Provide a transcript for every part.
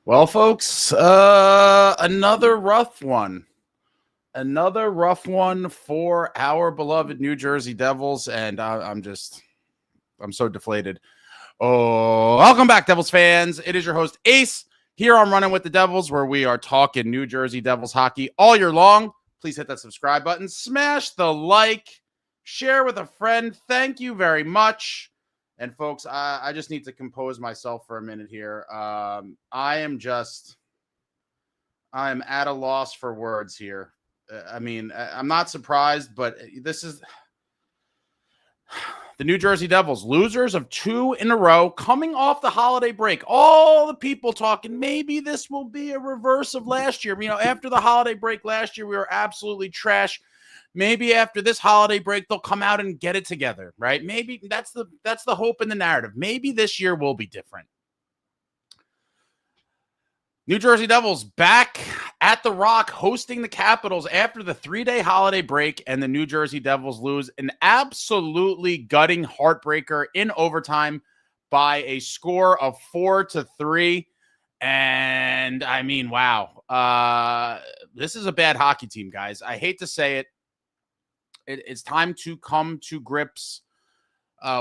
Well, folks, another rough one. Another rough one for our beloved New Jersey Devils, and I'm so deflated. Oh, welcome back, Devils fans. It is your host, Ace, here on Running with the Devils, where we are talking New Jersey Devils hockey all year long. Please hit that subscribe button, smash the like, share with a friend. Thank you very much. And folks, I just need to compose myself for a minute here. I am at a loss for words here. I'm not surprised, but this is the New Jersey Devils, losers of 2 in a row, coming off the holiday break. All the people talking, maybe this will be a reverse of last year. After the holiday break last year, we were absolutely trash. Maybe after this holiday break, they'll come out and get it together, right? Maybe that's the hope in the narrative. Maybe this year will be different. New Jersey Devils back at the Rock hosting the Capitals after the 3-day holiday break, and the New Jersey Devils lose an absolutely gutting heartbreaker in overtime by a score of 4-3. And wow. This is a bad hockey team, guys. I hate to say it. It's time to come to grips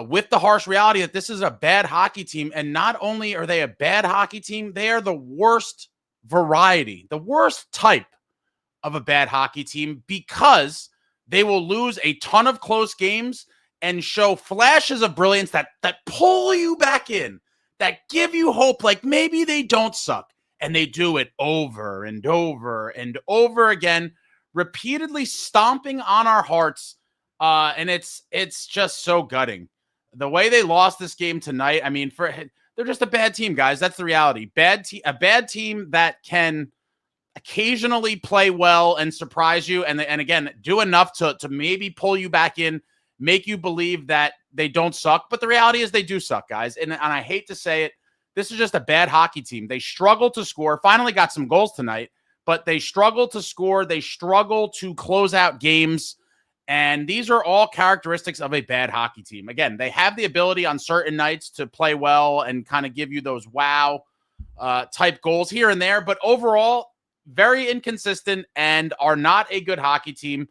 with the harsh reality that this is a bad hockey team. And not only are they a bad hockey team, they are the worst variety, the worst type of a bad hockey team, because they will lose a ton of close games and show flashes of brilliance that pull you back in, that give you hope, like maybe they don't suck. And they do it over and over and over again, repeatedly stomping on our hearts. And it's just so gutting. The way they lost this game tonight, they're just a bad team, guys. That's the reality. A bad team that can occasionally play well and surprise you, and again, do enough to maybe pull you back in, make you believe that they don't suck. But the reality is they do suck, guys. And I hate to say it, this is just a bad hockey team. They struggle to score. Finally got some goals tonight, but they struggle to score. They struggle to close out games. And these are all characteristics of a bad hockey team. Again, they have the ability on certain nights to play well and kind of give you those wow type goals here and there. But overall, very inconsistent and are not a good hockey team.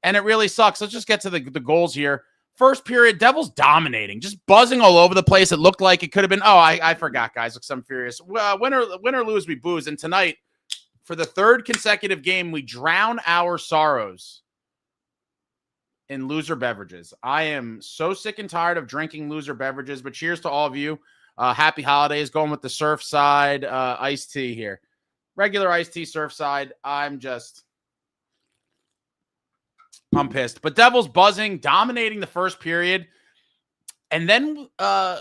And it really sucks. Let's just get to the goals here. First period, Devils dominating, just buzzing all over the place. It looked like it could have been, I forgot, guys, because I'm furious. Win or lose, we booze. And tonight, for the third consecutive game, we drown our sorrows in loser beverages. I am so sick and tired of drinking loser beverages, but cheers to all of you. Happy holidays. Going with the Surfside iced tea here. Regular iced tea, Surfside. I'm pissed. But Devils buzzing, dominating the first period. And then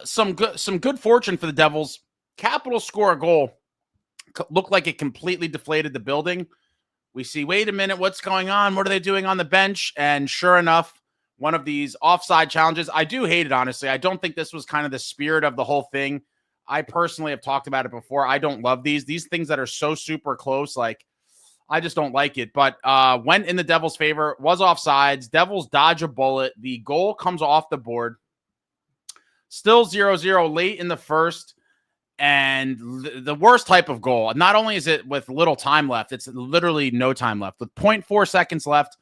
some good fortune for the Devils. Capitals score a goal. Looked like it completely deflated the building. We see, wait a minute, what's going on? What are they doing on the bench? And sure enough, one of these offside challenges. I do hate it, honestly. I don't think this was kind of the spirit of the whole thing. I personally have talked about it before. I don't love these things that are so super close. Like, I just don't like it. But went in the Devils' favor, was offsides. Devils dodge a bullet. The goal comes off the board. Still 0-0 late in the first. And the worst type of goal, not only is it with little time left, it's literally no time left. With 0.4 seconds left,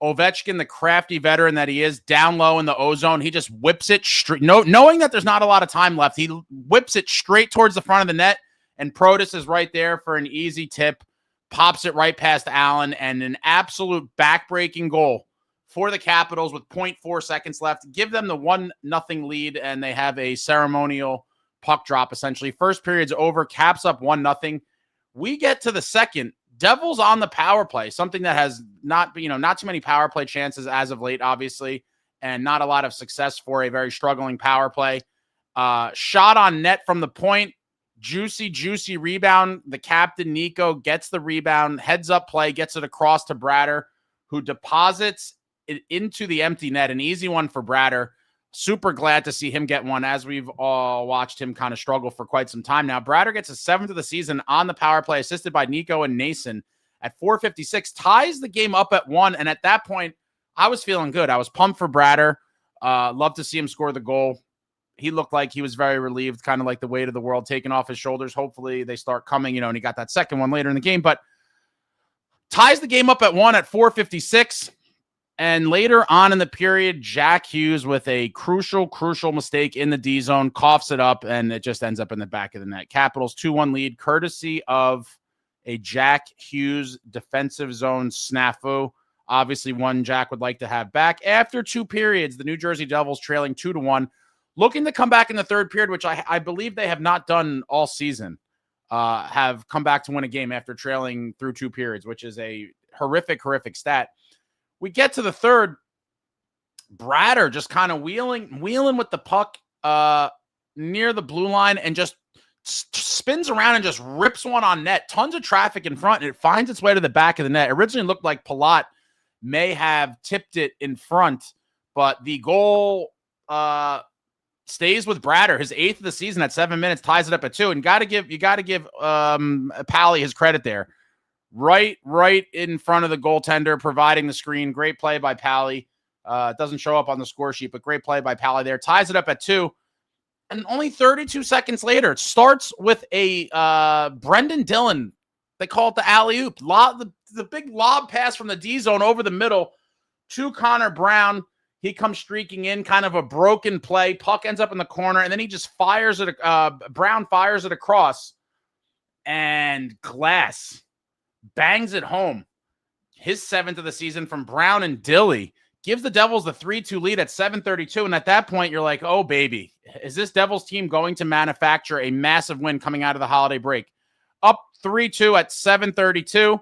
Ovechkin, the crafty veteran that he is, down low in the O-zone, he just whips it straight. Knowing that there's not a lot of time left, he whips it straight towards the front of the net, and Protas is right there for an easy tip, pops it right past Allen, and an absolute back-breaking goal for the Capitals with 0.4 seconds left. Give them the 1-0 lead, and they have a ceremonial puck drop, essentially. First period's over, Caps up 1-0. We get to the second. Devils on the power play, something that has not too many power play chances as of late, obviously, and not a lot of success for a very struggling power play. Shot on net from the point. Juicy rebound. The captain, Nico, gets the rebound, heads up play, gets it across to Bratter, who deposits it into the empty net. An easy one for Bratter. Super glad to see him get one, as we've all watched him kind of struggle for quite some time now. Bratter gets his 7th of the season on the power play, assisted by Nico and Nason at 4:56, ties the game up at 1. And at that point, I was feeling good. I was pumped for Bratter. Love to see him score the goal. he looked like he was very relieved, kind of like the weight of the world taken off his shoulders. Hopefully they start coming, and he got that second one later in the game, but ties the game up at 1 at 4:56. And later on in the period, Jack Hughes with a crucial mistake in the D zone, coughs it up, and it just ends up in the back of the net. Capitals 2-1 lead, courtesy of a Jack Hughes defensive zone snafu. Obviously, one Jack would like to have back. After 2 periods, the New Jersey Devils trailing 2-1, looking to come back in the third period, which I believe they have not done all season, have come back to win a game after trailing through 2 periods, which is a horrific stat. We get to the third, Bratter just kind of wheeling with the puck near the blue line and just spins around and just rips one on net. Tons of traffic in front, and it finds its way to the back of the net. It originally looked like Palat may have tipped it in front, but the goal stays with Bratter. His 8th of the season at 7 minutes, ties it up at 2. And you got to give Pally his credit there. Right in front of the goaltender, providing the screen. Great play by Pally. It doesn't show up on the score sheet, but great play by Pally there. Ties it up at 2. And only 32 seconds later, it starts with a Brendan Dillon. They call it the alley-oop. The big lob pass from the D zone over the middle to Connor Brown. He comes streaking in, kind of a broken play. Puck ends up in the corner, and then he just fires it. Brown fires it across, and Glass bangs it home. His 7th of the season from Brown and Dilly gives the Devils the 3-2 lead at 7:32. And at that point, you're like, oh, baby, is this Devils team going to manufacture a massive win coming out of the holiday break? Up 3-2 at 7:32.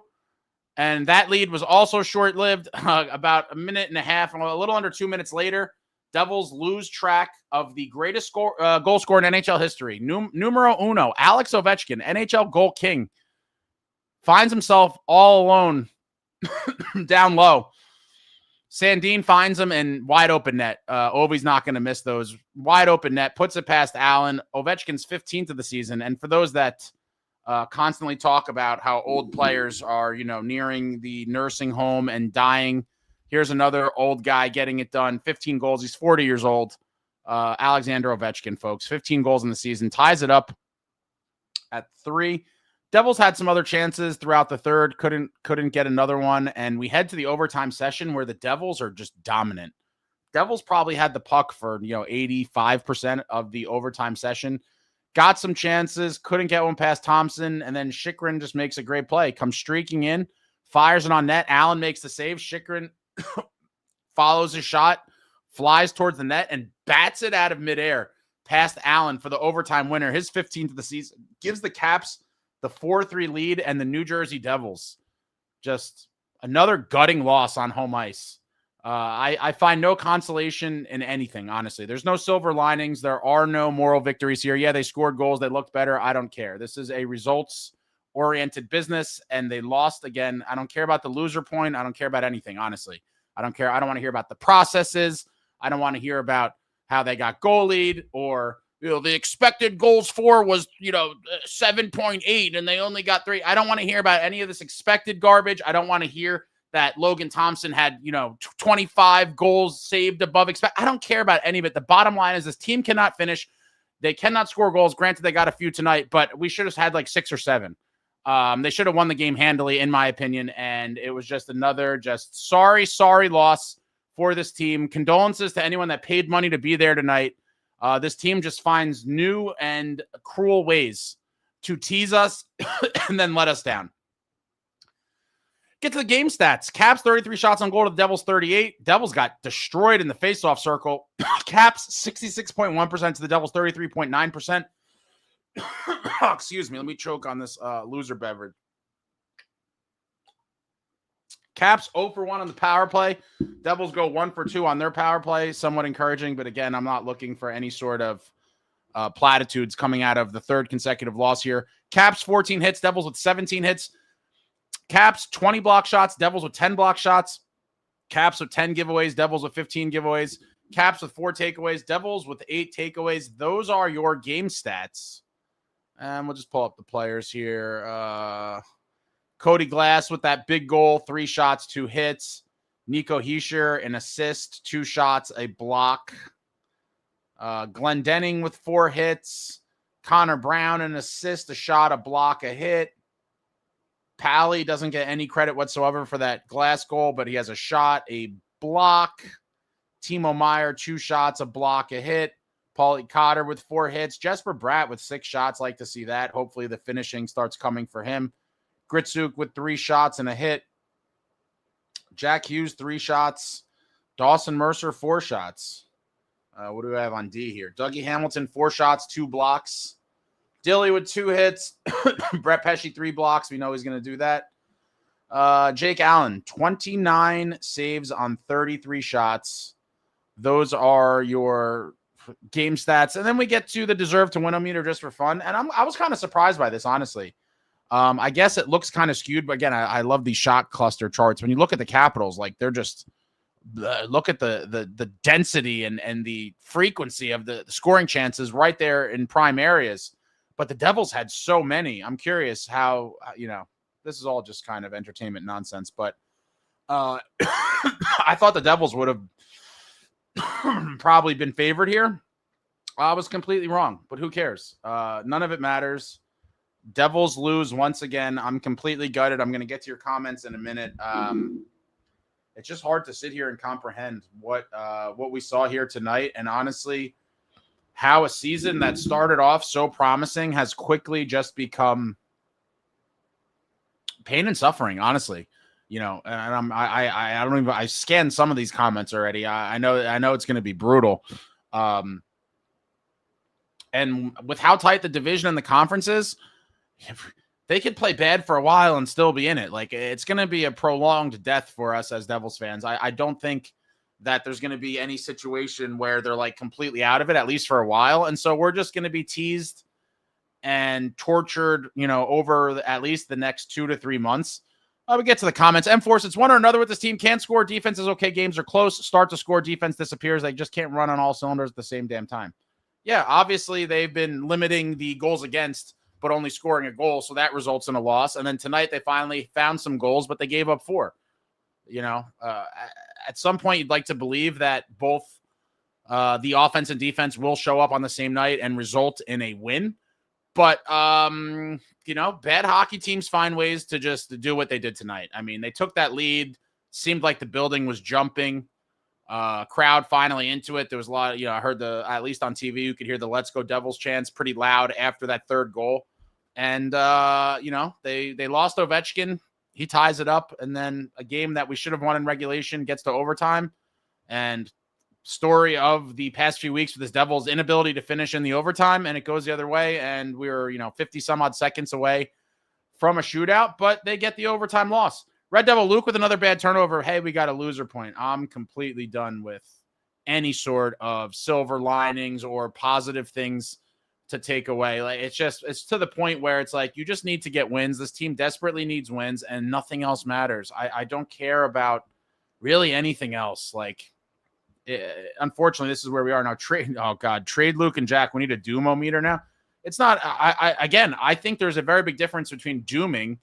And that lead was also short-lived. About a minute and a half, a little under 2 minutes later, Devils lose track of the greatest goal scorer in NHL history. Numero uno, Alex Ovechkin, NHL goal king, finds himself all alone down low. Sandin finds him in wide open net. Ovi's not going to miss those. Wide open net, puts it past Allen. Ovechkin's 15th of the season. And for those that constantly talk about how old players are, nearing the nursing home and dying, here's another old guy getting it done. 15 goals. He's 40 years old. Alexander Ovechkin, folks. 15 goals in the season. Ties it up at 3. Devils had some other chances throughout the third, couldn't get another one, and we head to the overtime session where the Devils are just dominant. Devils probably had the puck for 85% of the overtime session. Got some chances, couldn't get one past Thompson, and then Chychrun just makes a great play. Comes streaking in, fires it on net. Allen makes the save. Chychrun follows his shot, flies towards the net, and bats it out of midair past Allen for the overtime winner. His 15th of the season. Gives the Caps the 4-3 lead, and the New Jersey Devils just another gutting loss on home ice. I find no consolation in anything, honestly. There's no silver linings. There are no moral victories here. Yeah, they scored goals. They looked better. I don't care. This is a results-oriented business, and they lost again. I don't care about the loser point. I don't care about anything, honestly. I don't care. I don't want to hear about the processes. I don't want to hear about how they got goalied or the expected goals for was, 7.8 and they only got 3. I don't want to hear about any of this expected garbage. I don't want to hear that Logan Thompson had, 25 goals saved above expect. I don't care about any of it. The bottom line is this team cannot finish. They cannot score goals. Granted, they got a few tonight, but we should have had like 6 or 7. They should have won the game handily, in my opinion. And it was just another sorry loss for this team. Condolences to anyone that paid money to be there tonight. This team just finds new and cruel ways to tease us and then let us down. Get to the game stats. Caps 33 shots on goal to the Devils 38. Devils got destroyed in the faceoff circle. Caps 66.1% to the Devils 33.9%. Excuse me. Let me choke on this loser beverage. Caps 0 for 1 on the power play. Devils go 1 for 2 on their power play. Somewhat encouraging, but again, I'm not looking for any sort of platitudes coming out of the third consecutive loss here. Caps 14 hits, Devils with 17 hits. Caps 20 block shots, Devils with 10 block shots. Caps with 10 giveaways, Devils with 15 giveaways. Caps with 4 takeaways, Devils with 8 takeaways. Those are your game stats. And we'll just pull up the players here. Cody Glass with that big goal, 3 shots, 2 hits. Nicohischier, an assist, 2 shots, a block. Glendening with 4 hits. Connor Brown an assist, a shot, a block, a hit. Pally doesn't get any credit whatsoever for that glass goal, but he has a shot, a block. Timo Meyer, 2 shots, a block, a hit. Paulie Cotter with 4 hits. Jesper Bratt with 6 shots. Like to see that. Hopefully the finishing starts coming for him. Gritsuk with 3 shots and a hit. Jack Hughes, 3 shots. Dawson Mercer, 4 shots. What do we have on D here? Dougie Hamilton, 4 shots, 2 blocks. Dilly with 2 hits. Brett Pesce, 3 blocks. We know he's going to do that. Jake Allen, 29 saves on 33 shots. Those are your game stats. And then we get to the deserve to win meter just for fun. And I was kind of surprised by this, honestly. I guess it looks kind of skewed, but again, I love these shot cluster charts. When you look at the Capitals, like they're just look at the density and the frequency of the scoring chances right there in prime areas. But the Devils had so many. I'm curious how, this is all just kind of entertainment nonsense, but I thought the Devils would have probably been favored here. I was completely wrong, but who cares? None of it matters. Devils lose once again. I'm completely gutted. I'm going to get to your comments in a minute. It's just hard to sit here and comprehend what we saw here tonight. And honestly, how a season that started off so promising has quickly just become pain and suffering, honestly. And I don't even, I scanned some of these comments already. I know it's going to be brutal. And with how tight the division and the conference is, they could play bad for a while and still be in it. Like, it's going to be a prolonged death for us as Devils fans. I don't think that there's going to be any situation where they're like completely out of it, at least for a while. And so we're just going to be teased and tortured, over at least the next 2 to 3 months. We get to the comments. M-Force, it's one or another with this team. Can't score. Defense is okay. Games are close. Start to score. Defense disappears. They just can't run on all cylinders at the same damn time. Yeah, obviously they've been limiting the goals against, but only scoring a goal. So that results in a loss. And then tonight they finally found some goals, but they gave up 4. At some point you'd like to believe that both the offense and defense will show up on the same night and result in a win. But, bad hockey teams find ways to just do what they did tonight. I mean, they took that lead. Seemed like the building was jumping. Crowd finally into it. There was a lot of, I heard at least on TV, you could hear the Let's Go Devils chants pretty loud after that third goal. And, they lost Ovechkin. He ties it up. And then a game that we should have won in regulation gets to overtime. And story of the past few weeks with this Devils inability to finish in the overtime, and it goes the other way. And we're, 50 some odd seconds away from a shootout, but they get the overtime loss. Red Devil Luke with another bad turnover. Hey, we got a loser point. I'm completely done with any sort of silver linings or positive things to take away. Like, it's to the point where it's like, you just need to get wins. This team desperately needs wins and nothing else matters. I don't care about really anything else. Like, unfortunately, this is where we are now. Trade Luke and Jack. We need a doom-o-meter now. It's not. I think there's a very big difference between dooming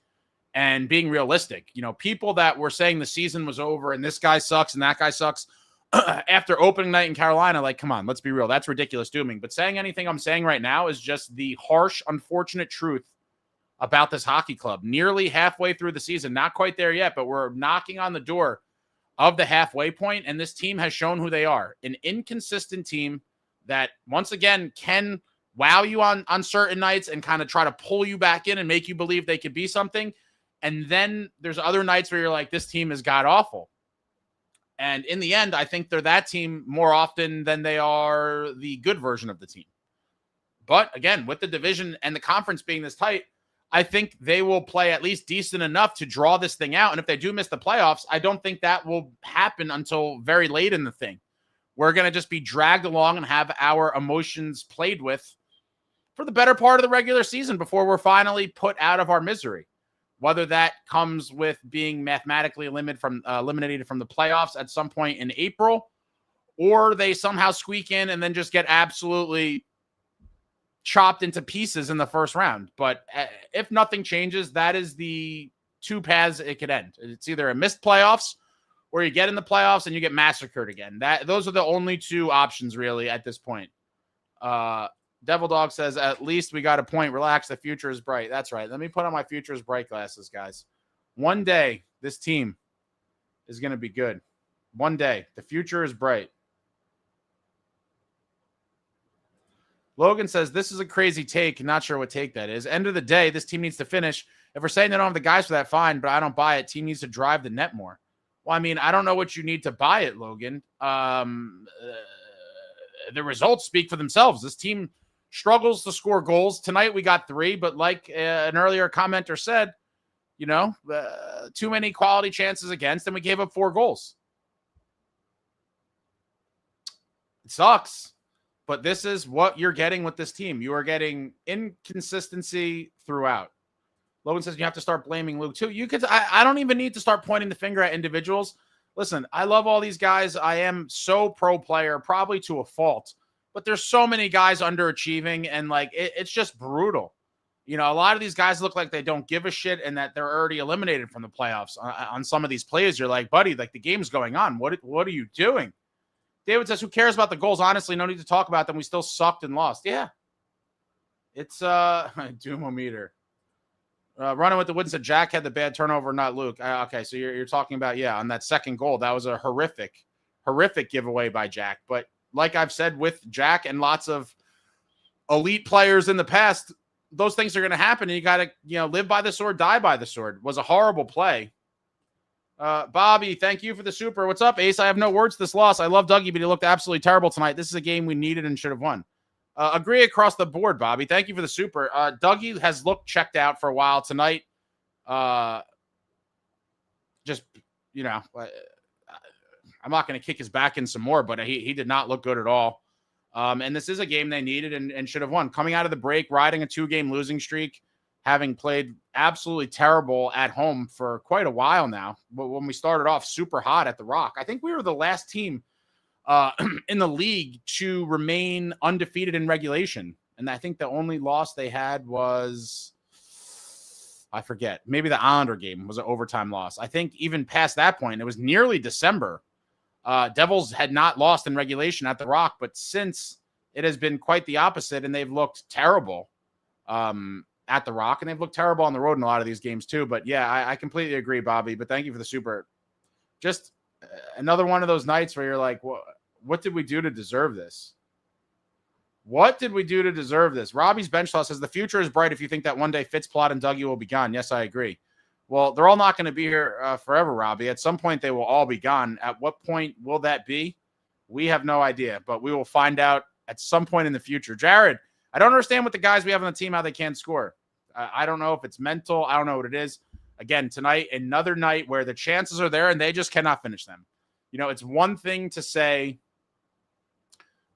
and being realistic. People that were saying the season was over and this guy sucks and that guy sucks after opening night in Carolina, like, come on, let's be real. That's ridiculous dooming. But saying anything I'm saying right now is just the harsh, unfortunate truth about this hockey club. Nearly halfway through the season, not quite there yet, but we're knocking on the door of the halfway point, and this team has shown who they are. An inconsistent team that, once again, can wow you on certain nights and kind of try to pull you back in and make you believe they could be something. And then there's other nights where you're like, this team is god-awful. And in the end, I think they're that team more often than they are the good version of the team. But, again, with the division and the conference being this tight, I think they will play at least decent enough to draw this thing out. And if they do miss the playoffs, I don't think that will happen until very late in the thing. We're going to just be dragged along and have our emotions played with for the better part of the regular season before we're finally put out of our misery. Whether that comes with being mathematically eliminated from the playoffs at some point in April, or they somehow squeak in and then just get absolutely chopped into pieces in the first round. But if nothing changes, that is the 2 paths it could end. It's either a missed playoffs or you get in the playoffs and you get massacred again. Those are the only 2 options really at this point. Devil Dog says, at least we got a point. Relax. The future is bright. That's right. Let me put on my future is bright glasses, guys. One day, this team is going to be good. One day. The future is bright. Logan says, this is a crazy take. Not sure what take that is. End of the day, this team needs to finish. If we're saying they don't have the guys for that, fine, but I don't buy it. Team needs to drive the net more. Well, I mean, I don't know what you need to buy it, Logan. The results speak for themselves. This team struggles to score goals. Tonight we got 3, but like an earlier commenter said, too many quality chances against, and we gave up 4 goals. It sucks. But this is what you're getting with this team. You are getting inconsistency throughout. Logan says you have to start blaming Luke too. I don't even need to start pointing the finger at individuals. Listen, I love all these guys. I am so pro player, probably to a fault. But there's so many guys underachieving, and it's just brutal. A lot of these guys look like they don't give a shit and that they're already eliminated from the playoffs. On some of these plays, you're like, buddy, the game's going on. What are you doing? David says, who cares about the goals? Honestly, no need to talk about them. We still sucked and lost. Yeah. It's Doomometer. Running with the Woods said Jack had the bad turnover, not Luke. Okay, so you're talking about, on that second goal. That was a horrific giveaway by Jack. But like I've said with Jack and lots of elite players in the past, those things are going to happen, and you got to live by the sword, die by the sword. It was a horrible play. Bobby, thank you for the super. What's up, Ace? I have no words to this loss. I love Dougie, but he looked absolutely terrible tonight. This is a game we needed and should have won. Agree across the board, Bobby. Thank you for the super. Dougie has looked checked out for a while tonight. I'm not going to kick his back in some more, but he did not look good at all. And this is a game they needed and should have won. Coming out of the break, riding a 2-game losing streak, having played absolutely terrible at home for quite a while now. But when we started off super hot at the Rock, I think we were the last team in the league to remain undefeated in regulation. And I think the only loss they had was, I forget, maybe the Islander game was an overtime loss. I think even past that point, it was nearly December. Devils had not lost in regulation at the Rock, but since it has been quite the opposite, and they've looked terrible at the Rock, and they've looked terrible on the road in a lot of these games too. But yeah, I completely agree, Bobby, but thank you for the super. Just another one of those nights where you're like, what did we do to deserve this? What did we do to deserve this? Robbie's bench toss says the future is bright if you think that one day Fitzplot and Dougie will be gone. Yes, I agree. Well, they're all not going to be here forever, Robbie. At some point, they will all be gone. At what point will that be? We have no idea, but we will find out at some point in the future. Jared, I don't understand what the guys we have on the team, how they can't score. I don't know if it's mental. I don't know what it is. Again, tonight, another night where the chances are there and they just cannot finish them. It's one thing to say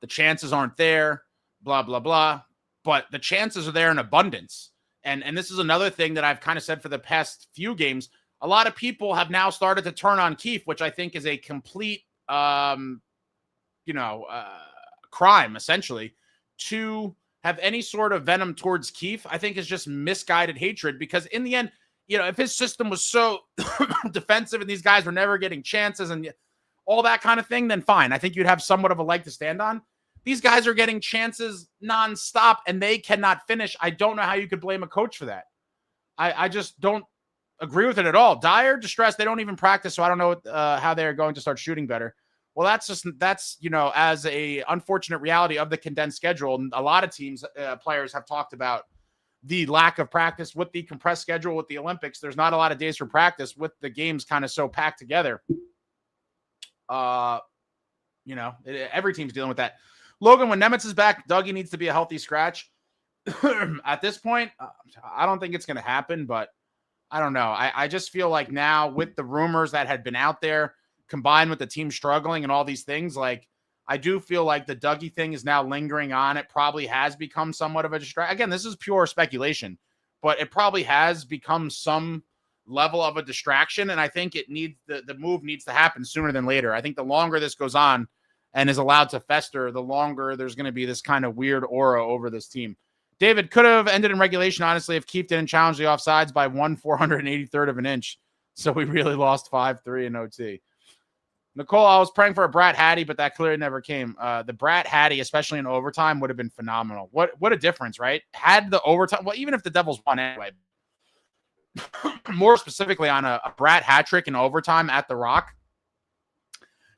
the chances aren't there, blah, blah, blah, but the chances are there in abundance. And this is another thing that I've kind of said for the past few games. A lot of people have now started to turn on Keefe, which I think is a complete, crime, essentially. To have any sort of venom towards Keefe, I think is just misguided hatred, because in the end, if his system was so defensive and these guys were never getting chances and all that kind of thing, then fine. I think you'd have somewhat of a leg to stand on. These guys are getting chances nonstop and they cannot finish. I don't know how you could blame a coach for that. I just don't agree with it at all. Dyer, distressed. They don't even practice, so I don't know how they're going to start shooting better. Well, that's as a unfortunate reality of the condensed schedule. And a lot of teams, players have talked about the lack of practice with the compressed schedule with the Olympics. There's not a lot of days for practice with the games kind of so packed together. Every team's dealing with that. Logan, when Nemitz is back, Dougie needs to be a healthy scratch. At this point, I don't think it's going to happen, but I don't know. I just feel like now with the rumors that had been out there, combined with the team struggling and all these things, I do feel like the Dougie thing is now lingering on. It probably has become somewhat of a distraction. Again, this is pure speculation, but it probably has become some level of a distraction. And I think the move needs to happen sooner than later. I think the longer this goes on and is allowed to fester, the longer there's going to be this kind of weird aura over this team. David, could have ended in regulation, honestly, if Keefe didn't challenge the offsides by 1/483rd of an inch. So we really lost 5-3 in OT. Nicole, I was praying for a Brat Hattie, but that clearly never came. The Brat Hattie, especially in overtime, would have been phenomenal. What a difference, right? Had the overtime, well, even if the Devils won anyway, more specifically on a Brat hat trick in overtime at the Rock,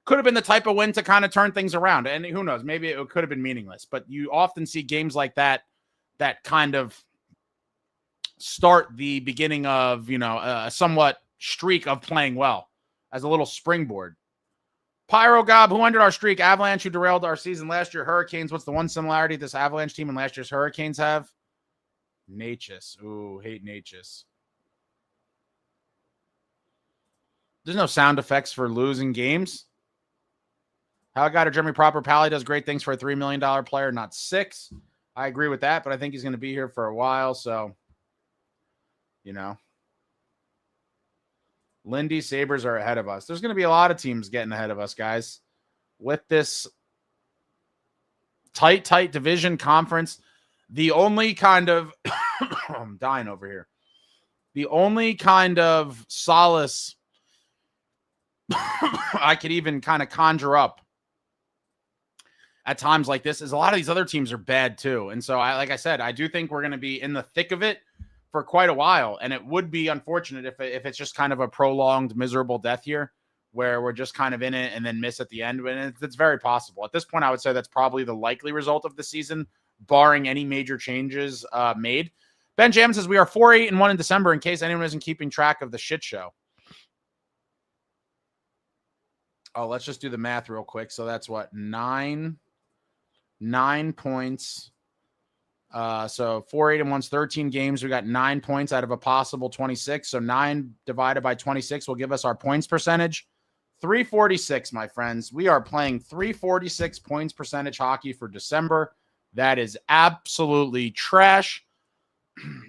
could have been the type of win to kind of turn things around. And who knows, maybe it could have been meaningless. But you often see games like that kind of start the beginning of, a somewhat streak of playing well as a little springboard. Pyro Gob, who ended our streak? Avalanche, who derailed our season last year. Hurricanes. What's the one similarity this Avalanche team and last year's Hurricanes have? Natchez. Ooh, hate Natchez. There's no sound effects for losing games. How I got a Jeremy Proper Pally does great things for a $3 million player, not 6. I agree with that, but I think he's going to be here for a while. So, Lindy Sabres are ahead of us. There's going to be a lot of teams getting ahead of us, guys. With this tight division conference, the only kind of I'm dying over here. The only kind of solace I could even kind of conjure up at times like this is a lot of these other teams are bad too. And so like I said, I do think we're going to be in the thick of it for quite a while. And it would be unfortunate if it's just kind of a prolonged, miserable death here where we're just kind of in it and then miss at the end. And it's very possible. At this point, I would say that's probably the likely result of the season, barring any major changes made. Ben Jam says we are 4-8-1 in December in case anyone isn't keeping track of the shit show. Oh, let's just do the math real quick. So that's what? 9 points. So 4-8-1's 13 games. We got 9 points out of a possible 26. So 9 divided by 26 will give us our points percentage. 346, my friends. We are playing 346 points percentage hockey for December. That is absolutely trash.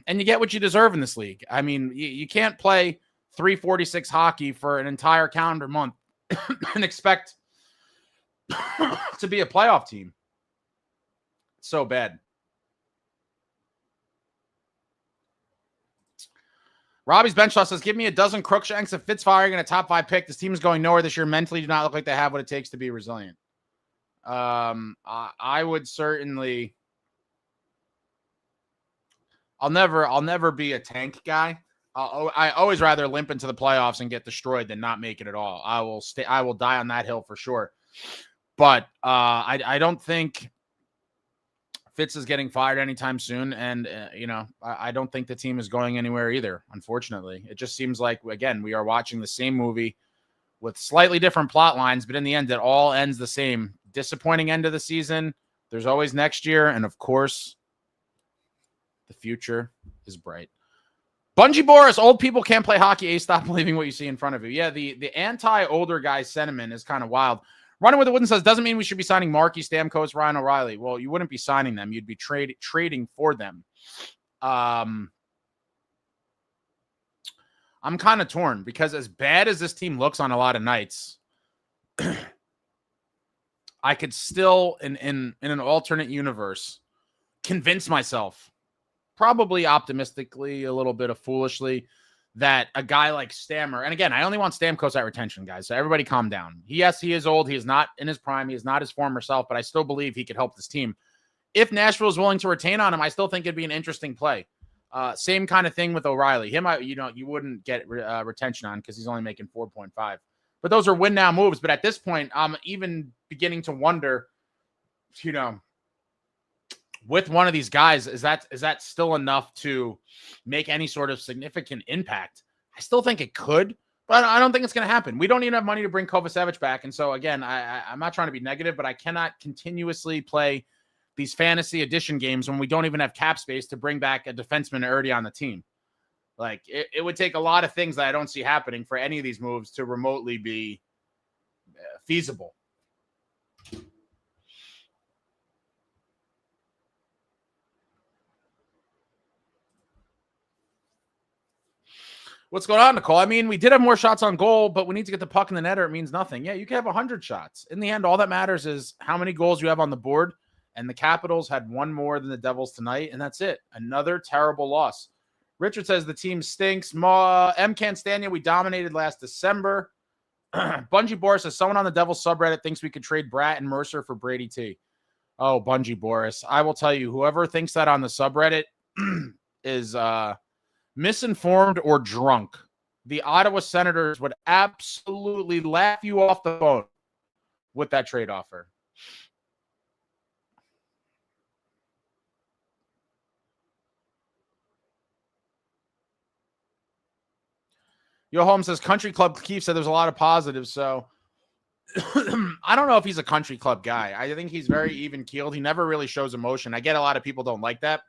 And you get what you deserve in this league. I mean, you can't play 346 hockey for an entire calendar month and expect to be a playoff team. It's so bad. Robbie's bench toss says, give me a dozen Crookshanks if Fitz firing and a top 5 pick. This team is going nowhere this year. Mentally do not look like they have what it takes to be resilient. I would certainly, I'll never be a tank guy. I always rather limp into the playoffs and get destroyed than not make it at all. I will die on that hill for sure. But I don't think Fitz is getting fired anytime soon. And, I don't think the team is going anywhere either, unfortunately. It just seems like, again, we are watching the same movie with slightly different plot lines, but in the end, it all ends the same. Disappointing end of the season. There's always next year. And, of course, the future is bright. Bungie Boris, old people can't play hockey. Stop believing what you see in front of you. Yeah, the anti-older guy sentiment is kind of wild. Running with the Wooden says, doesn't mean we should be signing Markey, Stamkos, Ryan O'Reilly. Well, you wouldn't be signing them. You'd be trading for them. I'm kind of torn because as bad as this team looks on a lot of nights, I could still, in an alternate universe, convince myself, probably optimistically, a little bit of foolishly, that a guy like Stammer, and again, I only want Stamkos at retention, guys, so everybody calm down. Yes, he is old. He is not in his prime. He is not his former self, but I still believe he could help this team. If Nashville is willing to retain on him, I still think it'd be an interesting play. Same kind of thing with O'Reilly. Him, you wouldn't get retention on because he's only making 4.5. But those are win now moves. But at this point, I'm even beginning to wonder, with one of these guys, is that still enough to make any sort of significant impact? I still think it could, but I don't think it's going to happen. We don't even have money to bring Kovacevic back. And so, again, I'm not trying to be negative, but I cannot continuously play these fantasy edition games when we don't even have cap space to bring back a defenseman already on the team. Like, it would take a lot of things that I don't see happening for any of these moves to remotely be feasible. What's going on, Nicole? I mean, we did have more shots on goal, but we need to get the puck in the net or it means nothing. Yeah, you can have 100 shots. In the end, all that matters is how many goals you have on the board. And the Capitals had one more than the Devils tonight, and that's it. Another terrible loss. Richard says the team stinks. M can't stand you. We dominated last December. Bungie Boris says, someone on the Devils subreddit thinks we could trade Bratt and Mercer for Brady T. Oh, Bungie Boris. I will tell you, whoever thinks that on the subreddit is misinformed or drunk. The Ottawa Senators would absolutely laugh you off the phone with that trade offer. Yo Holmes says, Country Club Keith said there's a lot of positives, so I don't know if he's a country club guy. I think he's very even-keeled. He never really shows emotion. I get a lot of people don't like that.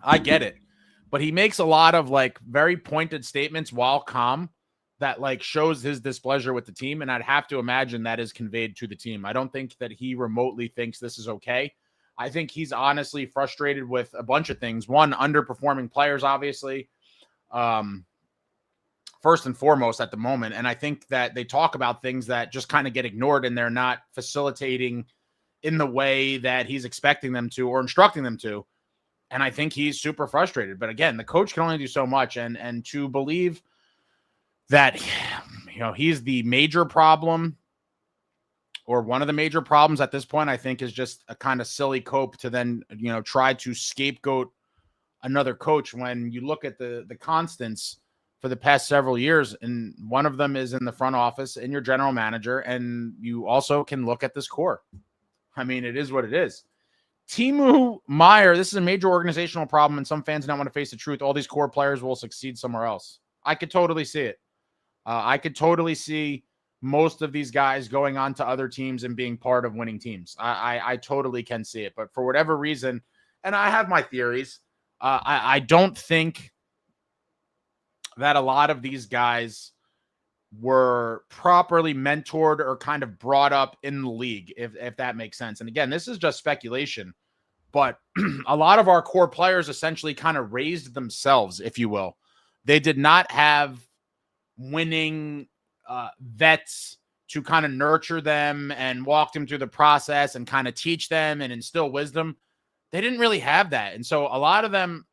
I get it. But he makes a lot of, like, very pointed statements while calm that, like, shows his displeasure with the team, and I'd have to imagine that is conveyed to the team. I don't think that he remotely thinks this is okay. I think he's honestly frustrated with a bunch of things. One, underperforming players, obviously. First and foremost at the moment. And I think that they talk about things that just kind of get ignored and they're not facilitating in the way that he's expecting them to or instructing them to. And I think he's super frustrated. But again, the coach can only do so much. And to believe that, you know, he's the major problem or one of the major problems at this point, I think is just a kind of silly cope to then, you know, try to scapegoat another coach when you look at the constants for the past several years, and one of them is in the front office and your general manager, and you also can look at this core. I mean, it is what it is. Timu Meyer, this is a major organizational problem, and some fans don't want to face the truth. All these core players will succeed somewhere else. I could totally see it. I could totally see most of these guys going on to other teams and being part of winning teams. I totally can see it. But for whatever reason, and I have my theories, I don't think that a lot of these guys were properly mentored or kind of brought up in the league, if that makes sense. And again, this is just speculation, but a lot of our core players essentially kind of raised themselves, if you will. They did not have winning vets to kind of nurture them and walk them through the process and kind of teach them and instill wisdom. They didn't really have that. And so a lot of them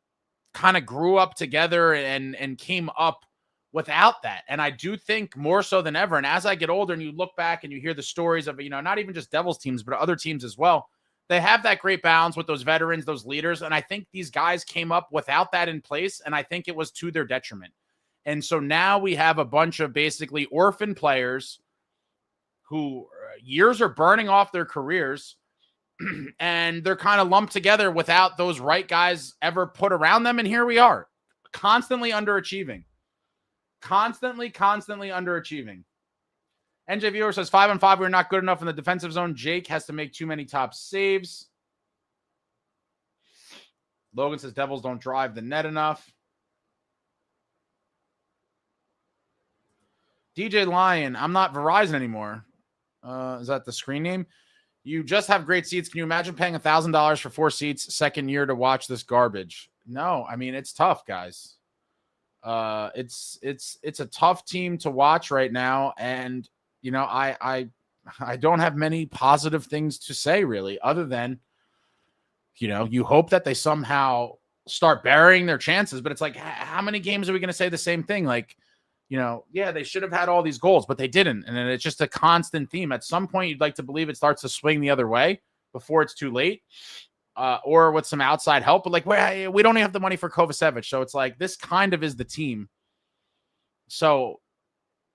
kind of grew up together and came up without that. And I do think more so than ever. And as I get older and you look back and you hear the stories of, you know, not even just Devils teams, but other teams as well, they have that great balance with those veterans, those leaders. And I think these guys came up without that in place. And I think it was to their detriment. And so now we have a bunch of basically orphan players who years are burning off their careers and they're kind of lumped together without those right guys ever put around them. And here we are, constantly underachieving. Constantly underachieving. NJ Viewer says 5-on-5, we're not good enough in the defensive zone. Jake has to make too many top saves. Logan says Devils don't drive the net enough. DJ Lion, I'm not Verizon anymore. Is that the screen name? You just have great seats. Can you imagine paying $1,000 for 4 seats second year to watch this garbage? No, I mean, it's tough, guys. It's a tough team to watch right now. And, you know, I don't have many positive things to say really, other than, you know, you hope that they somehow start burying their chances, but it's like, how many games are we going to say the same thing? Like, you know, yeah, they should have had all these goals, but they didn't. And it's just a constant theme. At some point, you'd like to believe it starts to swing the other way before it's too late, or with some outside help. But like, we don't even have the money for Kovacevic. So it's like, this kind of is the team. So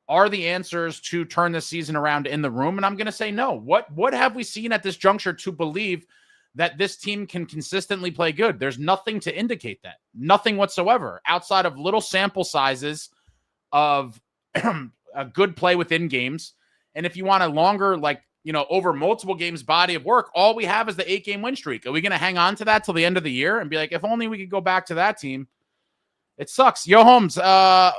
are the answers to turn the season around in the room? And I'm going to say no. What have we seen at this juncture to believe that this team can consistently play good? There's nothing to indicate that. Nothing whatsoever outside of little sample sizes of a good play within games. And if you want a longer, like, you know, over multiple games body of work, all we have is the 8-game win streak. Are we going to hang on to that till the end of the year and be like, if only we could go back to that team? It sucks. Yo, Holmes,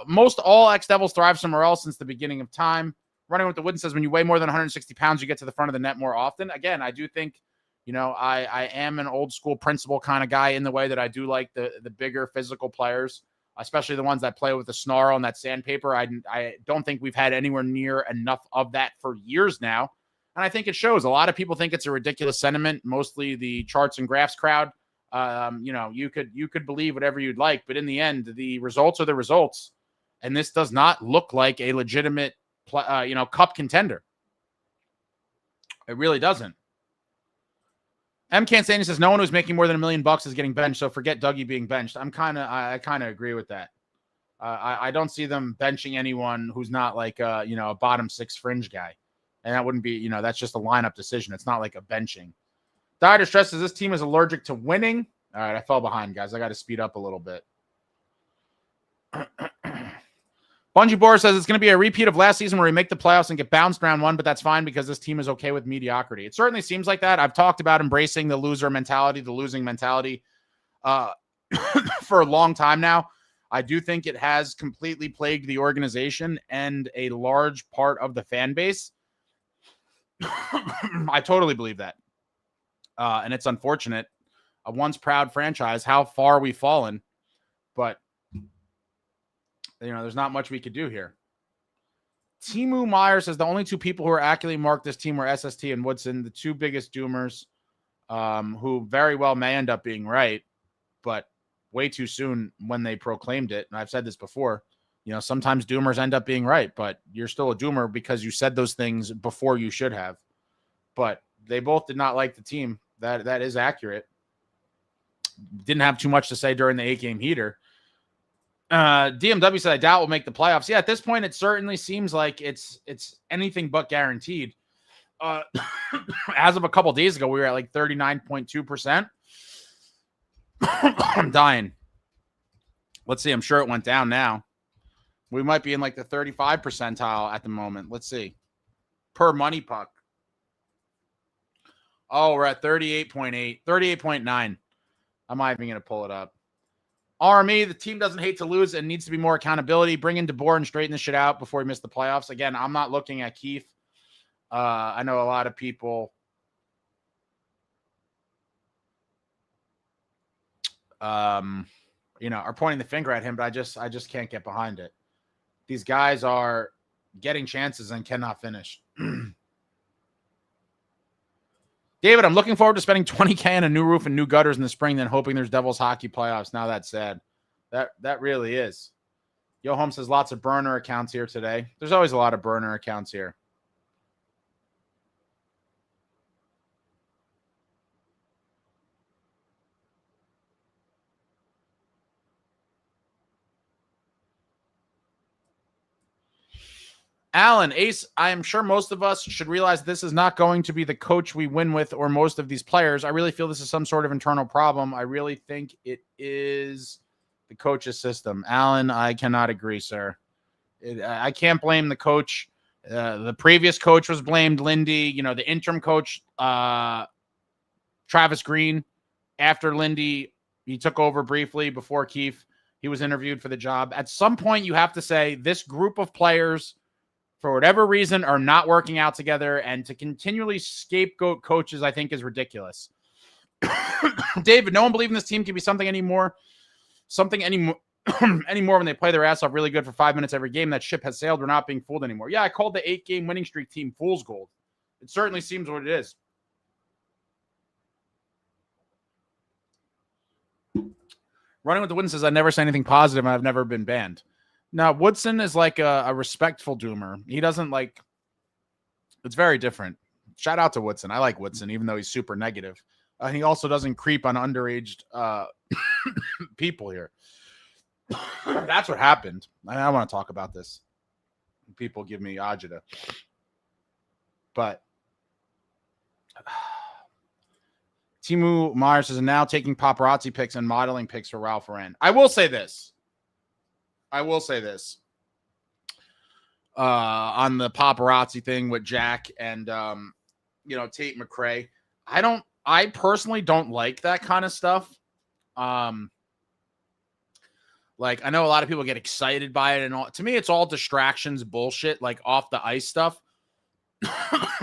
most all ex-Devils thrive somewhere else since the beginning of time. Running with the Wooden says, when you weigh more than 160 pounds, you get to the front of the net more often. Again, I do think, you know, I am an old school principle kind of guy in the way that I do like the bigger physical players, especially the ones that play with the snarl and that sandpaper. I don't think we've had anywhere near enough of that for years now. And I think it shows. A lot of people think it's a ridiculous sentiment, mostly the charts and graphs crowd. You know, you could believe whatever you'd like, but in the end, the results are the results. And this does not look like a legitimate, cup contender. It really doesn't. M. Cansani says no one who's making more than $1 million is getting benched, so forget Dougie being benched. I kind of agree with that. I don't see them benching anyone who's not like a bottom 6 fringe guy, and that wouldn't be that's just a lineup decision. It's not like a benching. Dieter stresses this team is allergic to winning. All right, I fell behind, guys. I got to speed up a little bit. Bungie Boris says it's going to be a repeat of last season where we make the playoffs and get bounced round 1, but that's fine because this team is okay with mediocrity. It certainly seems like that. I've talked about embracing the loser mentality, the losing mentality for a long time now. I do think it has completely plagued the organization and a large part of the fan base. I totally believe that. And it's unfortunate. A once proud franchise, how far we've fallen. But there's not much we could do here. Timu Meyer says the only 2 people who are accurately marked this team were SST and Woodson, the 2 biggest doomers, who very well may end up being right, but way too soon when they proclaimed it. And I've said this before, sometimes doomers end up being right, but you're still a doomer because you said those things before you should have. But they both did not like the team. That is accurate. Didn't have too much to say during the 8-game heater. DMW said, I doubt we'll make the playoffs. Yeah, at this point, it certainly seems like it's anything but guaranteed. As of a couple days ago, we were at like 39.2%. I'm dying. Let's see. I'm sure it went down now. We might be in like the 35 percentile at the moment. Let's see. Per money puck. Oh, we're at 38.8, 38.9. I'm not even going to pull it up. RME, the team doesn't hate to lose and needs to be more accountability. Bring in DeBoer and straighten this shit out before we miss the playoffs. Again, I'm not looking at Keith. I know a lot of people are pointing the finger at him, but I just can't get behind it. These guys are getting chances and cannot finish. David, I'm looking forward to spending $20K on a new roof and new gutters in the spring, then hoping there's Devils hockey playoffs. Now that's sad. That really is. Yo Home says lots of burner accounts here today. There's always a lot of burner accounts here. Alan, Ace, I am sure most of us should realize this is not going to be the coach we win with or most of these players. I really feel this is some sort of internal problem. I really think it is the coach's system. Alan, I cannot agree, sir. I can't blame the coach. The previous coach was blamed, Lindy. The interim coach, Travis Green, after Lindy, he took over briefly before Keefe. He was interviewed for the job. At some point, you have to say this group of players, for whatever reason, are not working out together, and to continually scapegoat coaches, I think, is ridiculous. David, no one believed in this team could be something anymore when they play their ass off really good for 5 minutes every game. That ship has sailed. We're not being fooled anymore. Yeah, I called the 8-game winning streak team fool's gold. It certainly seems what it is. Running with the Woodson says, I never say anything positive and I've never been banned. Now, Woodson is like a respectful doomer. He doesn't like... It's very different. Shout out to Woodson. I like Woodson, even though he's super negative. He also doesn't creep on underage people here. That's what happened. I want to talk about this. People give me agita. But Timu Myers is now taking paparazzi pics and modeling pics for Ralph Lauren. I will say this. On the paparazzi thing with Jack and Tate McRae. I personally don't like that kind of stuff. Like, I know a lot of people get excited by it and all. To me, it's all distractions, bullshit, like off the ice stuff.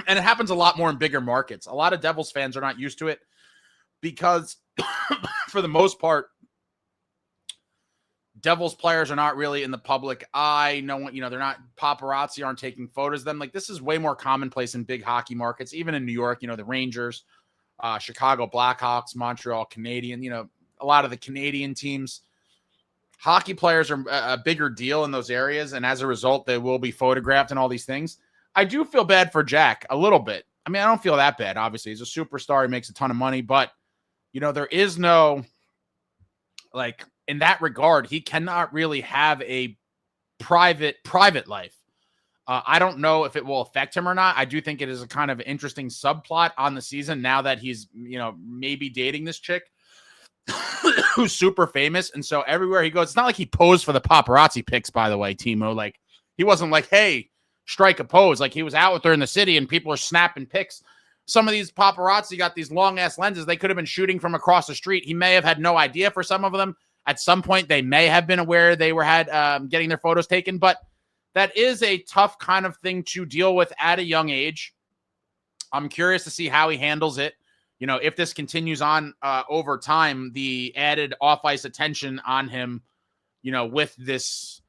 And it happens a lot more in bigger markets. A lot of Devils fans are not used to it because for the most part, Devils players are not really in the public eye. No one, they're not, paparazzi aren't taking photos of them. Like, this is way more commonplace in big hockey markets, even in New York, the Rangers, Chicago Blackhawks, Montreal Canadian, a lot of the Canadian teams. hockey players are a bigger deal in those areas, and as a result, they will be photographed and all these things. I do feel bad for Jack a little bit. I mean, I don't feel that bad, obviously. He's a superstar. He makes a ton of money, but, there is no, like, in that regard, he cannot really have a private life. I don't know if it will affect him or not. I do think it is a kind of interesting subplot on the season now that he's, maybe dating this chick who's super famous. And so everywhere he goes, it's not like he posed for the paparazzi pics, by the way, Timo. Like, he wasn't like, hey, strike a pose. Like, he was out with her in the city and people are snapping pics. Some of these paparazzi got these long ass lenses. They could have been shooting from across the street. He may have had no idea for some of them. At some point, they may have been aware they were getting their photos taken, but that is a tough kind of thing to deal with at a young age. I'm curious to see how he handles it. If this continues on over time, the added off-ice attention on him, with this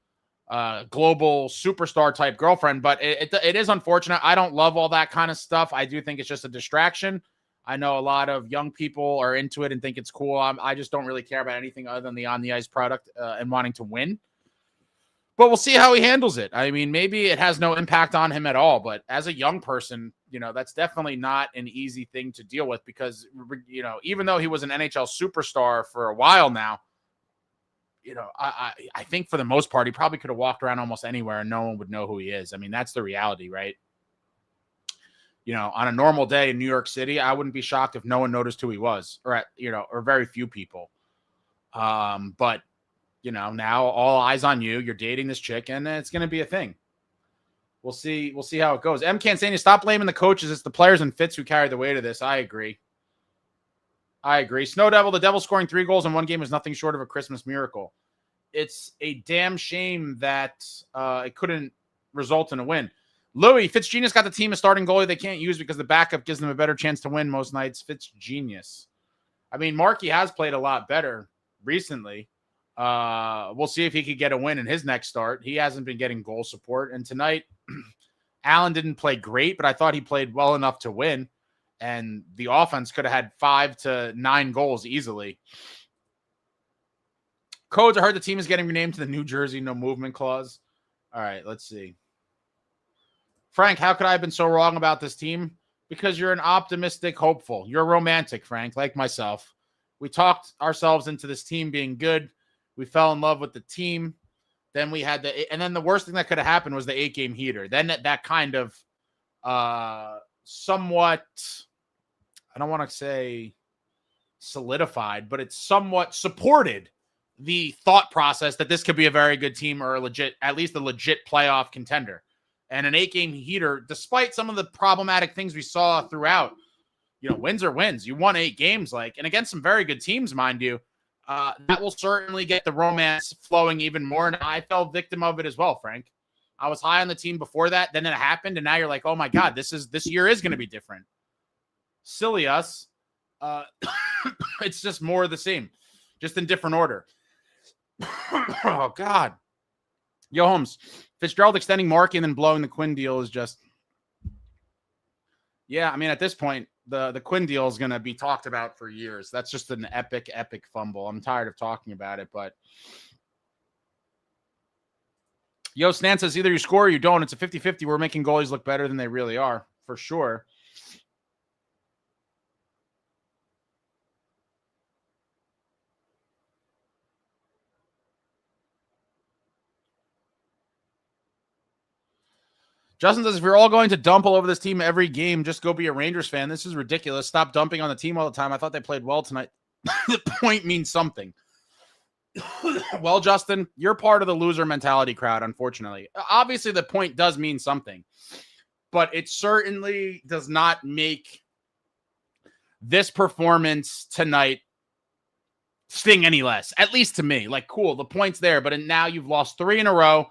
global superstar type girlfriend. But it is unfortunate. I don't love all that kind of stuff. I do think it's just a distraction. I know a lot of young people are into it and think it's cool. I just don't really care about anything other than the on-the-ice product and wanting to win. But we'll see how he handles it. I mean, maybe it has no impact on him at all. But as a young person, that's definitely not an easy thing to deal with because, even though he was an NHL superstar for a while now, I think for the most part, he probably could have walked around almost anywhere and no one would know who he is. I mean, that's the reality, right? On a normal day in New York City, I wouldn't be shocked if no one noticed who he was or very few people. But now all eyes on you. You're dating this chick, and it's going to be a thing. We'll see how it goes. M. Cansania, stop blaming the coaches. It's the players and Fitz who carry the weight of this. I agree. Snow Devil, the Devil scoring 3 goals in one game is nothing short of a Christmas miracle. It's a damn shame that it couldn't result in a win. Louis, Fitzgenius got the team a starting goalie they can't use because the backup gives them a better chance to win most nights. Fitzgenius. I mean, Markey has played a lot better recently. We'll see if he could get a win in his next start. He hasn't been getting goal support. And tonight, Allen didn't play great, but I thought he played well enough to win. And the offense could have had 5 to 9 goals easily. Codes, I heard the team is getting renamed to the New Jersey No Movement Clause. All right, let's see. Frank, how could I have been so wrong about this team? Because you're an optimistic hopeful. You're romantic, Frank, like myself. We talked ourselves into this team being good. We fell in love with the team. Then we had and then the worst thing that could have happened was the 8-game heater. Then that kind of somewhat, I don't want to say solidified, but it somewhat supported the thought process that this could be a very good team or at least a legit playoff contender. And an 8-game heater, despite some of the problematic things we saw throughout, wins are wins. You won 8 games, and against some very good teams, mind you. That will certainly get the romance flowing even more. And I fell victim of it as well, Frank. I was high on the team before that. Then it happened. And now you're like, oh my God, this year is going to be different. Silly us. It's just more of the same, just in different order. Oh God. Yo, Holmes, Fitzgerald extending Markey and then blowing the Quinn deal is just, yeah. I mean, at this point, the Quinn deal is going to be talked about for years. That's just an epic fumble. I'm tired of talking about it, but Yo, Stan says either you score or you don't. It's a 50-50. We're making goalies look better than they really are, for sure. Justin says, if you're all going to dump all over this team every game, just go be a Rangers fan. This is ridiculous. Stop dumping on the team all the time. I thought they played well tonight. The point means something. Well, Justin, you're part of the loser mentality crowd, unfortunately. Obviously, the point does mean something, but it certainly does not make this performance tonight sting any less, at least to me. Like, cool, the point's there, but now you've lost 3 in a row.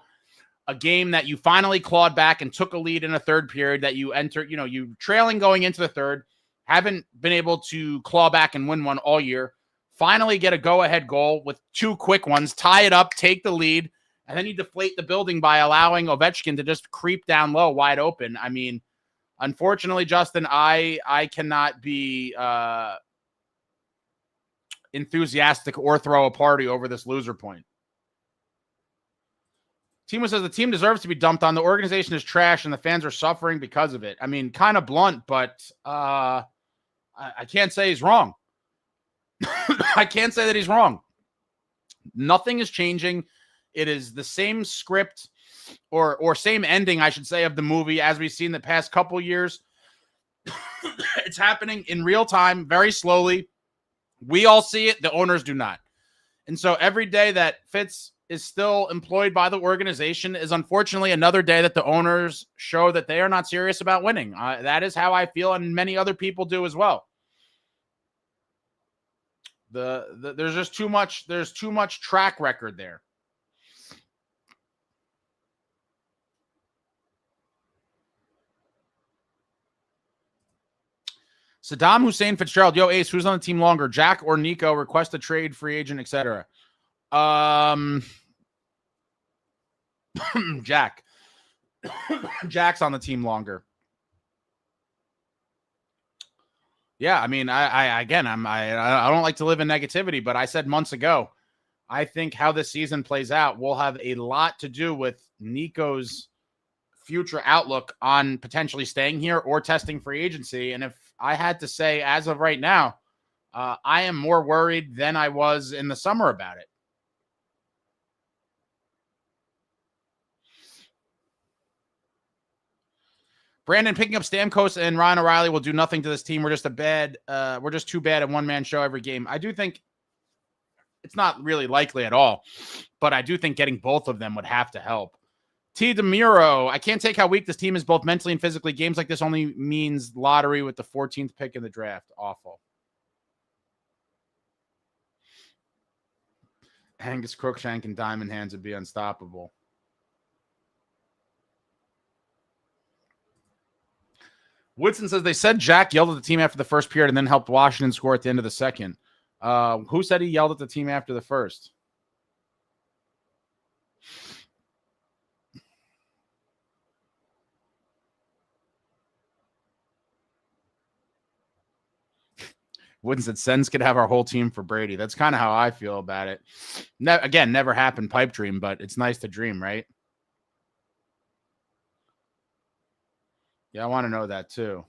A game that you finally clawed back and took a lead in a third period that you entered, you trailing going into the third, haven't been able to claw back and win one all year. Finally get a go-ahead goal with 2 quick ones, tie it up, take the lead, and then you deflate the building by allowing Ovechkin to just creep down low, wide open. I mean, unfortunately, Justin, I cannot be enthusiastic or throw a party over this loser point. Timo says the team deserves to be dumped on. The organization is trash and the fans are suffering because of it. I mean, kind of blunt, but I can't say he's wrong. I can't say that he's wrong. Nothing is changing. It is the same script or same ending, I should say, of the movie as we've seen the past couple years. It's happening in real time, very slowly. We all see it. The owners do not. And so every day that Fitz is still employed by the organization is unfortunately another day that the owners show that they are not serious about winning. That is how I feel, and many other people do as well. There's just too much. There's too much track record there. Saddam Hussein Fitzgerald, yo Ace, who's on the team longer, Jack or Nico? Request a trade, free agent, etc. Jack. Jack's on the team longer. Yeah, I mean, I don't like to live in negativity, but I said months ago, I think how this season plays out will have a lot to do with Nico's future outlook on potentially staying here or testing free agency. And if I had to say, as of right now, I am more worried than I was in the summer about it. Brandon, picking up Stamkos and Ryan O'Reilly will do nothing to this team. We're just too bad at one-man show every game. I do think it's not really likely at all, but I do think getting both of them would have to help. T. DeMuro, I can't take how weak this team is both mentally and physically. Games like this only means lottery with the 14th pick in the draft. Awful. Angus Crookshank and Diamond Hands would be unstoppable. Woodson says they said Jack yelled at the team after the first period and then helped Washington score at the end of the second. Who said he yelled at the team after the first? Wooden said Sens could have our whole team for Brady. That's kind of how I feel about it. Again, never happened, pipe dream, but it's nice to dream, right? Yeah, I want to know that too.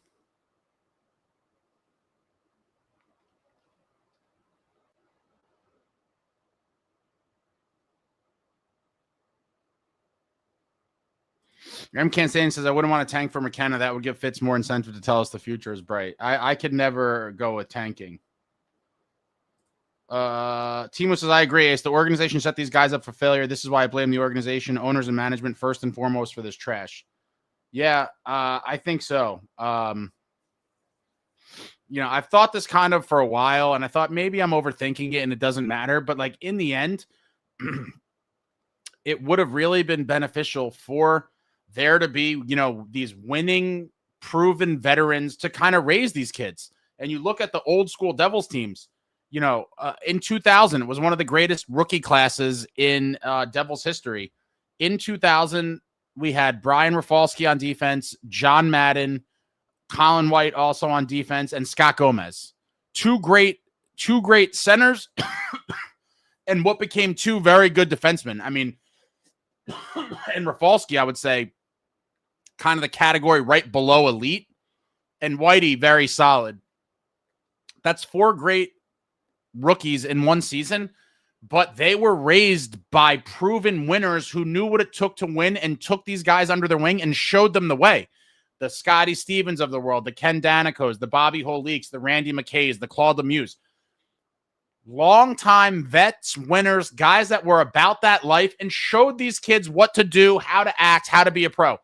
M. Cansane says, I wouldn't want to tank for McKenna. That would give Fitz more incentive to tell us the future is bright. I could never go with tanking. Timo says, I agree. It's the organization set these guys up for failure. This is why I blame the organization, owners, and management first and foremost for this trash. Yeah, I think so. I've thought this kind of for a while, and I thought maybe I'm overthinking it and it doesn't matter. But like in the end, it would have really been beneficial for there to be, these winning, proven veterans to kind of raise these kids. And you look at the old school Devils teams, in 2000, it was one of the greatest rookie classes in Devils history. In 2000, we had Brian Rafalski on defense, John Madden, Colin White also on defense, and Scott Gomez. Two great centers and what became two very good defensemen. I mean, and Rafalski, I would say, kind of the category right below elite, and Whitey, very solid. That's four great rookies in one season, but they were raised by proven winners who knew what it took to win and took these guys under their wing and showed them the way. The Scotty Stevens of the world, the Ken Danicos, the Bobby Holiks, the Randy McKays, the Claude Lemieux. Long-time vets, winners, guys that were about that life and showed these kids what to do, how to act, how to be a pro.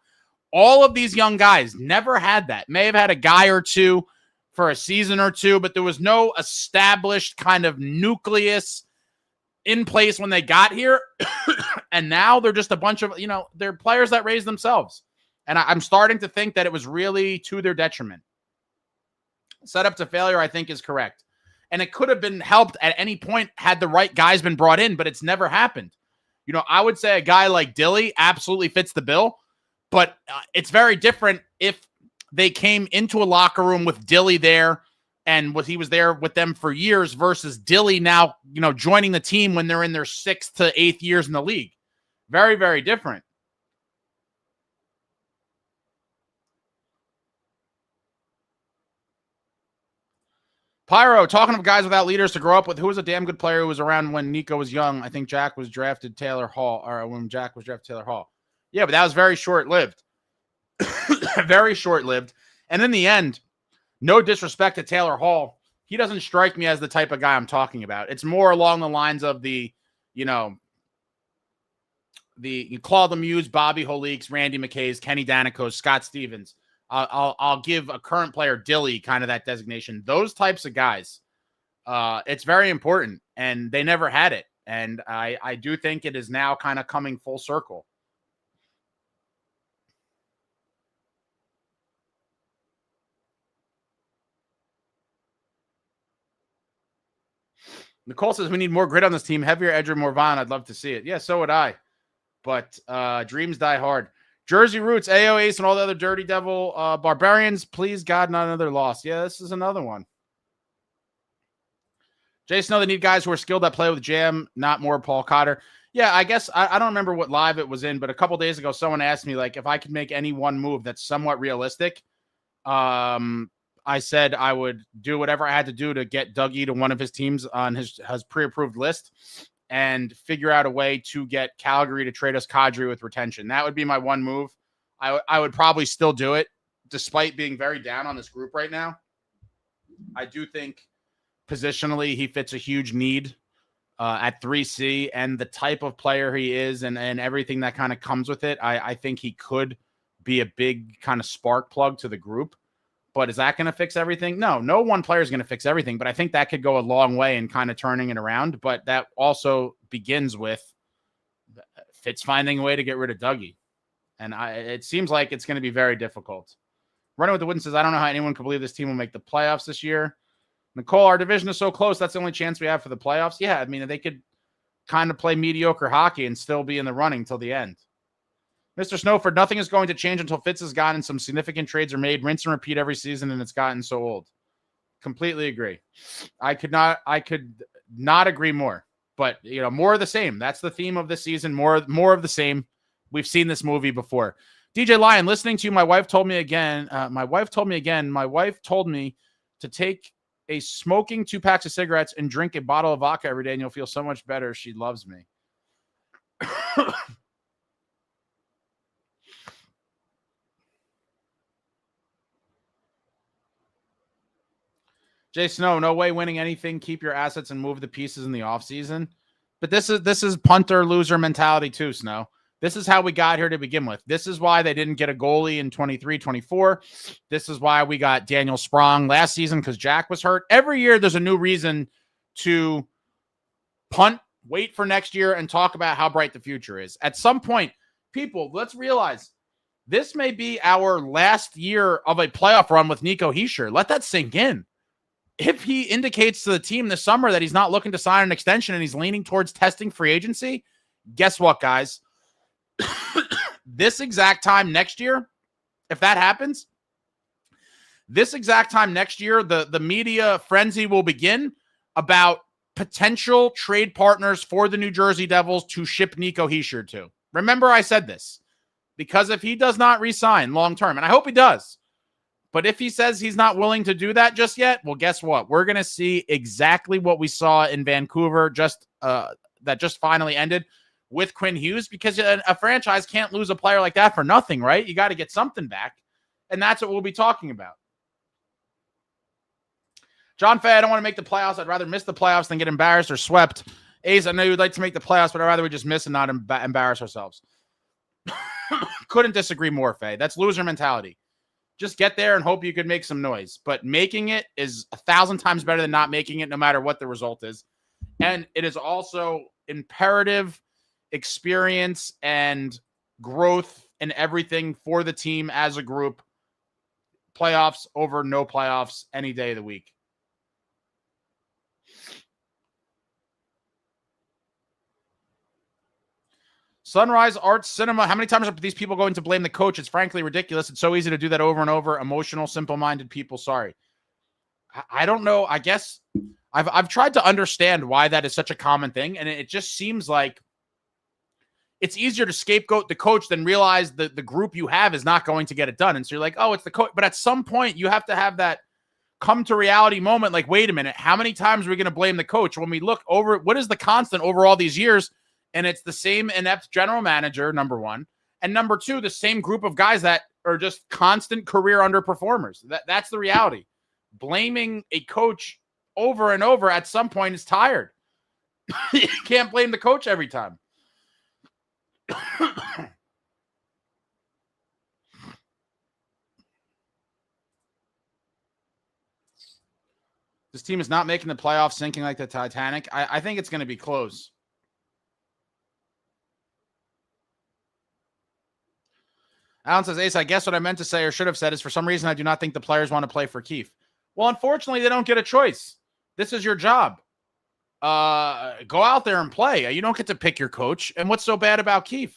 All of these young guys never had that. May have had a guy or two for a season or two, but there was no established kind of nucleus in place when they got here. And now they're just a bunch of, they're players that raise themselves. And I'm starting to think that it was really to their detriment. Set up to failure, I think, is correct. And it could have been helped at any point had the right guys been brought in, but it's never happened. I would say a guy like Dilly absolutely fits the bill, but it's very different if they came into a locker room with Dilly there and he was there with them for years versus Dilly now, joining the team when they're in their 6th to 8th years in the league. Very, very different. Pyro, talking of guys without leaders to grow up with, who was a damn good player who was around when Nico was young? I think Jack was drafted Taylor Hall, or when Jack was drafted Taylor Hall. Yeah, but that was very short-lived. Very short-lived. And in the end, no disrespect to Taylor Hall, he doesn't strike me as the type of guy I'm talking about. It's more along the lines of the Claude Lemieux, Bobby Holeeks, Randy McKay's, Kenny Danicos, Scott Stevens. I'll give a current player, Dilly, kind of that designation. Those types of guys, it's very important, and they never had it. And I do think it is now kind of coming full circle. Nicole says we need more grit on this team. Heavier edge or more violent. I'd love to see it. Yeah, so would I. But dreams die hard. Jersey Roots, AO Ace, and all the other Dirty Devil Barbarians. Please, God, not another loss. Yeah, this is another one. Jason, they need guys who are skilled that play with Jam, not more Paul Cotter. Yeah, I guess I don't remember what live it was in, but a couple days ago, someone asked me like if I could make any one move that's somewhat realistic. I said I would do whatever I had to do to get Dougie to one of his teams on his pre-approved list and figure out a way to get Calgary to trade us Kadri with retention. That would be my one move. I would probably still do it despite being very down on this group right now. I do think positionally he fits a huge need at 3C, and the type of player he is and everything that kind of comes with it. I think he could be a big kind of spark plug to the group. But is that going to fix everything? No one player is going to fix everything. But I think that could go a long way in kind of turning it around. But that also begins with Fitz finding a way to get rid of Dougie. And it seems like it's going to be very difficult. Running with the Wooden says, I don't know how anyone could believe this team will make the playoffs this year. Nicole, our division is so close. That's the only chance we have for the playoffs. Yeah, I mean, they could kind of play mediocre hockey and still be in the running till the end. Mr. Snowford, nothing is going to change until Fitz is gone and some significant trades are made. Rinse and repeat every season, and it's gotten so old. Completely agree. I could not agree more. But, more of the same. That's the theme of the season. More of the same. We've seen this movie before. DJ Lion, listening to you, my wife told me to take a smoking 2 packs of cigarettes and drink a bottle of vodka every day, and you'll feel so much better. She loves me. Jay Snow, no way winning anything. Keep your assets and move the pieces in the offseason. But this is punter loser mentality too, Snow. This is how we got here to begin with. This is why they didn't get a goalie in 23-24. This is why we got Daniel Sprong last season because Jack was hurt. Every year there's a new reason to punt, wait for next year, and talk about how bright the future is. At some point, people, let's realize this may be our last year of a playoff run with nicohischier. Let that sink in. If he indicates to the team this summer that he's not looking to sign an extension and he's leaning towards testing free agency, guess what, guys? This exact time next year, if that happens, this exact time next year, the media frenzy will begin about potential trade partners for the New Jersey Devils to ship nicohischier to. Remember, I said this. Because if he does not re-sign long-term, and I hope he does, but if he says he's not willing to do that just yet, well, guess what? We're going to see exactly what we saw in Vancouver that just finally ended with Quinn Hughes, because a franchise can't lose a player like that for nothing, right? You got to get something back, and that's what we'll be talking about. John Fay, I don't want to make the playoffs. I'd rather miss the playoffs than get embarrassed or swept. Ace, I know you'd like to make the playoffs, but I'd rather we just miss and not embarrass ourselves. Couldn't disagree more, Fay. That's loser mentality. Just get there and hope you could make some noise. But making it is 1,000 times better than not making it, no matter what the result is. And it is also imperative experience and growth and everything for the team as a group. Playoffs over no playoffs any day of the week. Sunrise Arts Cinema. How many times are these people going to blame the coach? It's frankly ridiculous. It's so easy to do that over and over. Emotional, simple-minded people. Sorry. I don't know. I guess I've tried to understand why that is such a common thing, and it just seems like it's easier to scapegoat the coach than realize that the group you have is not going to get it done. And so you're like, oh, it's the coach. But at some point, you have to have that come to reality moment, like, wait a minute, how many times are we going to blame the coach? When we look over, what is the constant over all these years? And it's the same inept general manager, number one. And number two, the same group of guys that are just constant career underperformers. That's the reality. Blaming a coach over and over at some point is tired. You can't blame the coach every time. This team is not making the playoffs, sinking like the Titanic. I think it's going to be close. Alan says, Ace, I guess what I meant to say or should have said is for some reason I do not think the players want to play for Keefe. Well, unfortunately, they don't get a choice. This is your job. Go out there and play. You don't get to pick your coach. And what's so bad about Keefe?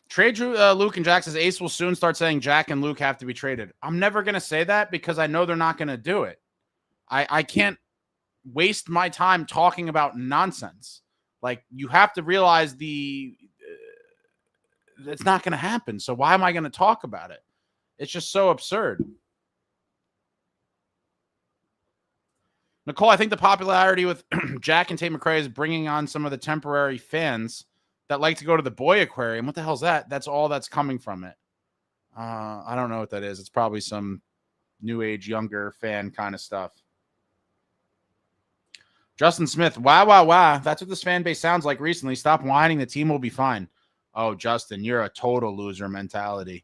Trade Luke and Jack says Ace will soon start saying Jack and Luke have to be traded. I'm never going to say that because I know they're not going to do it. I can't waste my time talking about nonsense. Like, you have to realize it's not going to happen. So why am I going to talk about it? It's just so absurd. Nicole, I think the popularity with Jack and Tate McRae is bringing on some of the temporary fans that like to go to the Boy Aquarium. What the hell's that? That's all that's coming from it. I don't know what that is. It's probably some new age, younger fan kind of stuff. Justin Smith, wow. That's what this fan base sounds like recently. Stop whining. The team will be fine. Oh, Justin, you're a total loser mentality.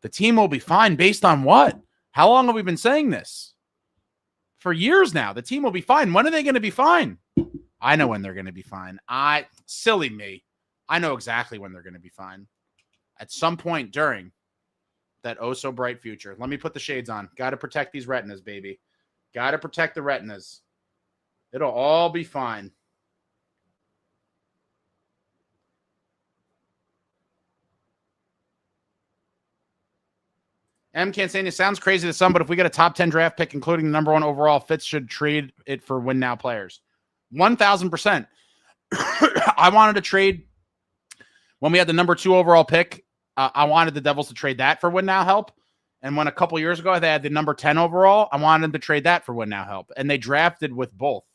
The team will be fine based on what? How long have we been saying this? For years now. The team will be fine. When are they going to be fine? I know when they're going to be fine. Silly me. I know exactly when they're going to be fine. At some point during that oh-so-bright future. Let me put the shades on. Got to protect these retinas, baby. Got to protect the retinas. It'll all be fine. M. Cansania, sounds crazy to some, but if we get a top 10 draft pick, including the number 1 overall, Fitz should trade it for win now players. 1,000%. I wanted to trade when we had the number 2 overall pick. I wanted the Devils to trade that for win now help. And when a couple years ago they had the number 10 overall, I wanted them to trade that for win now help. And they drafted with both.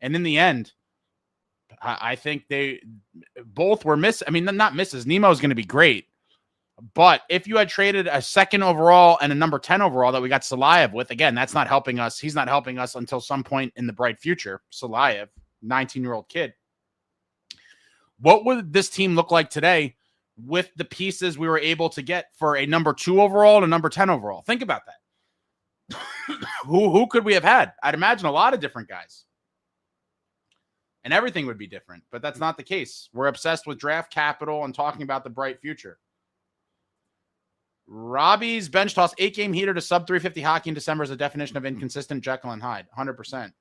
And in the end, I think they both were I mean, not misses. Nemo is going to be great. But if you had traded a 2nd overall and a number 10 overall that we got Salayev with, again, that's not helping us. He's not helping us until some point in the bright future. Salayev, 19-year-old kid. What would this team look like today with the pieces we were able to get for a number 2 overall and a number 10 overall? Think about that. Who could we have had? I'd imagine a lot of different guys. And everything would be different, but that's not the case. We're obsessed with draft capital and talking about the bright future. Robbie's bench toss, 8-game heater to sub 350 hockey in December is a definition of inconsistent Jekyll and Hyde. 100%.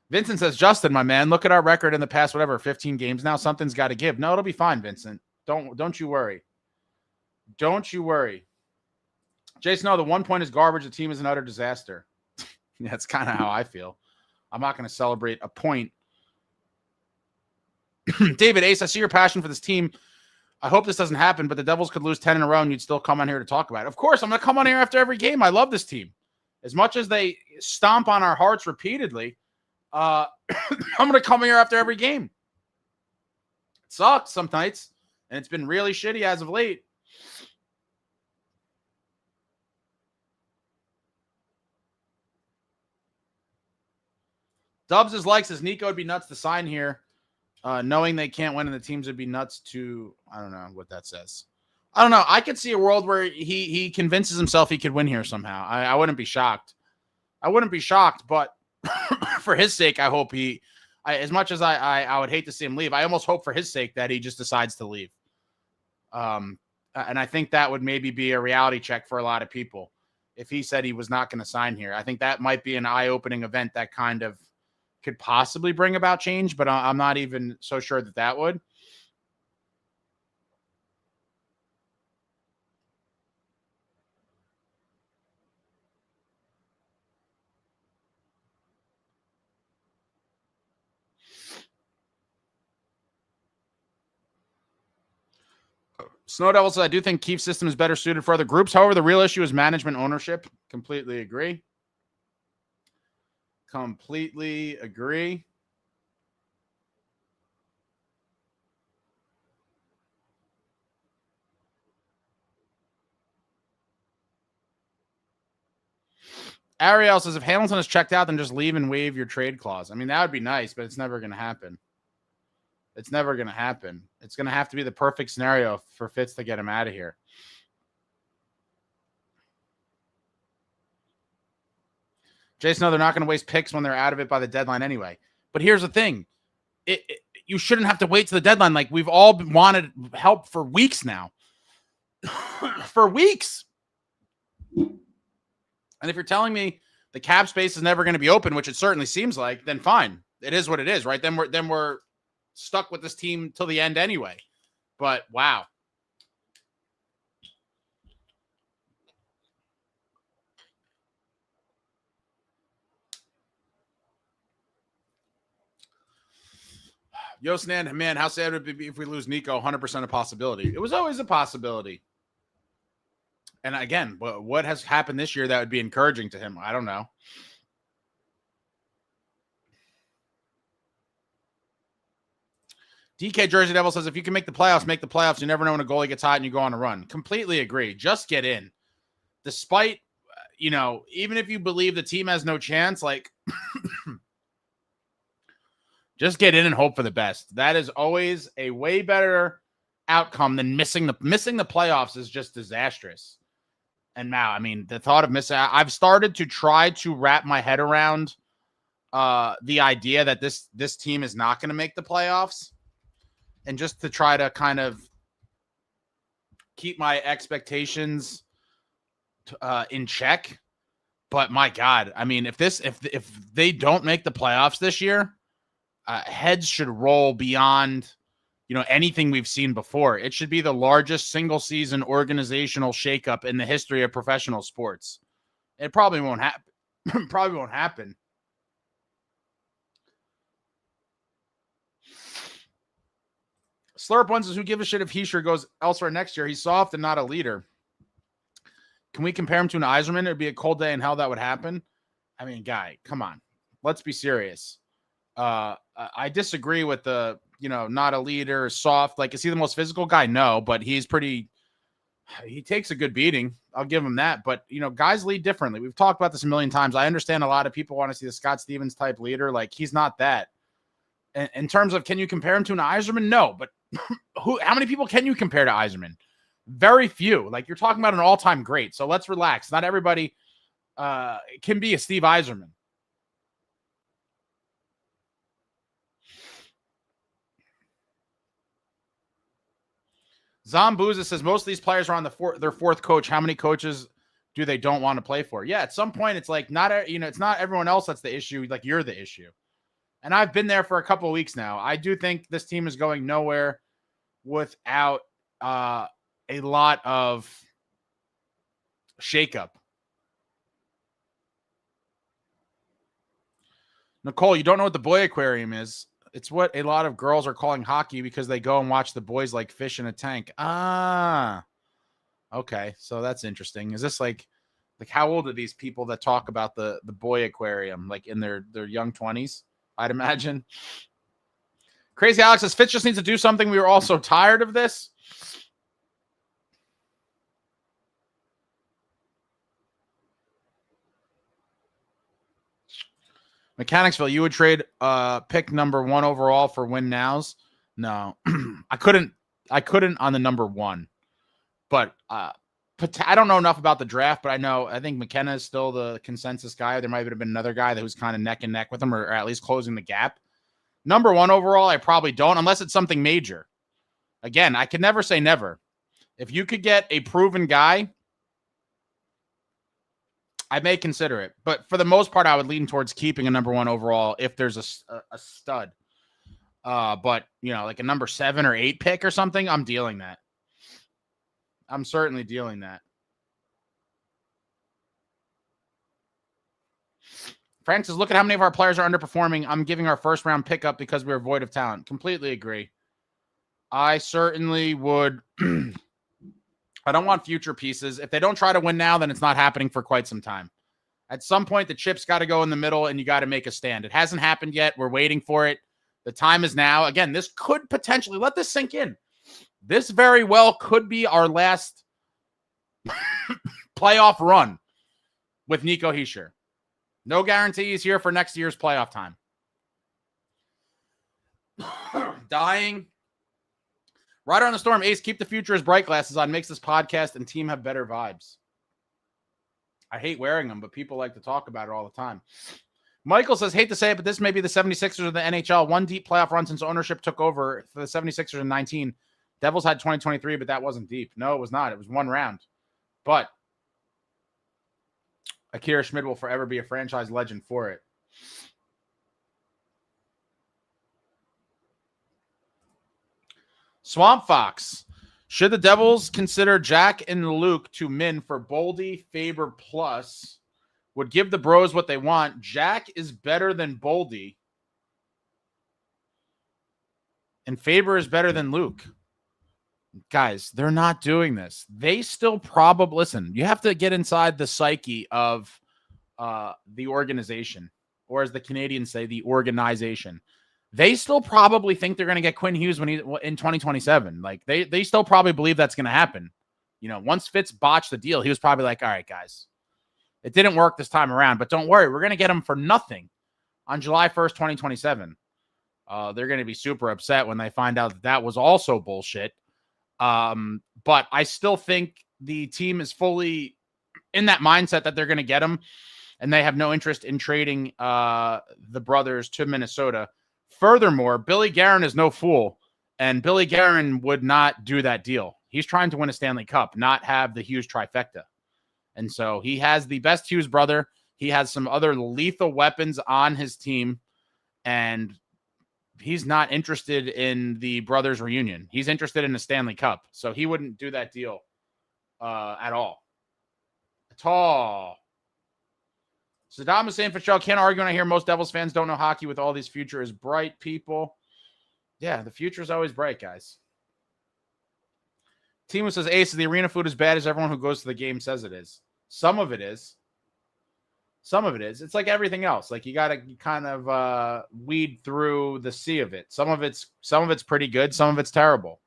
Vincent says, Justin, my man, look at our record in the past, 15 games now. Something's got to give. No, it'll be fine, Vincent. Don't you worry. Don't you worry. Jason, no, the 1 point is garbage. The team is an utter disaster. That's kind of how I feel. I'm not going to celebrate a point. David Ace, I see your passion for this team. I hope this doesn't happen, but the Devils could lose 10 in a row and you'd still come on here to talk about it. Of course, I'm going to come on here after every game. I love this team. As much as they stomp on our hearts repeatedly, I'm going to come here after every game. It sucks some nights, and it's been really shitty as of late. Dubs' like says Nico would be nuts to sign here, knowing they can't win and the teams would be nuts to, I don't know what that says. I don't know. I could see a world where he convinces himself he could win here somehow. I wouldn't be shocked. I wouldn't be shocked, but for his sake, I hope as much as I would hate to see him leave, I almost hope for his sake that he just decides to leave. And I think that would maybe be a reality check for a lot of people. if he said he was not going to sign here. I think that might be an eye-opening event that kind of could possibly bring about change, but I'm not even so sure that that would. Snow Devil says, I do think Keefe's system is better suited for other groups. However, the real issue is management ownership. Completely agree. Completely agree. Ariel says, if Hamilton is checked out, then just leave and waive your trade clause. I mean, that would be nice, but it's never going to happen. It's never going to happen. It's going to have to be the perfect scenario for Fitz to get him out of here. Jason, no, they're not going to waste picks when they're out of it by the deadline anyway. But here's the thing. You shouldn't have to wait to the deadline. Like, we've all wanted help for weeks now. For weeks. And if you're telling me the cap space is never going to be open, which it certainly seems like, then fine. It is what it is, right? Then we're stuck with this team till the end anyway. But wow. Yosnan, man, how sad would it be if we lose Nico? 100% a possibility. It was always a possibility. And again, what has happened this year that would be encouraging to him? I don't know. DK Jersey Devil says, if you can make the playoffs, make the playoffs. You never know when a goalie gets hot and you go on a run. Completely agree. Just get in. Despite, even if you believe the team has no chance, like, just get in and hope for the best. That is always a way better outcome than missing the playoffs is just disastrous. And now, I mean, the thought of missing, I've started to try to wrap my head around the idea that this team is not going to make the playoffs, and just to try to kind of keep my expectations in check. But my God, I mean, if they don't make the playoffs this year, heads should roll beyond anything we've seen before. It should be the largest single season organizational shakeup in the history of professional sports. It probably won't happen. Probably won't happen. Slurp One says, who give a shit if Heischer goes elsewhere next year? He's soft and not a leader. Can we compare him to an Yzerman? It'd be a cold day in hell that would happen. I mean, guy, come on. Let's be serious. I disagree with the, not a leader, soft. Like, is he the most physical guy? No, but he takes a good beating. I'll give him that. But, guys lead differently. We've talked about this a million times. I understand a lot of people want to see the Scott Stevens type leader. Like, he's not that. In terms of, can you compare him to an Yzerman? No, but how many people can you compare to Yzerman? Very few. Like, you're talking about an all-time great. So let's relax. Not everybody can be a Steve Yzerman. Zombuza says most of these players are on their fourth coach. How many coaches do they don't want to play for? Yeah, at some point it's like it's not everyone else that's the issue. Like, you're the issue. And I've been there for a couple of weeks now. I do think this team is going nowhere without a lot of shakeup. Nicole, you don't know what the Boy Aquarium is. It's what a lot of girls are calling hockey because they go and watch the boys like fish in a tank. Ah, okay. So that's interesting. Is this like how old are these people that talk about the Boy Aquarium? Like in their young 20s, I'd imagine. Crazy Alex says, Fitz just needs to do something. We were all so tired of this. Mechanicsville, you would trade pick number 1 overall for win nows? No, I couldn't on the number 1, but I don't know enough about the draft, but I think McKenna is still the consensus guy. There might have been another guy that was kind of neck and neck with him, or at least closing the gap. Number 1 overall, I probably don't, unless it's something major. Again, I can never say never. If you could get a proven guy I may consider it, but for the most part, I would lean towards keeping a number 1 overall if there's a stud. But like a number 7 or 8 pick or something, I'm dealing that. I'm certainly dealing that. Frank says, look at how many of our players are underperforming. I'm giving our first round pickup because we're void of talent. Completely agree. I certainly would. I don't want future pieces. If they don't try to win now, then it's not happening for quite some time. At some point, the chips got to go in the middle and you got to make a stand. It hasn't happened yet. We're waiting for it. The time is now. Again, this could potentially, let this sink in. This very well could be our last playoff run with nicohischier. No guarantees here for next year's playoff time. Dying. Rider on the Storm, Ace, keep the future as bright glasses on. Makes this podcast and team have better vibes. I hate wearing them, but people like to talk about it all the time. Michael says, hate to say it, but this may be the 76ers of the NHL. One deep playoff run since ownership took over for the 76ers in 19. Devils had 2023, but that wasn't deep. No, it was not. It was one round. But Akira Schmid will forever be a franchise legend for it. Swamp Fox. Should the Devils consider Jack and Luke to min for Boldy, Faber plus? Would give the bros what they want. Jack is better than Boldy. And Faber is better than Luke. Guys, they're not doing this. They still probably, listen, you have to get inside the psyche of the organization, or as the Canadians say, the organization. They still probably think they're going to get Quinn Hughes when in 2027. Like they still probably believe that's going to happen. Once Fitz botched the deal, he was probably like, all right, guys, it didn't work this time around, but don't worry. We're going to get him for nothing on July 1st, 2027. They're going to be super upset when they find out that was also bullshit. But I still think the team is fully in that mindset that they're going to get him, and they have no interest in trading the brothers to Minnesota. Furthermore, Billy Guerin is no fool, and Billy Guerin would not do that deal. He's trying to win a Stanley Cup, not have the Hughes trifecta. And so he has the best Hughes brother. He has some other lethal weapons on his team, and he's not interested in the brothers reunion. He's interested in a Stanley Cup. So he wouldn't do that deal at all. At all. Saddam Hussein Fitzgerald, can't argue when I hear most Devils fans don't know hockey with all these future is bright people. Yeah, the future is always bright, guys. Timo says, Ace, the arena food is bad as everyone who goes to the game says it is. Some of it is. Some of it is. It's like everything else. Like you got to kind of weed through the sea of it. Some of it's pretty good. Some of it's terrible.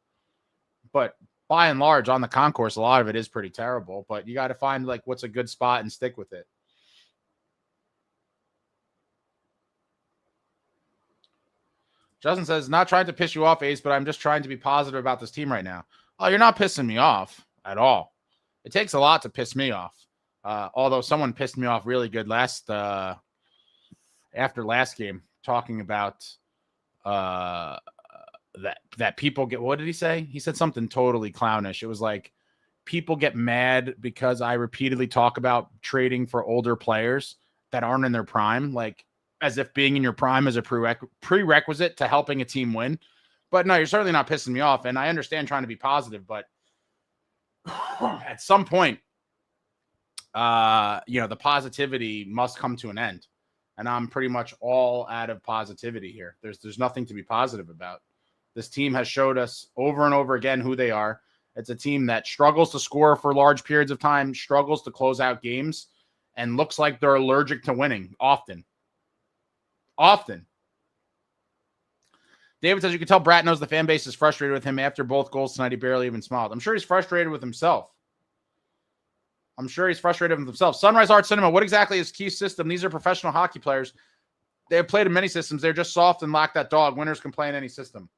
But by and large, on the concourse, a lot of it is pretty terrible. But you got to find like what's a good spot and stick with it. Justin says, not trying to piss you off, Ace, but I'm just trying to be positive about this team right now. Oh, you're not pissing me off at all. It takes a lot to piss me off. Although someone pissed me off really good after last game, talking about that people get, what did he say? He said something totally clownish. It was like, people get mad because I repeatedly talk about trading for older players that aren't in their prime, like as if being in your prime is a prerequisite to helping a team win. But no, you're certainly not pissing me off. And I understand trying to be positive, but at some point, the positivity must come to an end. And I'm pretty much all out of positivity here. There's nothing to be positive about. This team has showed us over and over again who they are. It's a team that struggles to score for large periods of time, struggles to close out games, and looks like they're allergic to winning often. David says, you can tell Bratt knows the fan base is frustrated with him after both goals tonight. He barely even smiled. I'm sure he's frustrated with himself. Sunrise Art Cinema, what exactly is Keith's system? These are professional hockey players. They have played in many systems. They're just soft and lack that dog. Winners can play in any system.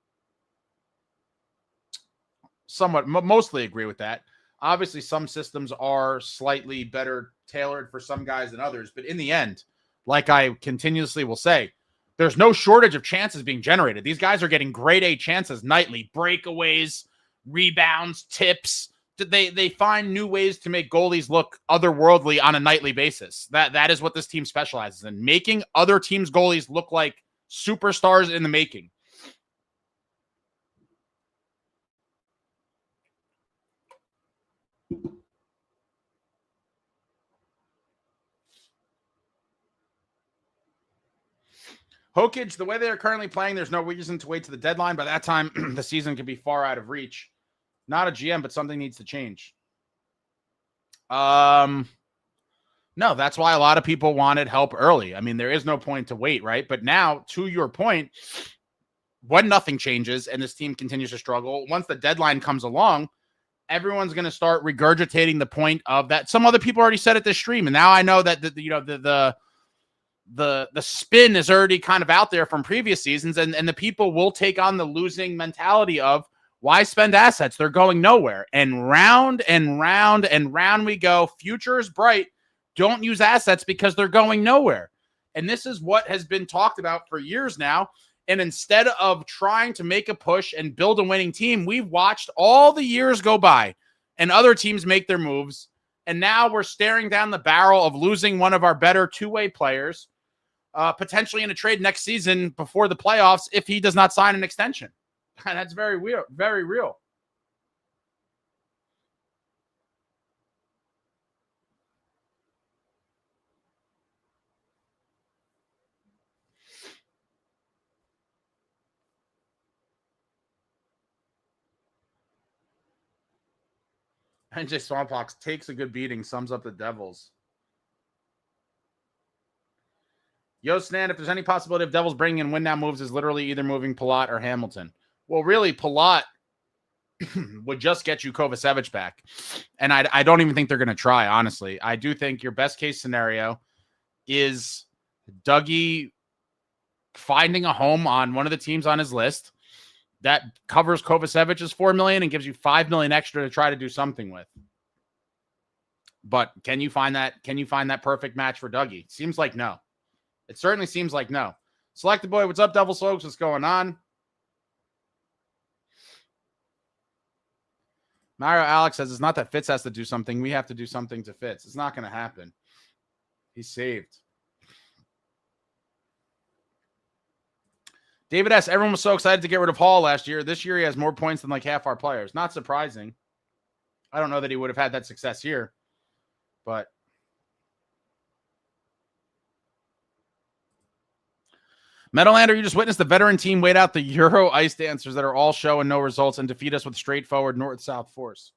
Somewhat, mostly agree with that. Obviously, some systems are slightly better tailored for some guys than others. But in the end, like I continuously will say, there's no shortage of chances being generated. These guys are getting grade A chances nightly. Breakaways, rebounds, tips, they find new ways to make goalies look otherworldly on a nightly basis. That is what this team specializes in, making other teams' goalies look like superstars in the making. Hokage, the way they are currently playing, there's no reason to wait to the deadline. By that time, the season could be far out of reach. Not a GM, but something needs to change. No, that's why a lot of people wanted help early. I mean, there is no point to wait, right? But now, to your point, when nothing changes and this team continues to struggle, once the deadline comes along, everyone's going to start regurgitating the point of that. Some other people already said it this stream, and now I know that the spin is already kind of out there from previous seasons, and the people will take on the losing mentality of, why spend assets? They're going nowhere. And round and round and round we go. Future is bright. Don't use assets because they're going nowhere. And this is what has been talked about for years now. And instead of trying to make a push and build a winning team, we've watched all the years go by and other teams make their moves. And now we're staring down the barrel of losing one of our better two-way players, potentially in a trade next season before the playoffs if he does not sign an extension. And that's very real, very real. NJ Swampbox takes a good beating, sums up the Devils. Yo, Snan, if there's any possibility of Devils bringing in win now moves, is literally either moving Palat or Hamilton. Well, really, Palat would just get you Kovacevic back. And I don't even think they're going to try, honestly. I do think your best case scenario is Dougie finding a home on one of the teams on his list that covers Kovacevic's $4 million and gives you $5 million extra to try to do something with. But can you find that? Can you find that perfect match for Dougie? Seems like no. It certainly seems like no. Selected Boy, what's up, Devils folks? What's going on? Mario Alex says it's not that Fitz has to do something. We have to do something to Fitz. It's not going to happen. He's saved. David S. Everyone was so excited to get rid of Hall last year. This year he has more points than like half our players. Not surprising. I don't know that he would have had that success here, but Meadowlander, you just witnessed the veteran team wait out the Euro ice dancers that are all show and no results and defeat us with straightforward north-south force.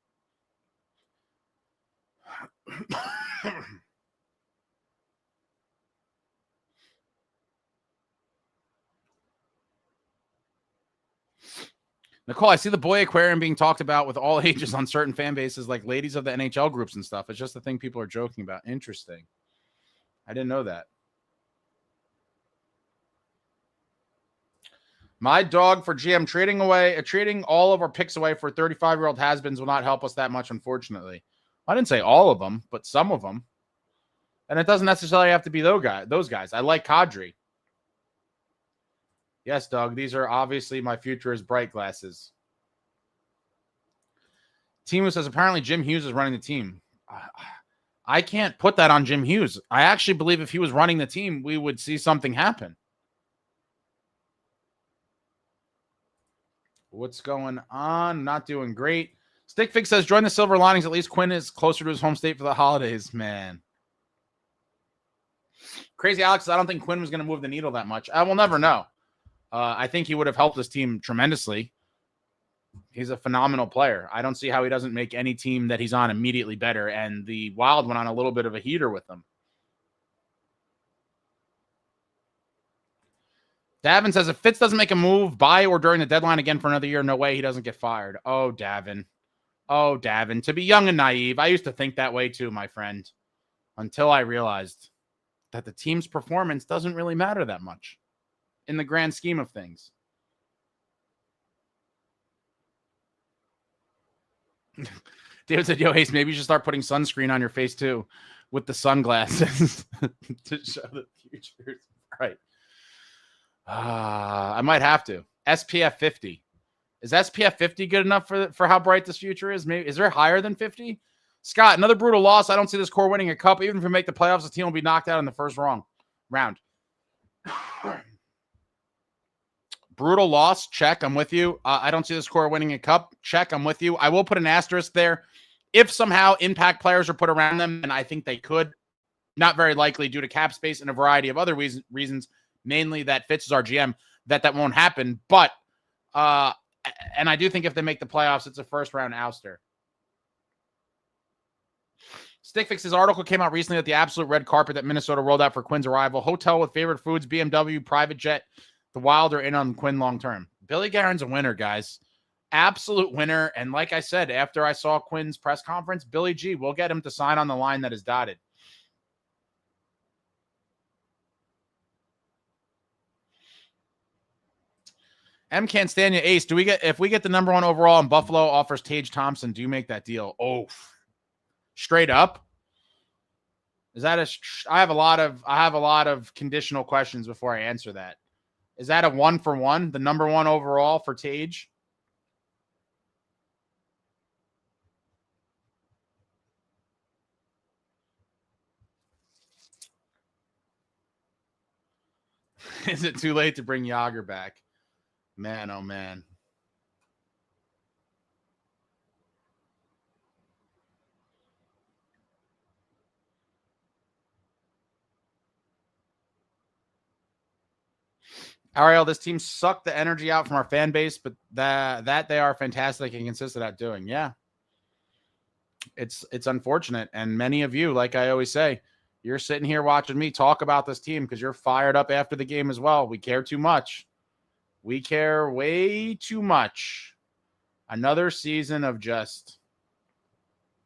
Nicole, I see the Boy Aquarium being talked about with all ages on certain fan bases like ladies of the NHL groups and stuff. It's just the thing people are joking about. Interesting. I didn't know that. My dog for GM trading all of our picks away for 35-year-old has-beens will not help us that much, unfortunately. I didn't say all of them, but some of them. And it doesn't necessarily have to be those guys. I like Kadri. Yes, Doug, these are obviously my future is bright glasses. Timu says apparently Jim Hughes is running the team. I can't put that on Jim Hughes. I actually believe if he was running the team, we would see something happen. What's going on? Not doing great. Stickfig says, join the silver linings. At least Quinn is closer to his home state for the holidays, man. Crazy Alex, I don't think Quinn was going to move the needle that much. I will never know. I think he would have helped his team tremendously. He's a phenomenal player. I don't see how he doesn't make any team that he's on immediately better. And the Wild went on a little bit of a heater with them. Davin says, if Fitz doesn't make a move by or during the deadline again for another year, no way he doesn't get fired. Oh, Davin. Oh, Davin. To be young and naive, I used to think that way too, my friend, until I realized that the team's performance doesn't really matter that much in the grand scheme of things. David said, yo, Hayes, maybe you should start putting sunscreen on your face too with the sunglasses to show the future. Right. I might have to. SPF 50. Is SPF 50 good enough for how bright this future is? Maybe is there higher than 50? Scott, another brutal loss. I don't see this core winning a cup. Even if we make the playoffs, the team will be knocked out in the first round. Brutal loss. Check. I'm with you. I don't see this core winning a cup. Check. I'm with you. I will put an asterisk there. If somehow impact players are put around them, and I think they could, not very likely due to cap space and a variety of other reasons, mainly that Fitz is our GM, that won't happen. But, and I do think if they make the playoffs, it's a first round ouster. Stickfix's article came out recently that the absolute red carpet that Minnesota rolled out for Quinn's arrival. Hotel with favorite foods, BMW, private jet. The Wild are in on Quinn long term. Billy Guerin's a winner, guys. Absolute winner. And like I said, after I saw Quinn's press conference, Billy G, we'll get him to sign on the line that is dotted. M. Canstania Ace, if we get the number 1 overall and Buffalo offers Tage Thompson, do you make that deal? Oh, straight up. Is that I have a lot of conditional questions before I answer that. Is that a 1-for-1, the number 1 overall for Tage? Is it too late to bring Yager back? Man, oh man. Ariel, this team sucked the energy out from our fan base, but that they are fantastic and consistent at doing. Yeah. It's unfortunate. And many of you, like I always say, you're sitting here watching me talk about this team because you're fired up after the game as well. We care too much. We care way too much. Another season of just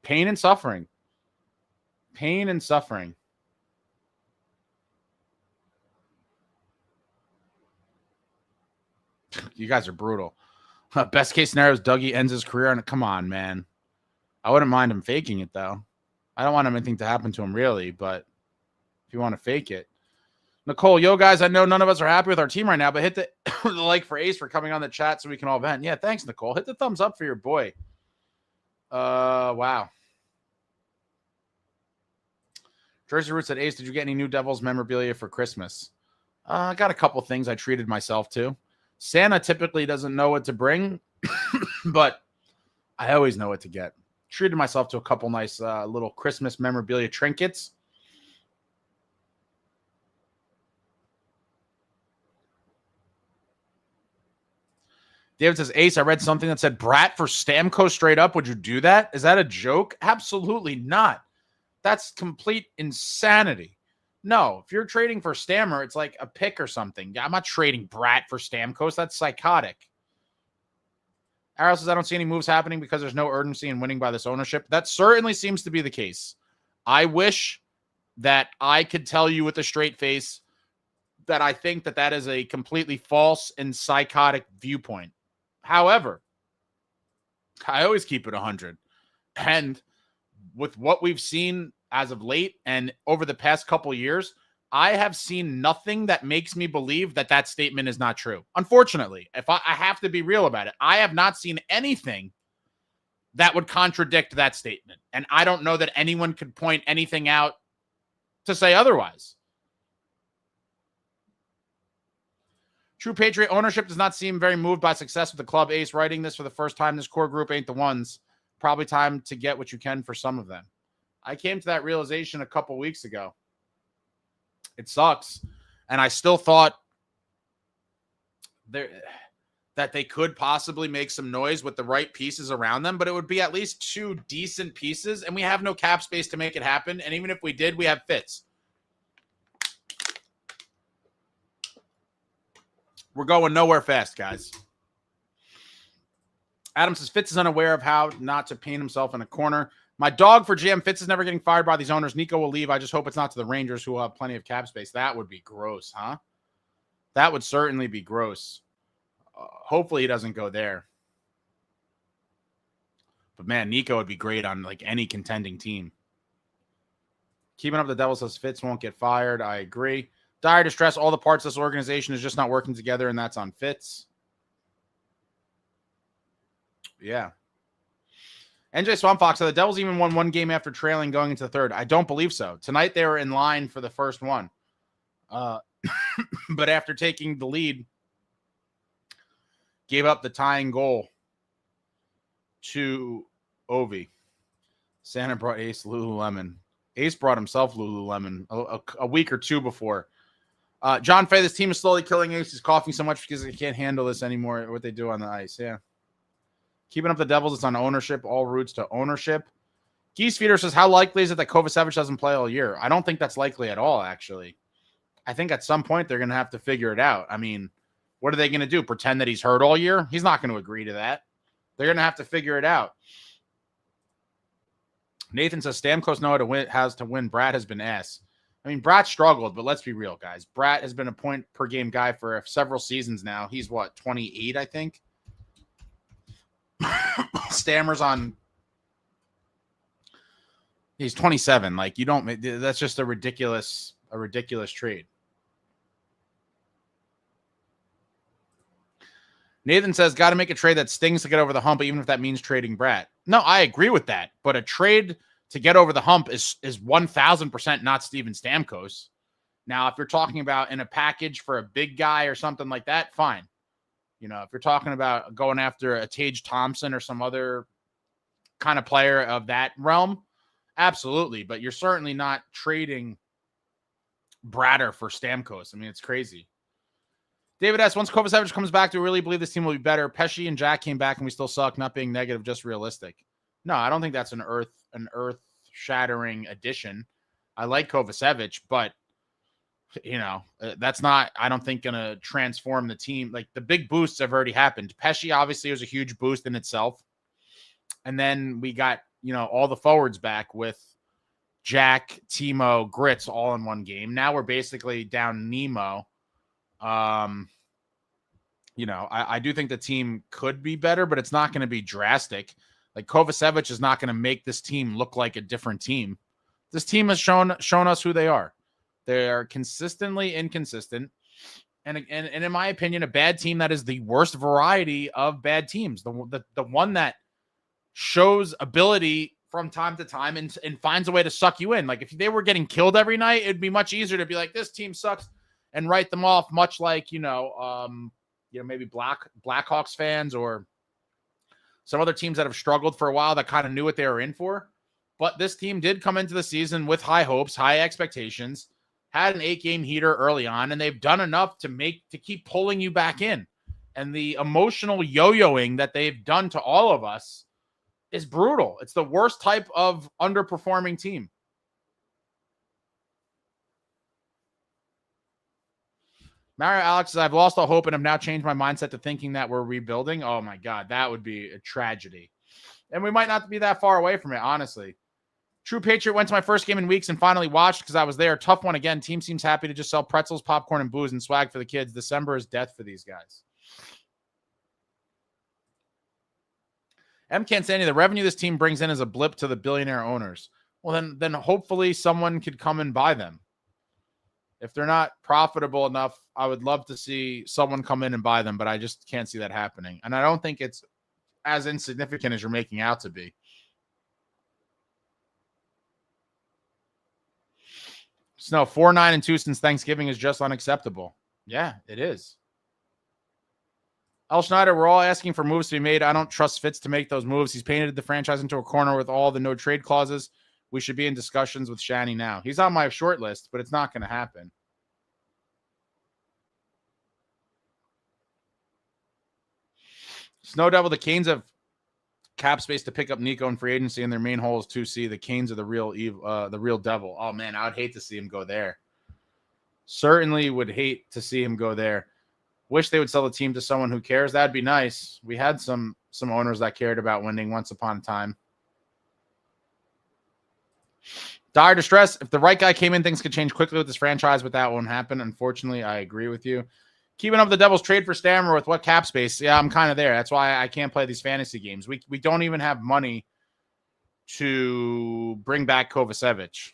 pain and suffering. Pain and suffering. You guys are brutal. Best case scenario is Dougie ends his career. And come on, man. I wouldn't mind him faking it, though. I don't want anything to happen to him, really. But if you want to fake it. Nicole, yo, guys, I know none of us are happy with our team right now, but hit the like for Ace for coming on the chat so we can all vent. Yeah, thanks, Nicole. Hit the thumbs up for your boy. Wow. Jersey Roots said, Ace, did you get any new Devils memorabilia for Christmas? I got a couple things I treated myself to. Santa typically doesn't know what to bring, but I always know what to get. Treated myself to a couple nice little Christmas memorabilia trinkets. David says, Ace, I read something that said Brat for Stamkos straight up. Would you do that? Is that a joke? Absolutely not. That's complete insanity. No, if you're trading for Stammer, it's like a pick or something. I'm not trading Brat for Stamkos. That's psychotic. Arrow says, I don't see any moves happening because there's no urgency in winning by this ownership. That certainly seems to be the case. I wish that I could tell you with a straight face that I think that is a completely false and psychotic viewpoint. However, I always keep it 100. And with what we've seen as of late and over the past couple years, I have seen nothing that makes me believe that statement is not true. Unfortunately, if I have to be real about it, I have not seen anything that would contradict that statement. And I don't know that anyone could point anything out to say otherwise. True Patriot ownership does not seem very moved by success with the club. Ace, writing this for the first time, this core group ain't the ones. Probably time to get what you can for some of them. I came to that realization a couple weeks ago. It sucks. And I still thought that they could possibly make some noise with the right pieces around them, but it would be at least 2 decent pieces, and we have no cap space to make it happen. And even if we did, we have Fitz. We're going nowhere fast, guys. Adam says, Fitz is unaware of how not to paint himself in a corner. My dog for GM, Fitz is never getting fired by these owners. Nico will leave. I just hope it's not to the Rangers, who will have plenty of cap space. That would be gross, huh? That would certainly be gross. Hopefully he doesn't go there. But, man, Nico would be great on, like, any contending team. Keeping up the Devils says Fitz won't get fired. I agree. Dire distress. All the parts of this organization is just not working together, and that's on Fitz. Yeah. NJ Swamp Fox, so the Devils even won one game after trailing going into the third. I don't believe so. Tonight they were in line for the first one. But after taking the lead, gave up the tying goal to Ovi. Santa brought Ace Lululemon. Ace brought himself Lululemon a week or two before. John Fay, this team is slowly killing Ace. He's coughing so much because they can't handle this anymore, what they do on the ice. Yeah. Keeping up the Devils, it's on ownership. All routes to ownership. Geese Feeder says, how likely is it that Kovacevic doesn't play all year? I don't think that's likely at all, actually. I think at some point they're going to have to figure it out. I mean, what are they going to do? Pretend that he's hurt all year? He's not going to agree to that. They're going to have to figure it out. Nathan says, Stamkos has to win. Brad has been ass. I mean, Brad struggled, but let's be real, guys. Brad has been a point-per-game guy for several seasons now. He's, 28, I think? Stammers on... He's 27. Like, you don't... That's just a ridiculous trade. Nathan says, got to make a trade that stings to get over the hump, even if that means trading Brad. No, I agree with that. But a trade to get over the hump is 1,000% not Steven Stamkos. Now, if you're talking about in a package for a big guy or something like that, fine. You know, if you're talking about going after a Tage Thompson or some other kind of player of that realm, absolutely. But you're certainly not trading Bratter for Stamkos. I mean, it's crazy. David S., once Kovacevic comes back, do we really believe this team will be better? Pesci and Jack came back and we still suck, not being negative, just realistic. No, I don't think that's an earth-shattering addition. I like Kovacevic, but, you know, that's not, I don't think, going to transform the team. Like, the big boosts have already happened. Pesci, obviously, was a huge boost in itself. And then we got, you know, all the forwards back with Jack, Timo, Grits all in one game. Now we're basically down Nemo. You know, I do think the team could be better, but it's not going to be drastic. Like, Kovacevic is not going to make this team look like a different team. This team has shown us who they are. They are consistently inconsistent. And in my opinion, a bad team that is the worst variety of bad teams. The one that shows ability from time to time and finds a way to suck you in. Like, if they were getting killed every night, it'd be much easier to be like, this team sucks, and write them off, much like, maybe Blackhawks fans or some other teams that have struggled for a while that kind of knew what they were in for. But this team did come into the season with high hopes, high expectations, had an 8-game heater early on, and they've done enough to keep pulling you back in. And the emotional yo-yoing that they've done to all of us is brutal. It's the worst type of underperforming team. Mario Alex says, I've lost all hope and have now changed my mindset to thinking that we're rebuilding. Oh, my God. That would be a tragedy. And we might not be that far away from it, honestly. True Patriot went to my first game in weeks and finally watched because I was there. Tough one again. Team seems happy to just sell pretzels, popcorn, and booze and swag for the kids. December is death for these guys. M. Can't say anything. The revenue this team brings in is a blip to the billionaire owners. Well, then hopefully someone could come and buy them. If they're not profitable enough, I would love to see someone come in and buy them, but I just can't see that happening. And I don't think it's as insignificant as you're making out to be. Snow, 4-9-2 since Thanksgiving is just unacceptable. Yeah, it is. Al Schneider, we're all asking for moves to be made. I don't trust Fitz to make those moves. He's painted the franchise into a corner with all the no trade clauses. We should be in discussions with Shanny now. He's on my short list, but it's not going to happen. Snow Devil, the Canes have cap space to pick up Nico in free agency, and their main hole is 2C. The Canes are the real devil. Oh, man, I would hate to see him go there. Certainly would hate to see him go there. Wish they would sell the team to someone who cares. That'd be nice. We had some owners that cared about winning once upon a time. Dire Distress, if the right guy came in, things could change quickly with this franchise, but that won't happen. Unfortunately, I agree with you. Keeping up the Devils trade for Stammer with what cap space? Yeah, I'm kind of there. That's why I can't play these fantasy games. We don't even have money to bring back Kovacevic.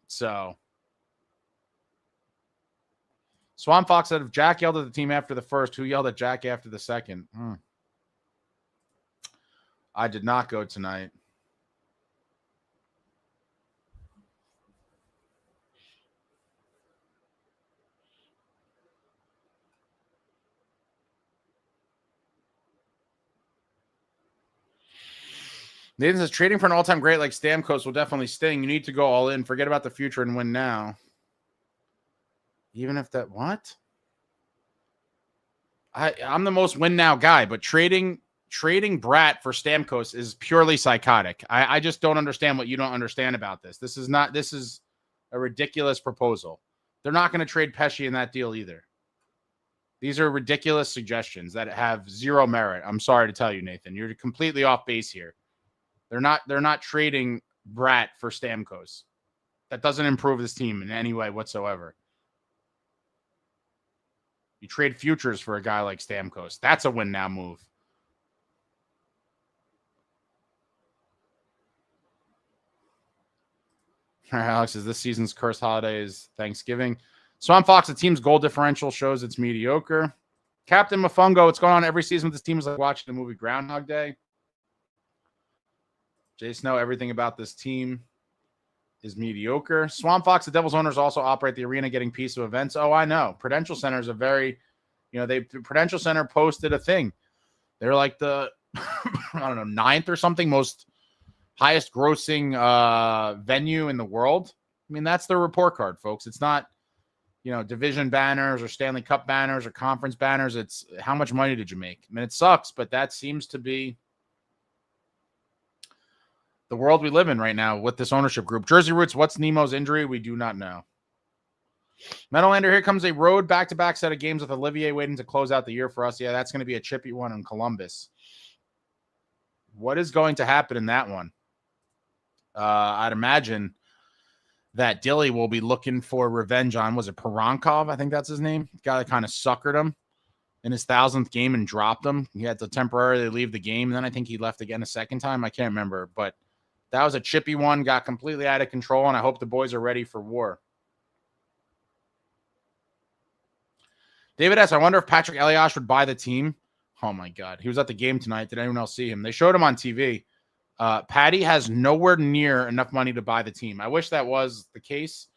So Swamp Fox said, if Jack yelled at the team after the first, who yelled at Jack after the second? I did not go tonight. Nathan says trading for an all-time great like Stamkos will definitely sting. You need to go all in. Forget about the future and win now. Even if that what? I'm the most win now guy, but trading Brat for Stamkos is purely psychotic. I just don't understand what you don't understand about this. This is a ridiculous proposal. They're not going to trade Pesci in that deal either. These are ridiculous suggestions that have zero merit. I'm sorry to tell you, Nathan. You're completely off base here. They're not trading Brat for Stamkos. That doesn't improve this team in any way whatsoever. You trade futures for a guy like Stamkos. That's a win now move. All right, Alex says this season's cursed holiday is Thanksgiving. Swamp Fox, the team's goal differential shows it's mediocre. Captain Mafungo, what's going on every season with this team is like watching the movie Groundhog Day. Jay Snow, everything about this team is mediocre. Swamp Fox, the Devils owners also operate the arena getting piece of events. Oh, I know. Prudential Center is a very, Prudential Center posted a thing. They're like the, I don't know, 9th or something most highest grossing venue in the world. I mean, that's their report card, folks. It's not, division banners or Stanley Cup banners or conference banners. It's how much money did you make? I mean, it sucks, but that seems to be the world we live in right now with this ownership group. Jersey Roots, what's Nemo's injury? We do not know. Meadowlander, here comes a road back-to-back set of games with Olivier waiting to close out the year for us. Yeah, that's going to be a chippy one in Columbus. What is going to happen in that one? I'd imagine that Dilly will be looking for revenge on, was it Perankov? I think that's his name. The guy that kind of suckered him in his 1,000th game and dropped him. He had to temporarily leave the game. And then I think he left again a second time. I can't remember. But that was a chippy one, got completely out of control, and I hope the boys are ready for war. David S., I wonder if Patrick Elias would buy the team. Oh, my God. He was at the game tonight. Did anyone else see him? They showed him on TV. Patty has nowhere near enough money to buy the team. I wish that was the case,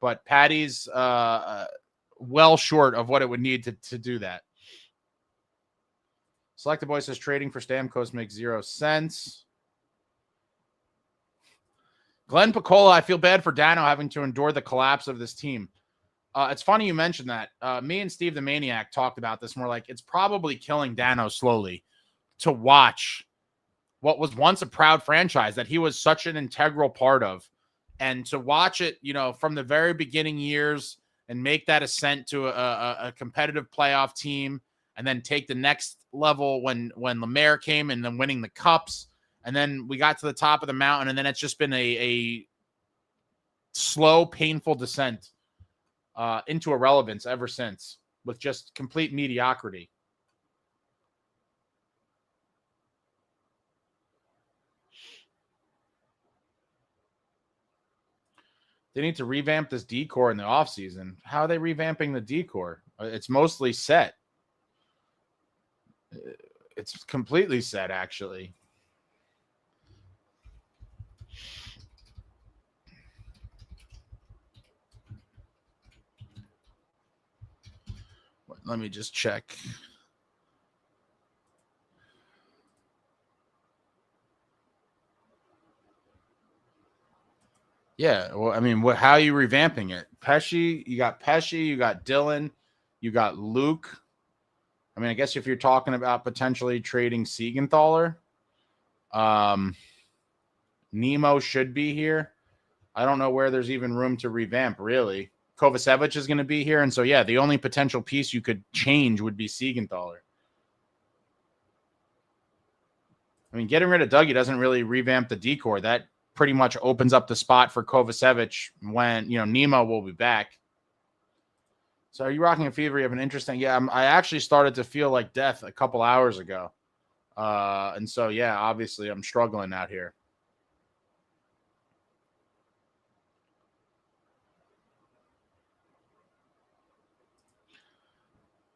but Patty's well short of what it would need to do that. Select the Boy says trading for Stamkos makes 0 sense. Glenn Picola, I feel bad for Dano having to endure the collapse of this team. It's funny you mentioned that. Me and Steve the Maniac talked about this, and we're like, it's probably killing Dano slowly to watch what was once a proud franchise that he was such an integral part of. And to watch it, from the very beginning years and make that ascent to a competitive playoff team and then take the next level when Lemaire came and then winning the cups. And then we got to the top of the mountain, and then it's just been a slow, painful descent into irrelevance ever since with just complete mediocrity. They need to revamp this decor in the offseason. How are they revamping the decor? It's mostly set. It's completely set, actually. Let me just check. Yeah, well, I mean, how are you revamping it? Pesci, you got Dylan, you got Luke. I mean, I guess if you're talking about potentially trading Siegenthaler, Nemo should be here. I don't know where there's even room to revamp, really. Kovacevic is going to be here, and so, yeah, the only potential piece you could change would be Siegenthaler. I mean, getting rid of Dougie doesn't really revamp the decor. That pretty much opens up the spot for Kovacevic when, Nemo will be back. So are you rocking a fever? You have an interesting... Yeah, I actually started to feel like death a couple hours ago. And so, yeah, obviously I'm struggling out here.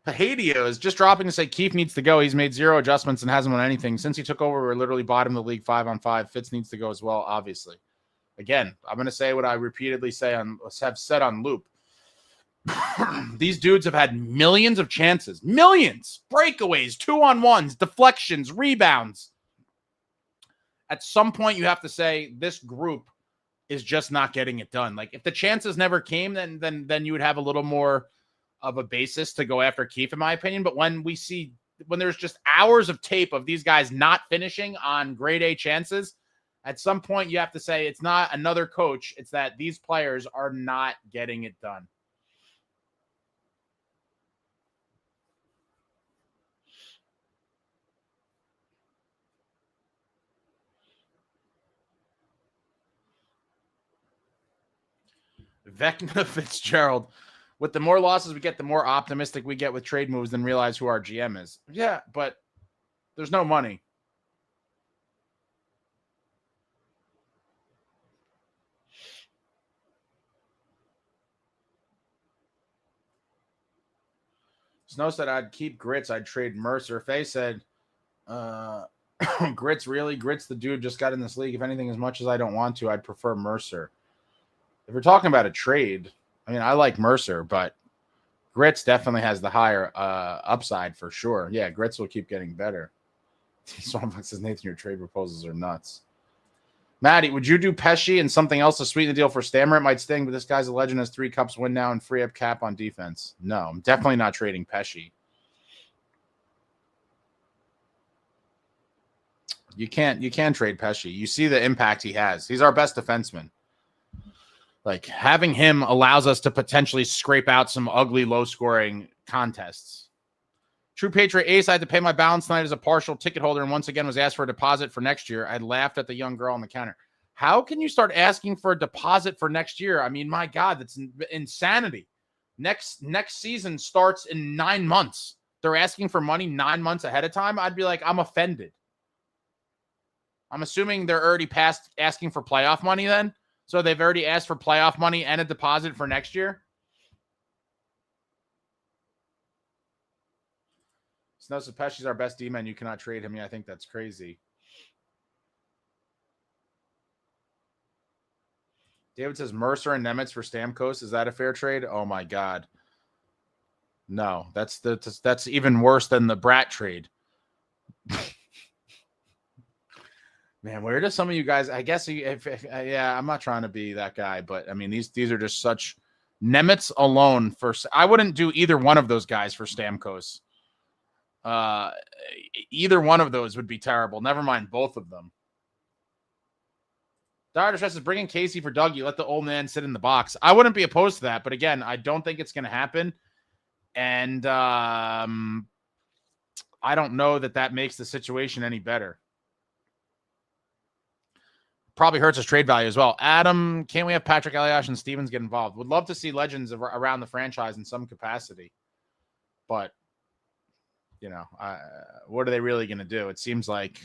Pahadia is just dropping to say Keefe needs to go. He's made 0 adjustments and hasn't won anything. Since he took over, we're literally bottom of the league 5-on-5. Fitz needs to go as well, obviously. Again, I'm going to say what I repeatedly have said on loop. These dudes have had millions of chances. Millions! Breakaways, 2-on-1s, deflections, rebounds. At some point, you have to say this group is just not getting it done. Like, if the chances never came, then you would have a little more of a basis to go after Keefe, in my opinion. But when there's just hours of tape of these guys not finishing on grade A chances, at some point you have to say it's not another coach. It's that these players are not getting it done. Vecna Fitzgerald. With the more losses we get, the more optimistic we get with trade moves than realize who our GM is. Yeah, but there's no money. Snow said I'd keep Grits. I'd trade Mercer. Faye said, Grits, really? Grits, the dude just got in this league. If anything, as much as I don't want to, I'd prefer Mercer. If we're talking about a trade, I mean, I like Mercer, but Grits definitely has the higher upside for sure. Yeah, Grits will keep getting better. Swanfox says, Nathan, your trade proposals are nuts. Maddie, would you do Pesci and something else to sweeten the deal for Stammer? It might sting, but this guy's a legend, has 3 cups, win now, and free up cap on defense. No, I'm definitely not trading Pesci. You can't trade Pesci. You see the impact he has. He's our best defenseman. Like, having him allows us to potentially scrape out some ugly, low-scoring contests. True Patriot Ace, I had to pay my balance tonight as a partial ticket holder and once again was asked for a deposit for next year. I laughed at the young girl on the counter. How can you start asking for a deposit for next year? I mean, my God, that's insanity. Next season starts in 9 months. They're asking for money 9 months ahead of time. I'd be like, I'm offended. I'm assuming they're already past asking for playoff money then. So they've already asked for playoff money and a deposit for next year. Snow Pesci's our best D-man. You cannot trade him. Yeah, I think that's crazy. David says Mercer and Nemitz for Stamkos. Is that a fair trade? Oh my God. No, that's even worse than the Brat trade. Man, where do some of you guys? I guess yeah, I'm not trying to be that guy, but I mean these are just such Nemitz alone for. I wouldn't do either one of those guys for Stamkos. Either one of those would be terrible. Never mind both of them. Dr. Stress is bringing Casey for Dougie. Let the old man sit in the box. I wouldn't be opposed to that, but again, I don't think it's going to happen. And I don't know that makes the situation any better. Probably hurts his trade value as well. Adam, can't we have Patrick Eliash and Stevens get involved? Would love to see legends around the franchise in some capacity. But, you know, what are they really going to do? It seems like,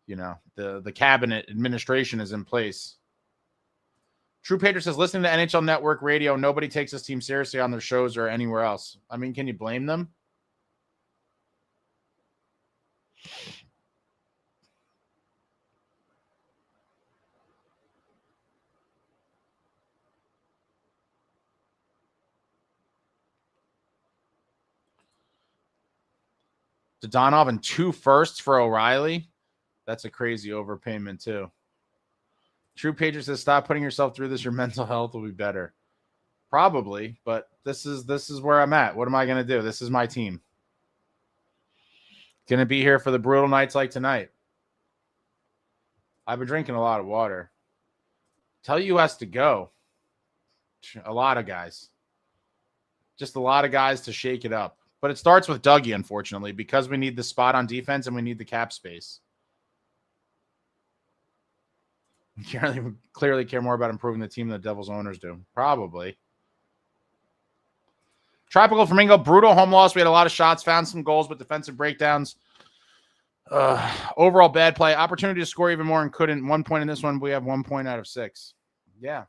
you know, the cabinet administration is in place. True Patriot says, listening to NHL Network radio, nobody takes this team seriously on their shows or anywhere else. I mean, can you blame them? Dodonov and 2 firsts for O'Reilly. That's a crazy overpayment too. True Patriot says, stop putting yourself through this. Your mental health will be better. Probably, but this is where I'm at. What am I going to do? This is my team. Going to be here for the brutal nights like tonight. I've been drinking a lot of water. Tell you has to go. A lot of guys. Just a lot of guys to shake it up. But it starts with Dougie, unfortunately, because we need the spot on defense and we need the cap space. We clearly care more about improving the team than the Devils owners do. Probably. Tropical Flamingo, brutal home loss. We had a lot of shots, found some goals, but defensive breakdowns. Overall bad play. Opportunity to score even more and couldn't. 1 point in this one. We have 1 point out of 6. Yeah.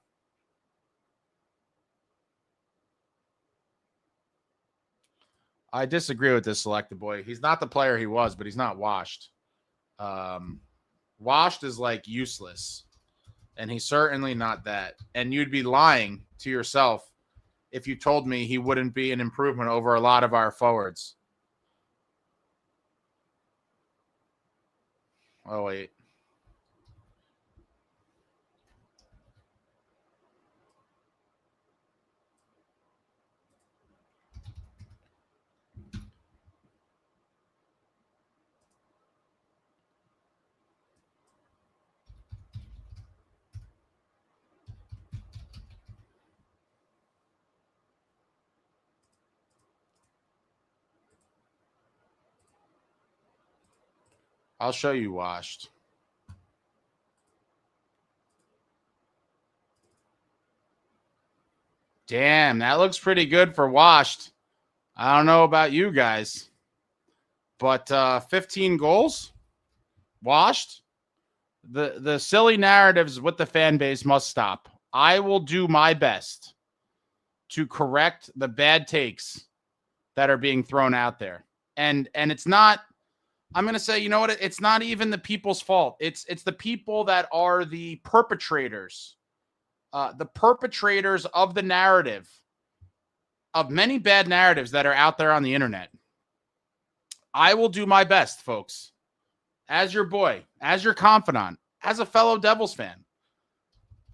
I disagree with this selected boy. He's not the player he was, but he's not washed. Washed is like useless, and he's certainly not that. And you'd be lying to yourself if you told me he wouldn't be an improvement over a lot of our forwards. Oh, wait. I'll show you washed. Damn, that looks pretty good for washed. I don't know about you guys, but 15 goals, washed. The silly narratives with the fan base must stop. I will do my best to correct the bad takes that are being thrown out there. And it's not, I'm going to say, you know what? It's not even the people's fault. It's the people that are the perpetrators of the narrative, of many bad narratives that are out there on the internet. I will do my best, folks, as your boy, as your confidant, as a fellow Devils fan.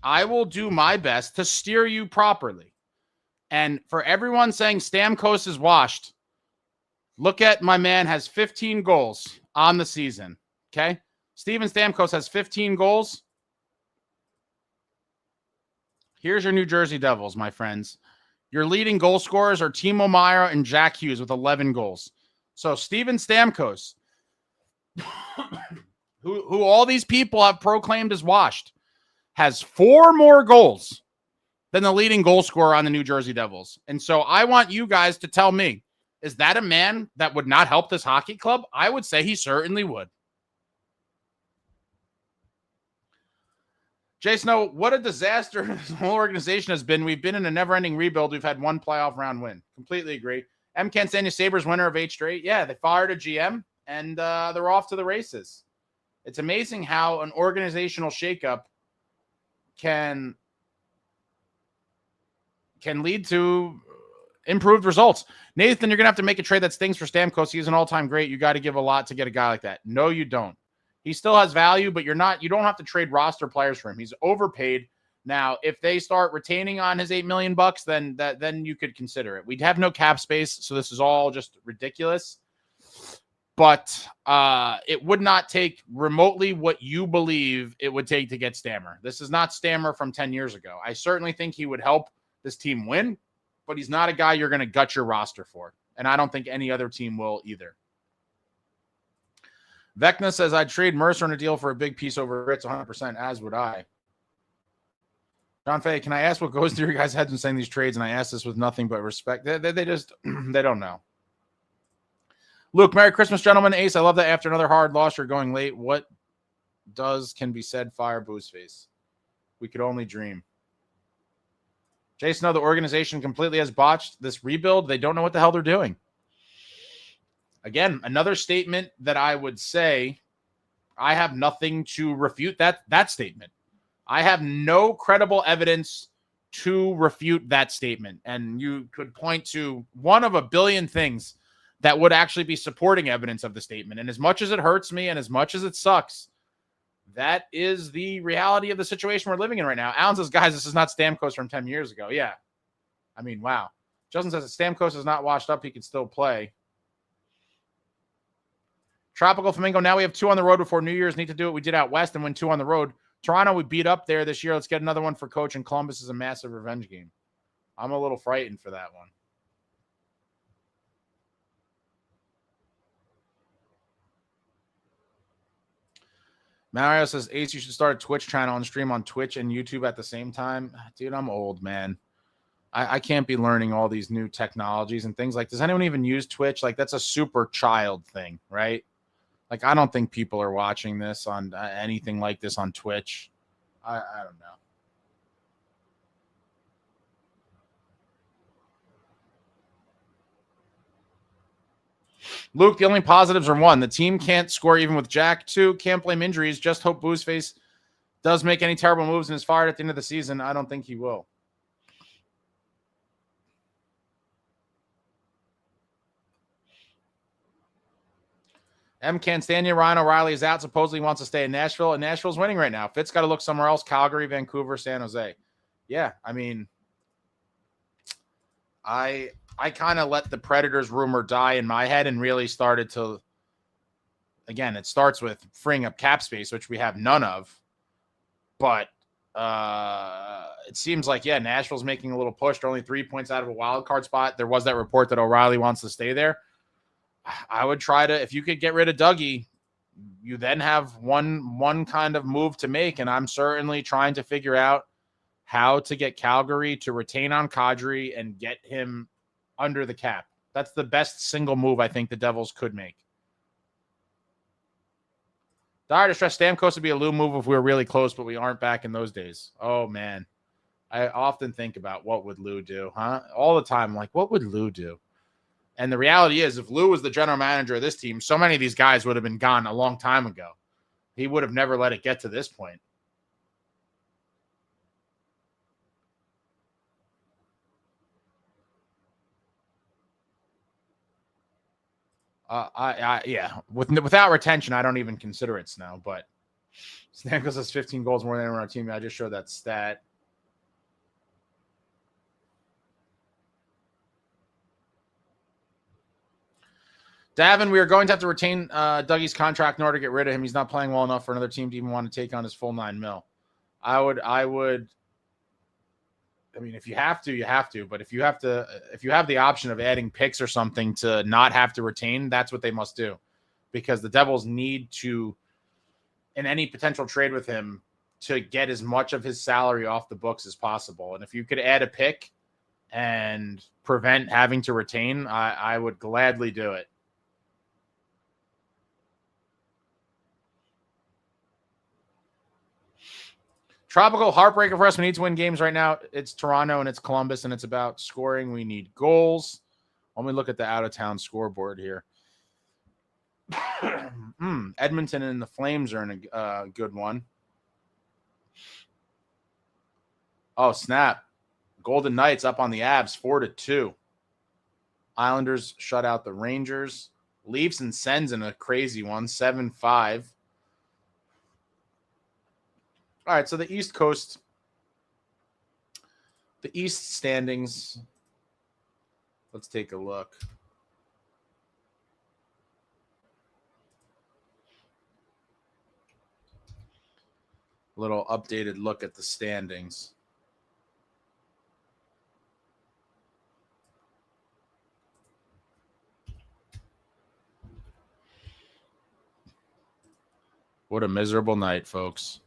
I will do my best to steer you properly. And for everyone saying Stamkos is washed, look at my man has 15 goals on the season. Okay? Steven Stamkos has 15 goals. Here's your New Jersey Devils, my friends. Your leading goal scorers are Timo Meier and Jack Hughes with 11 goals. So Steven Stamkos, who all these people have proclaimed as washed, has 4 more goals than the leading goal scorer on the New Jersey Devils. And so I want you guys to tell me, is that a man that would not help this hockey club? I would say he certainly would. Jay Snow, what a disaster this whole organization has been. We've been in a never-ending rebuild. We've had 1 playoff round win. Completely agree. M. Cansania Sabres winner of 8 straight. Yeah, they fired a GM, and they're off to the races. It's amazing how an organizational shakeup can lead to improved results. Nathan, you're going to have to make a trade that stings for Stamkos. He's an all-time great. You got to give a lot to get a guy like that. No, you don't. He still has value, but you don't have to trade roster players for him. He's overpaid. Now, if they start retaining on his $8 million, then you could consider it. We'd have no cap space, so this is all just ridiculous. But it would not take remotely what you believe it would take to get Stammer. This is not Stammer from 10 years ago. I certainly think he would help this team win, but he's not a guy you're going to gut your roster for. And I don't think any other team will either. Vecna says, I'd trade Mercer in a deal for a big piece over Ritz 100%, as would I. John Fay, can I ask what goes through your guys' heads when saying these trades? And I ask this with nothing but respect. They just, they don't know. Luke, Merry Christmas, gentlemen. Ace, I love that after another hard loss, you're going late. What can be said? Fire Booze Face. We could only dream. Jason, the organization completely has botched this rebuild. They don't know what the hell they're doing. Again, another statement that I would say, I have nothing to refute that statement. I have no credible evidence to refute that statement. And you could point to one of a billion things that would actually be supporting evidence of the statement. And as much as it hurts me and as much as it sucks, that is the reality of the situation we're living in right now. Alan says, guys, this is not Stamkos from 10 years ago. Yeah. I mean, wow. Justin says, if Stamkos is not washed up, he can still play. Tropical Flamingo, now we have 2 on the road before New Year's. Need to do what we did out west and win 2 on the road. Toronto, we beat up there this year. Let's get another one for coach, and Columbus is a massive revenge game. I'm a little frightened for that one. Mario says, Ace, you should start a Twitch channel and stream on Twitch and YouTube at the same time. Dude, I'm old, man. I can't be learning all these new technologies and things. Like, does anyone even use Twitch? Like, that's a super child thing, right? Like, I don't think people are watching this on anything like this on Twitch. I don't know. Luke, the only positives are one, the team can't score even with Jack. Two, can't blame injuries. Just hope Boozeface does make any terrible moves and is fired at the end of the season. I don't think he will. M. can't stand you. Ryan O'Reilly is out. Supposedly wants to stay in Nashville, and Nashville's winning right now. Fitz got to look somewhere else. Calgary, Vancouver, San Jose. Yeah, I mean, I kind of let the Predators rumor die in my head and really started to, again, it starts with freeing up cap space, which we have none of. But it seems like, yeah, Nashville's making a little push. They're only 3 points out of a wild card spot. There was that report that O'Reilly wants to stay there. I would try to, if you could get rid of Dougie, you then have one kind of move to make, and I'm certainly trying to figure out how to get Calgary to retain on Kadri and get him under the cap. That's the best single move I think the Devils could make. Dire Distress, Stamkos would be a Lou move if we were really close, but we aren't back in those days. Oh, man. I often think about what would Lou do, huh? All the time, like, what would Lou do? And the reality is, if Lou was the general manager of this team, so many of these guys would have been gone a long time ago. He would have never let it get to this point. Yeah. Without retention, I don't even consider it snow. But Stamkos has 15 goals more than anyone on our team. I just showed that stat. Davin, we are going to have to retain Dougie's contract in order to get rid of him. He's not playing well enough for another team to even want to take on his full $9 million. I mean, if you have to, you have to. But if you have the option of adding picks or something to not have to retain, that's what they must do. Because the Devils need to, in any potential trade with him, to get as much of his salary off the books as possible. And if you could add a pick and prevent having to retain, I would gladly do it. Tropical heartbreaker for us. We need to win games right now. It's Toronto and it's Columbus, and it's about scoring. We need goals. Let me look at the out-of-town scoreboard here. Edmonton and the Flames are in a good one. Oh, snap. Golden Knights up on the Avs 4-2. Islanders shut out the Rangers. Leafs and Sens in a crazy one, 7-5. All right, so the East Coast, the East standings. Let's take a look. Little updated look at the standings. What a miserable night, folks.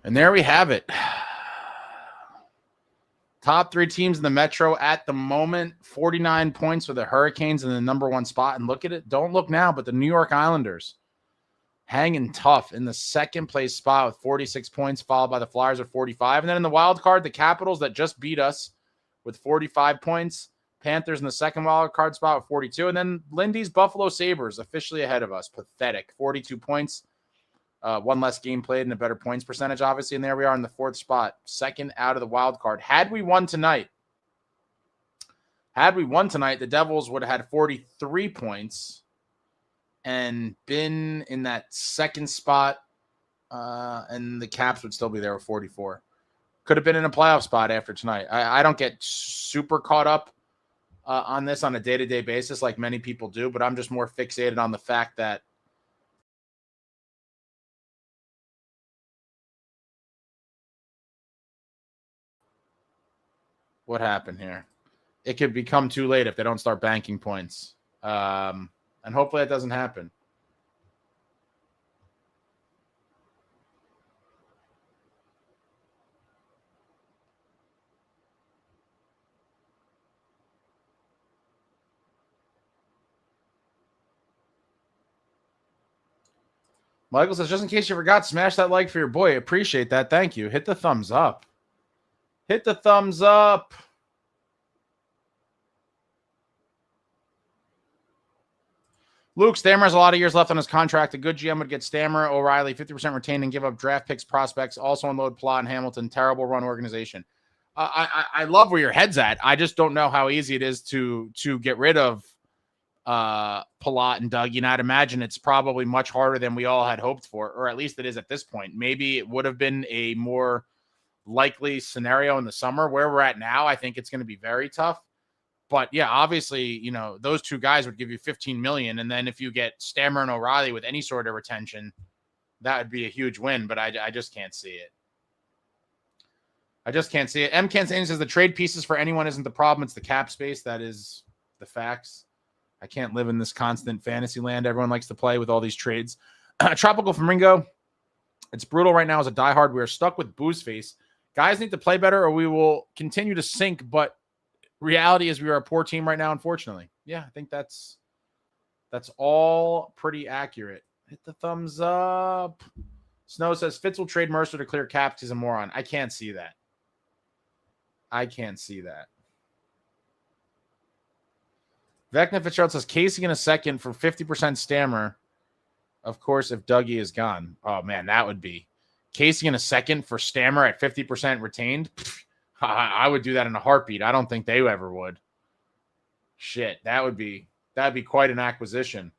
And there we have it. Top three teams in the Metro at the moment, 49 points for the Hurricanes in the number one spot. And look at it. Don't look now, but the New York Islanders hanging tough in the second place spot with 46 points, followed by the Flyers at 45. And then in the wild card, the Capitals that just beat us with 45 points. Panthers in the second wild card spot with 42. And then Lindy's Buffalo Sabres officially ahead of us. Pathetic. 42 points. One less game played and a better points percentage, obviously. And there we are in the fourth spot, second out of the wild card. Had we won tonight, the Devils would have had 43 points and been in that second spot, and the Caps would still be there with 44. Could have been in a playoff spot after tonight. I don't get super caught up on this on a day-to-day basis like many people do, but I'm just more fixated on the fact that what happened here? It could become too late if they don't start banking points. And hopefully that doesn't happen. Michael says, just in case you forgot, smash that like for your boy. Appreciate that. Thank you. Hit the thumbs up. Hit the thumbs up. Luke, Stammer has a lot of years left on his contract. A good GM would get Stammer, O'Reilly, 50% retained and give up draft picks, prospects, also unload Plot and Hamilton. Terrible run organization. I love where your head's at. I just don't know how easy it is to get rid of Palat and Doug. I'd imagine it's probably much harder than we all had hoped for, or at least it is at this point. Maybe it would have been a more likely scenario in the summer. Where we're at now, I think it's going to be very tough. But yeah, obviously, those two guys would give you $15 million. And then if you get Stammer and O'Reilly with any sort of retention, that would be a huge win. But I just can't see it. I just can't see it. M. Cansane says the trade pieces for anyone isn't the problem. It's the cap space. That is the facts. I can't live in this constant fantasy land everyone likes to play with all these trades. Tropical Flamingo. It's brutal right now as a diehard. We are stuck with booze face. Guys need to play better or we will continue to sink. But reality is we are a poor team right now, unfortunately. Yeah, I think that's all pretty accurate. Hit the thumbs up. Snow says Fitz will trade Mercer to clear cap because he's a moron. I can't see that. I can't see that. Vecna Fitzgerald says Casey in a second for 50% Stammer. Of course, if Dougie is gone. Oh, man, that would be. Casey in a second for Stammer at 50% retained. I would do that in a heartbeat. I don't think they ever would. Shit, that'd be quite an acquisition.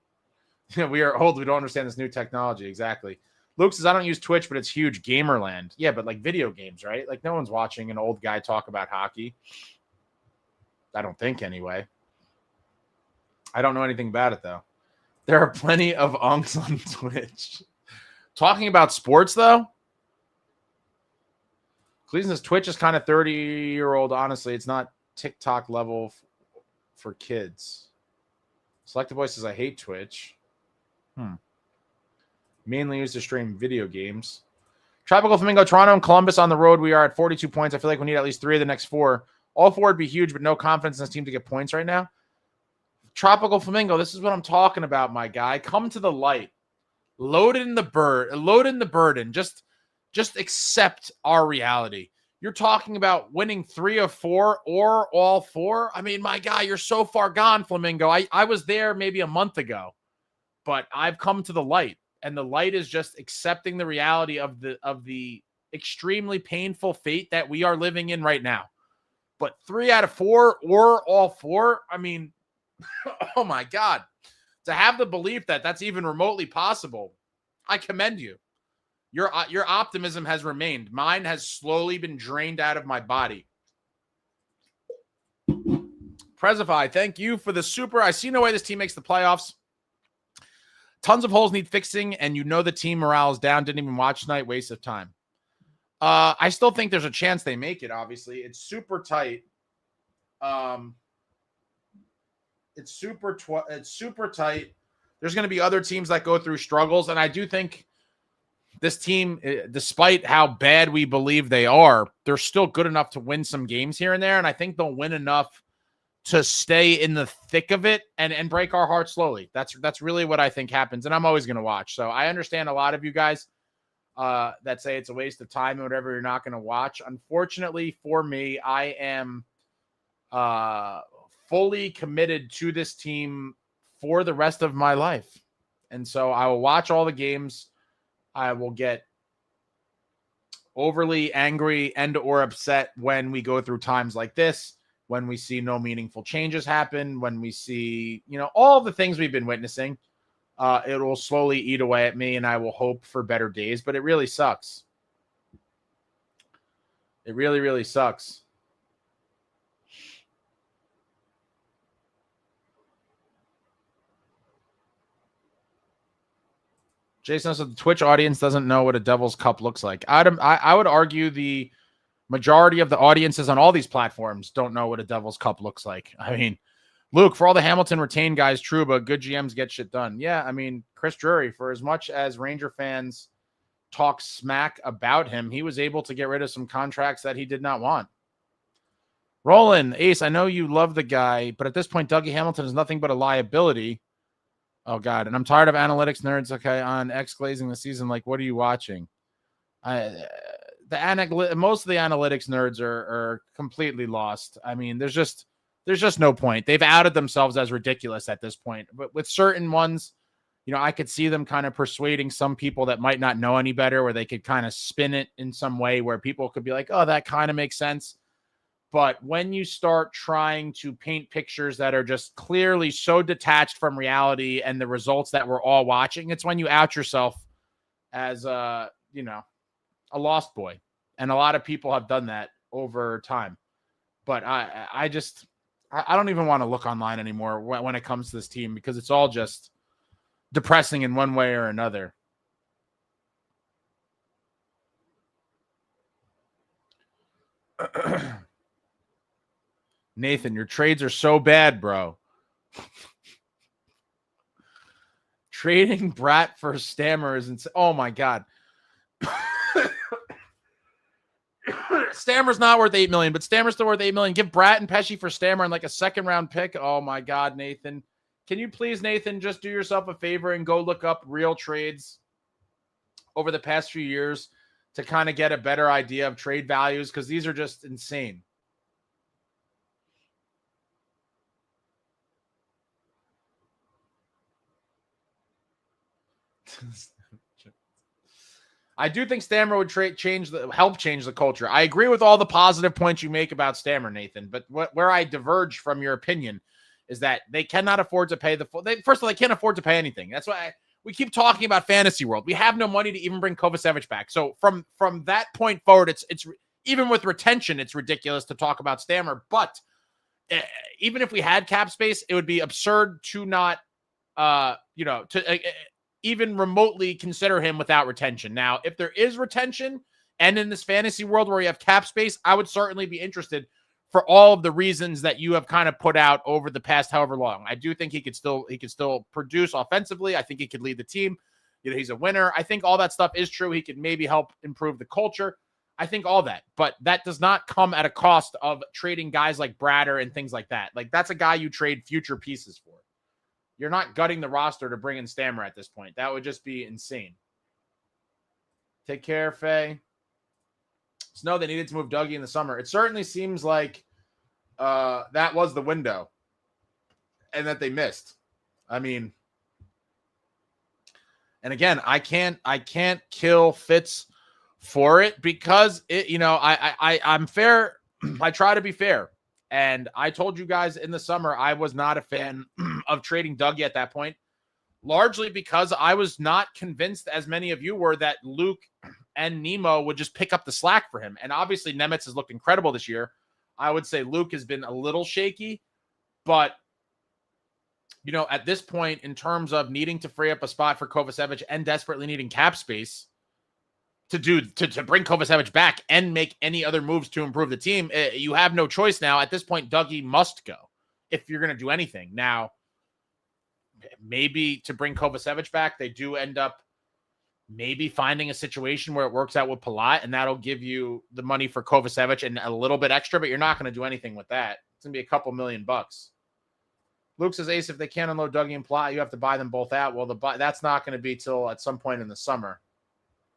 We are old. We don't understand this new technology. Exactly. Luke says, I don't use Twitch, but it's huge. Gamerland. Yeah, but like video games, right? Like no one's watching an old guy talk about hockey. I don't think anyway. I don't know anything about it, though. There are plenty of unks on Twitch. Talking about sports, though? Cleveland says Twitch is kind of 30-year-old. Honestly, it's not TikTok level for kids. Selective Voice says, I hate Twitch. Mainly used to stream video games. Tropical Flamingo, Toronto and Columbus on the road. We are at 42 points. I feel like we need at least 3 of the next 4. All 4 would be huge, but no confidence in this team to get points right now. Tropical Flamingo, this is what I'm talking about, my guy. Come to the light. Load in the burden. Just accept our reality. You're talking about winning 3 of 4 or all 4. I mean, my guy, you're so far gone, Flamingo. I was there maybe a month ago, but I've come to the light. And the light is just accepting the reality of the extremely painful fate that we are living in right now. But 3 out of 4 or all 4, I mean, oh my God. To have the belief that that's even remotely possible, I commend you. Your optimism has remained. Mine has slowly been drained out of my body. Prezify, thank you for the super. I see no way this team makes the playoffs. Tons of holes need fixing, and the team morale is down. Didn't even watch tonight. Waste of time. I still think there's a chance they make it, obviously. It's super tight. It's super tight. There's going to be other teams that go through struggles, and I do think this team, despite how bad we believe they are, they're still good enough to win some games here and there, and I think they'll win enough to stay in the thick of it and break our hearts slowly. That's really what I think happens, and I'm always going to watch. So I understand a lot of you guys that say it's a waste of time and whatever, you're not going to watch. Unfortunately for me, I am fully committed to this team for the rest of my life. And so I will watch all the games. I will get overly angry and or upset when we go through times like this, when we see no meaningful changes happen, when we see, all the things we've been witnessing. It will slowly eat away at me, and I will hope for better days, but it really sucks. It really, really sucks. Jason said the Twitch audience doesn't know what a Devil's Cup looks like. I would argue the majority of the audiences on all these platforms don't know what a Devil's Cup looks like. I mean, Luke, for all the Hamilton retained guys, true, but good GMs get shit done. Yeah, I mean, Chris Drury, for as much as Ranger fans talk smack about him, he was able to get rid of some contracts that he did not want. Roland, Ace, I know you love the guy, but at this point, Dougie Hamilton is nothing but a liability. Oh, God. And I'm tired of analytics nerds, okay, on X-glazing the season. Like, what are you watching? Most of the analytics nerds are completely lost. I mean, there's just no point. They've outed themselves as ridiculous at this point. But with certain ones, I could see them kind of persuading some people that might not know any better, where they could kind of spin it in some way where people could be like, oh, that kind of makes sense. But when you start trying to paint pictures that are just clearly so detached from reality and the results that we're all watching, it's when you out yourself as a lost boy. And a lot of people have done that over time. But I don't even want to look online anymore when it comes to this team, because it's all just depressing in one way or another. Nathan, your trades are so bad, bro. Trading Brat for Stammer is oh my God. Stammer's not worth $8 million, but Stammer's still worth $8 million. Give Brat and Pesci for Stammer and like a second round pick. Oh my God, Nathan. Can you please, Nathan, just do yourself a favor and go look up real trades over the past few years to kind of get a better idea of trade values? Because these are just insane. I do think Stammer would help change the culture. I agree with all the positive points you make about Stammer, Nathan, but where I diverge from your opinion is that they cannot afford to pay first of all, they can't afford to pay anything. That's why we keep talking about Fantasy World. We have no money to even bring Kovacevic back. So from that point forward, it's even with retention, it's ridiculous to talk about Stammer. But even if we had cap space, it would be absurd to not, even remotely consider him without retention. Now, if there is retention and in this fantasy world where we have cap space, I would certainly be interested for all of the reasons that you have kind of put out over the past however long. I do think he could still produce offensively. I think he could lead the team. He's a winner. I think all that stuff is true. He could maybe help improve the culture. I think all that, but that does not come at a cost of trading guys like Bratter and things like that. Like, that's a guy you trade future pieces for. You're not gutting the roster to bring in Stammer at this point. That would just be insane. Take care, Faye. Snow, they needed to move Dougie in the summer. It certainly seems like that was the window and that they missed. I mean, and again, I can't kill Fitz for it because I'm fair. I try to be fair. And I told you guys in the summer, I was not a fan of trading Dougie at that point, largely because I was not convinced, as many of you were, that Luke and Nemo would just pick up the slack for him. And obviously Nemitz has looked incredible this year. I would say Luke has been a little shaky, but at this point, in terms of needing to free up a spot for Kovacevic and desperately needing cap space, to bring Kovacevic back and make any other moves to improve the team, you have no choice now. At this point, Dougie must go if you're going to do anything. Now, maybe to bring Kovacevic back, they do end up maybe finding a situation where it works out with Palat, and that'll give you the money for Kovacevic and a little bit extra, but you're not going to do anything with that. It's going to be a couple $1 million. Luke says, Ace, if they can't unload Dougie and Palat, you have to buy them both out. Well, that's not going to be till at some point in the summer.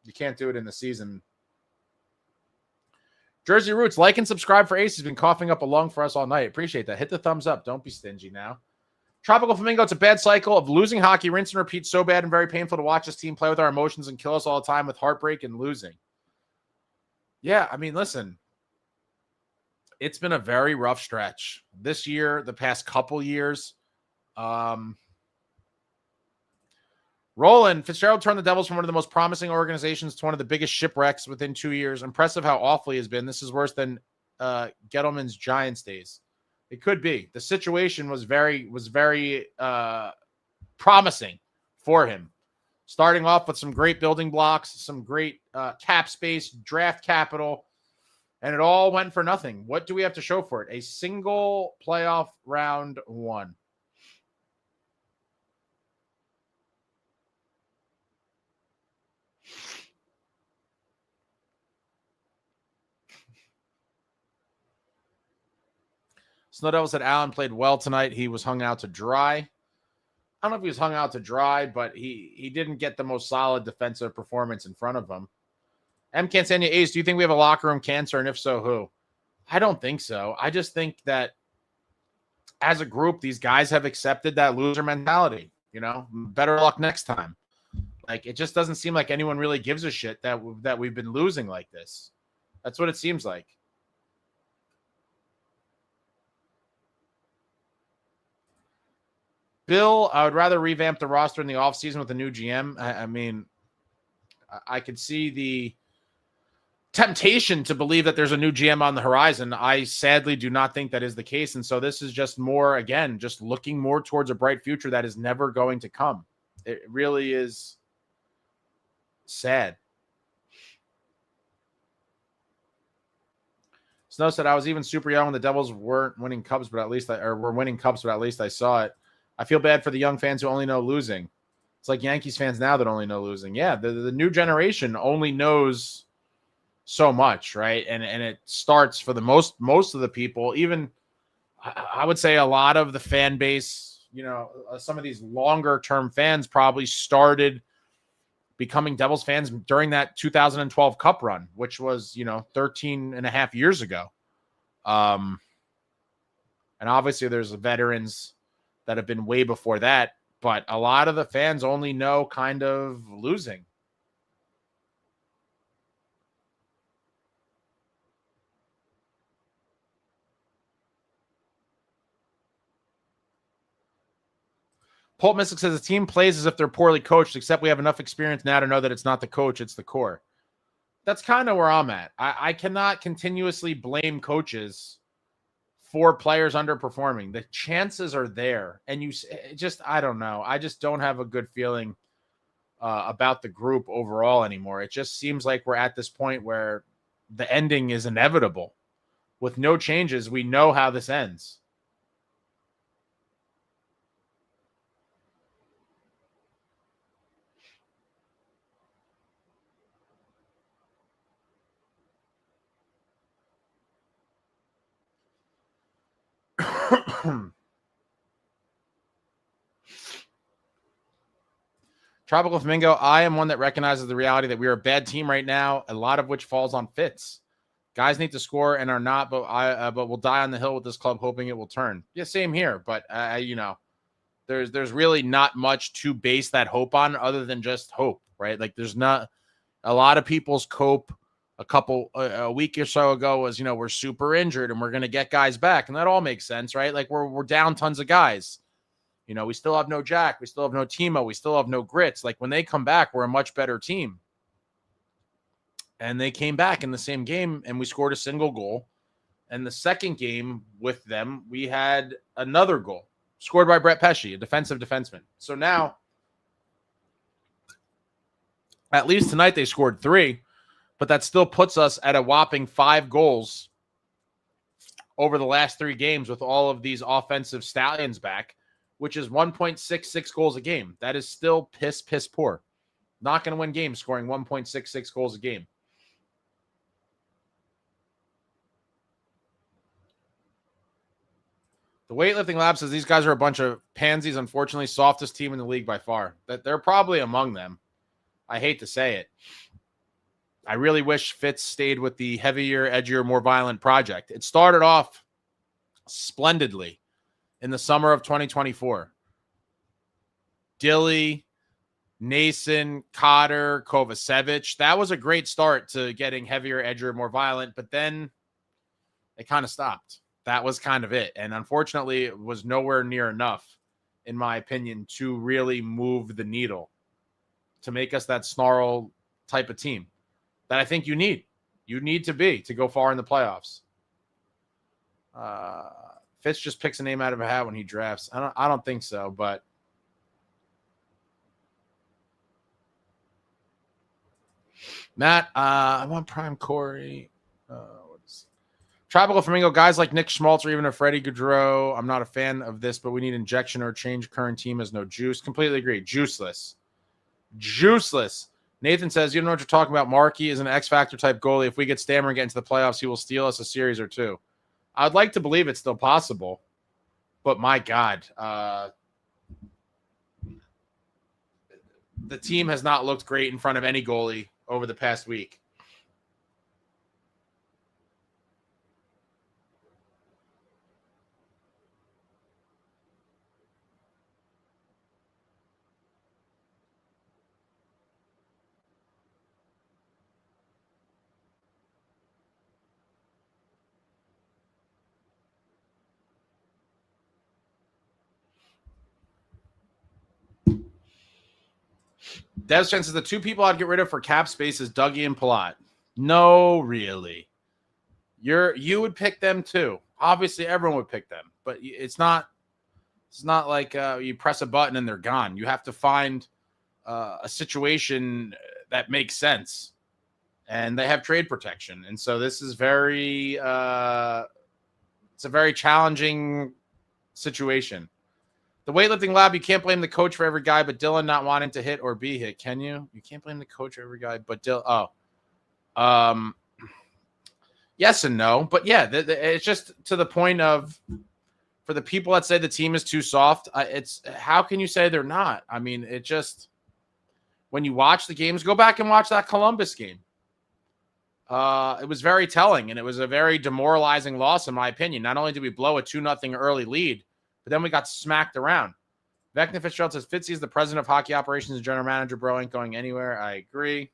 You can't do it in the season. Jersey Roots, like and subscribe for Ace. He's been coughing up a lung for us all night. Appreciate that. Hit the thumbs up. Don't be stingy now. Tropical Flamingo, it's a bad cycle of losing hockey, rinse and repeat, so bad and very painful to watch this team play with our emotions and kill us all the time with heartbreak and losing. Yeah, I mean, listen, it's been a very rough stretch this year, the past couple years. Roland, Fitzgerald turned the Devils from one of the most promising organizations to one of the biggest shipwrecks within 2 years. Impressive how awful he has been. This is worse than Gettleman's Giants days. It could be. The situation was very promising for him. Starting off with some great building blocks, some great cap space, draft capital, and it all went for nothing. What do we have to show for it? A single playoff round one. Snow Devil said Allen played well tonight. He was hung out to dry. I don't know if he was hung out to dry, but he didn't get the most solid defensive performance in front of him. M. Cansania Ace, do you think we have a locker room cancer? And if so, who? I don't think so. I just think that as a group, these guys have accepted that loser mentality. You know, better luck next time. Like, it just doesn't seem like anyone really gives a shit that we've been losing like this. That's what it seems like. Bill, I would rather revamp the roster in the offseason with a new GM. I mean, I could see the temptation to believe that there's a new GM on the horizon. I sadly do not think that is the case. And so this is just more, again, just looking more towards a bright future that is never going to come. It really is sad. Snow said, I was even super young when the Devils weren't winning cups, but at least were winning cups, but at least I saw it. I feel bad for the young fans who only know losing. It's like Yankees fans now that only know losing. Yeah, the new generation only knows so much, right? And it starts for the most of the people, even I would say a lot of the fan base, you know, some of these longer term fans probably started becoming Devils fans during that 2012 Cup run, which was, 13 and a half years ago. And obviously there's veterans that have been way before that, but a lot of the fans only know kind of losing. Pulp Mystic says the team plays as if they're poorly coached, except we have enough experience now to know that it's not the coach, it's the core. That's kind of where I'm at. I cannot continuously blame coaches for players underperforming. The chances are there. And I don't know. I just don't have a good feeling about the group overall anymore. It just seems like we're at this point where the ending is inevitable. With no changes, we know how this ends. Tropical Flamingo, I am one that recognizes the reality that we are a bad team right now, a lot of which falls on Fitz. Guys need to score and are not, but we'll die on the hill with this club, hoping it will turn. Yeah, same here. But there's really not much to base that hope on other than just hope, right? Like, there's not a lot of people's cope a week or so ago was, we're super injured and we're going to get guys back. And that all makes sense, right? Like, we're down tons of guys. We still have no Jack. We still have no Timo. We still have no Grits. Like, when they come back, we're a much better team. And they came back in the same game, and we scored a single goal. And the second game with them, we had another goal scored by Brett Pesce, a defensive defenseman. So now, at least tonight, they scored 3, but that still puts us at a whopping 5 goals over the last 3 games with all of these offensive stallions back, which is 1.66 goals a game. That is still piss poor. Not going to win games scoring 1.66 goals a game. The Weightlifting Lab says these guys are a bunch of pansies. Unfortunately, softest team in the league by far. That they're probably among them. I hate to say it. I really wish Fitz stayed with the heavier, edgier, more violent project. It started off splendidly in the summer of 2024. Dilly, Nason, Cotter, Kovacevic. That was a great start to getting heavier, edgier, more violent, but then it kind of stopped. That was kind of it. And unfortunately, it was nowhere near enough, in my opinion, to really move the needle, to make us that snarl type of team that I think you need. You need to go far in the playoffs. Fitz just picks a name out of a hat when he drafts. I don't think so, but Matt, I want Prime Corey. Tropical Flamingo, guys like Nick Schmaltz or even a Freddie Gaudreau. I'm not a fan of this, but we need injection or change. Current team has no juice. Completely agree. Juiceless. Nathan says, you don't know what you're talking about. Markey is an X-Factor type goalie. If we get Stammer and get into the playoffs, he will steal us a series or 2. I'd like to believe it's still possible, but my God, the team has not looked great in front of any goalie over the past week. Devs says the two people I'd get rid of for cap space is Dougie and Palat. No, really. You would pick them too. Obviously, everyone would pick them, but it's not like you press a button and they're gone. You have to find a situation that makes sense, and they have trade protection, and so this is very it's a very challenging situation. The weightlifting lab, you can't blame the coach for every guy, but Dylan not wanting to hit or be hit. Can you? You can't blame the coach for every guy, but Dylan. Yes and no, but yeah, it's just to the point of, for the people that say the team is too soft, it's how can you say they're not? I mean, it just, when you watch the games, go back and watch that Columbus game. It was very telling, and it was a very demoralizing loss, in my opinion. Not only did we blow a 2-0 early lead, but then we got smacked around. Vecna Fitzgerald says, Fitzy is the president of hockey operations and general manager, bro. Ain't going anywhere. I agree.